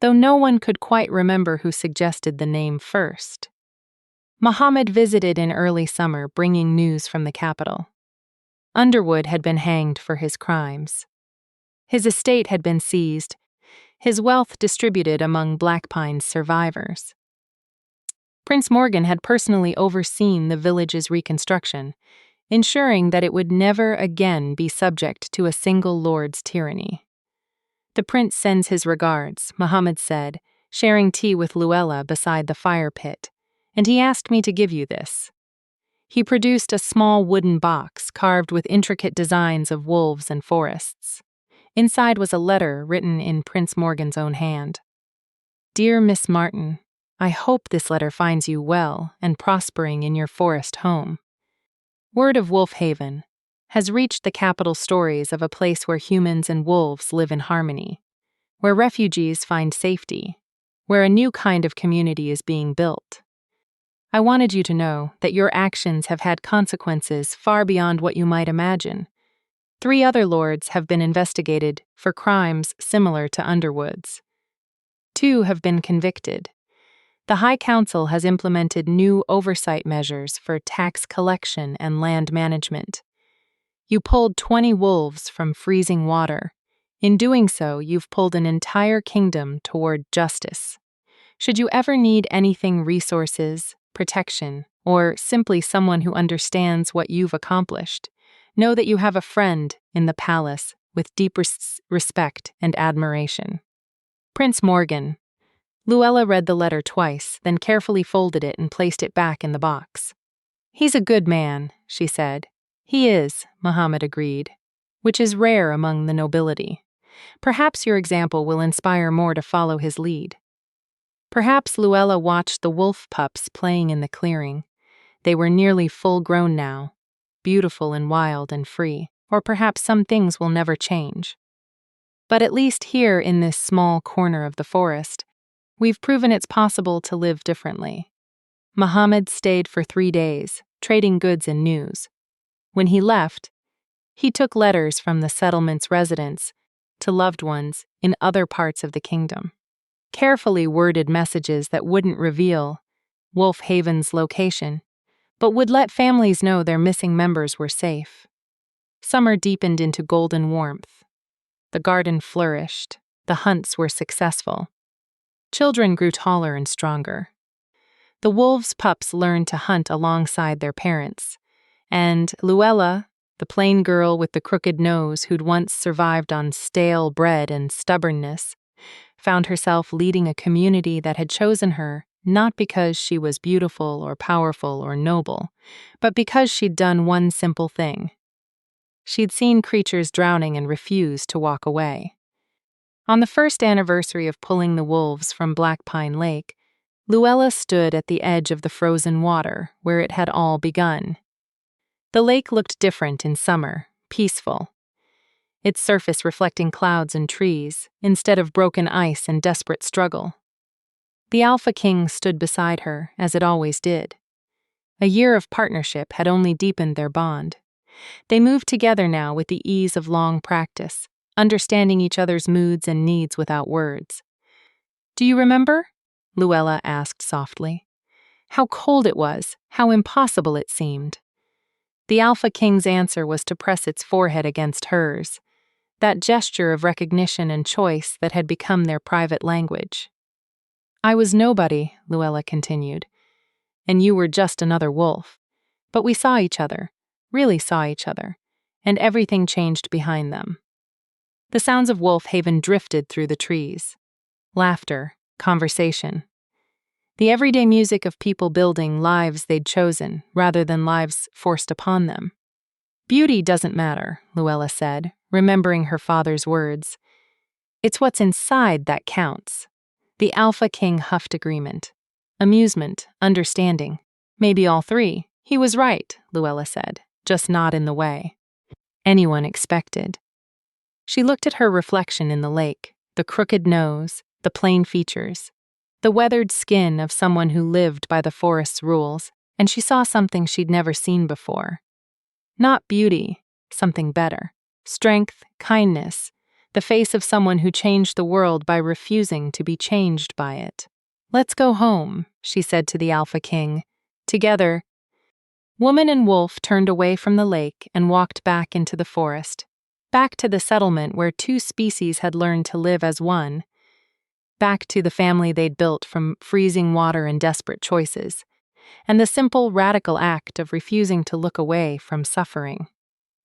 though no one could quite remember who suggested the name first. Muhammad visited in early summer, bringing news from the capital. Underwood had been hanged for his crimes. His estate had been seized, his wealth distributed among Black Pine's survivors. Prince Morgan had personally overseen the village's reconstruction, ensuring that it would never again be subject to a single lord's tyranny. "The prince sends his regards," Muhammad said, sharing tea with Luella beside the fire pit, "and he asked me to give you this." He produced a small wooden box carved with intricate designs of wolves and forests. Inside was a letter written in Prince Morgan's own hand. "Dear Miss Martin, I hope this letter finds you well and prospering in your forest home. Word of Wolf Haven has reached the capital stories of a place where humans and wolves live in harmony, where refugees find safety, where a new kind of community is being built. I wanted you to know that your actions have had consequences far beyond what you might imagine. 3 other lords have been investigated for crimes similar to Underwood's. 2 have been convicted. The High Council has implemented new oversight measures for tax collection and land management. You pulled 20 wolves from freezing water. In doing so, you've pulled an entire kingdom toward justice. Should you ever need anything, resources, protection, or simply someone who understands what you've accomplished, know that you have a friend in the palace with deep respect and admiration. Prince Morgan." Luella read the letter twice, then carefully folded it and placed it back in the box. "He's a good man," she said. "He is," Muhammad agreed, "which is rare among the nobility. Perhaps your example will inspire more to follow his lead." Perhaps Luella watched the wolf pups playing in the clearing. They were nearly full-grown now, beautiful and wild and free, or perhaps some things will never change. But at least here in this small corner of the forest, we've proven it's possible to live differently. Muhammad stayed for 3 days, trading goods and news. When he left, he took letters from the settlement's residents to loved ones in other parts of the kingdom. Carefully worded messages that wouldn't reveal Wolf Haven's location, but would let families know their missing members were safe. Summer deepened into golden warmth. The garden flourished. The hunts were successful. Children grew taller and stronger. The wolves' pups learned to hunt alongside their parents. And Luella, the plain girl with the crooked nose who'd once survived on stale bread and stubbornness, found herself leading a community that had chosen her not because she was beautiful or powerful or noble, but because she'd done one simple thing. She'd seen creatures drowning and refused to walk away. On the first anniversary of pulling the wolves from Black Pine Lake, Luella stood at the edge of the frozen water where it had all begun. The lake looked different in summer, peaceful, its surface reflecting clouds and trees instead of broken ice and desperate struggle. The Alpha King stood beside her, as it always did. A year of partnership had only deepened their bond. They moved together now with the ease of long practice, understanding each other's moods and needs without words. "Do you remember?" Luella asked softly. "How cold it was, how impossible it seemed." The Alpha King's answer was to press its forehead against hers, that gesture of recognition and choice that had become their private language. "I was nobody," Luella continued, "and you were just another wolf. But we saw each other, really saw each other, and everything changed behind them." The sounds of Wolf Haven drifted through the trees. Laughter, conversation. The everyday music of people building lives they'd chosen rather than lives forced upon them. "Beauty doesn't matter," Luella said, remembering her father's words. "It's what's inside that counts." The Alpha King huffed agreement. Amusement, understanding, maybe all three. "He was right," Luella said, "just not in the way anyone expected." She looked at her reflection in the lake, the crooked nose, the plain features, the weathered skin of someone who lived by the forest's rules, and she saw something she'd never seen before. Not beauty, something better. Strength, kindness, the face of someone who changed the world by refusing to be changed by it. "Let's go home," she said to the Alpha King. Together, woman and wolf turned away from the lake and walked back into the forest, back to the settlement where two species had learned to live as one, back to the family they'd built from freezing water and desperate choices, and the simple, radical act of refusing to look away from suffering.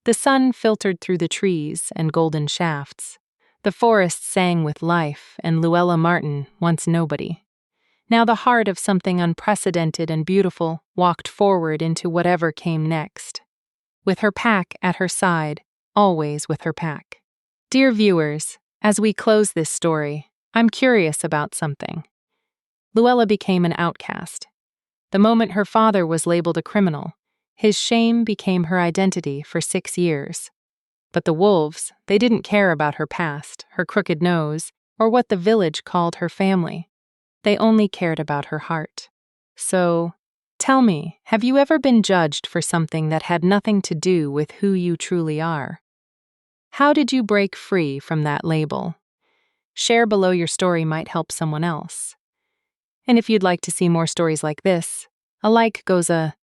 The sun filtered through the trees and golden shafts. The forest sang with life, and Luella Martin, once nobody, now the heart of something unprecedented and beautiful, walked forward into whatever came next. With her pack at her side, always with her pack. Dear viewers, as we close this story, I'm curious about something. Luella became an outcast. The moment her father was labeled a criminal, his shame became her identity for 6 years. But the wolves, they didn't care about her past, her crooked nose, or what the village called her family. They only cared about her heart. So, tell me, have you ever been judged for something that had nothing to do with who you truly are? How did you break free from that label? Share below, your story might help someone else. And if you'd like to see more stories like this, a like goes a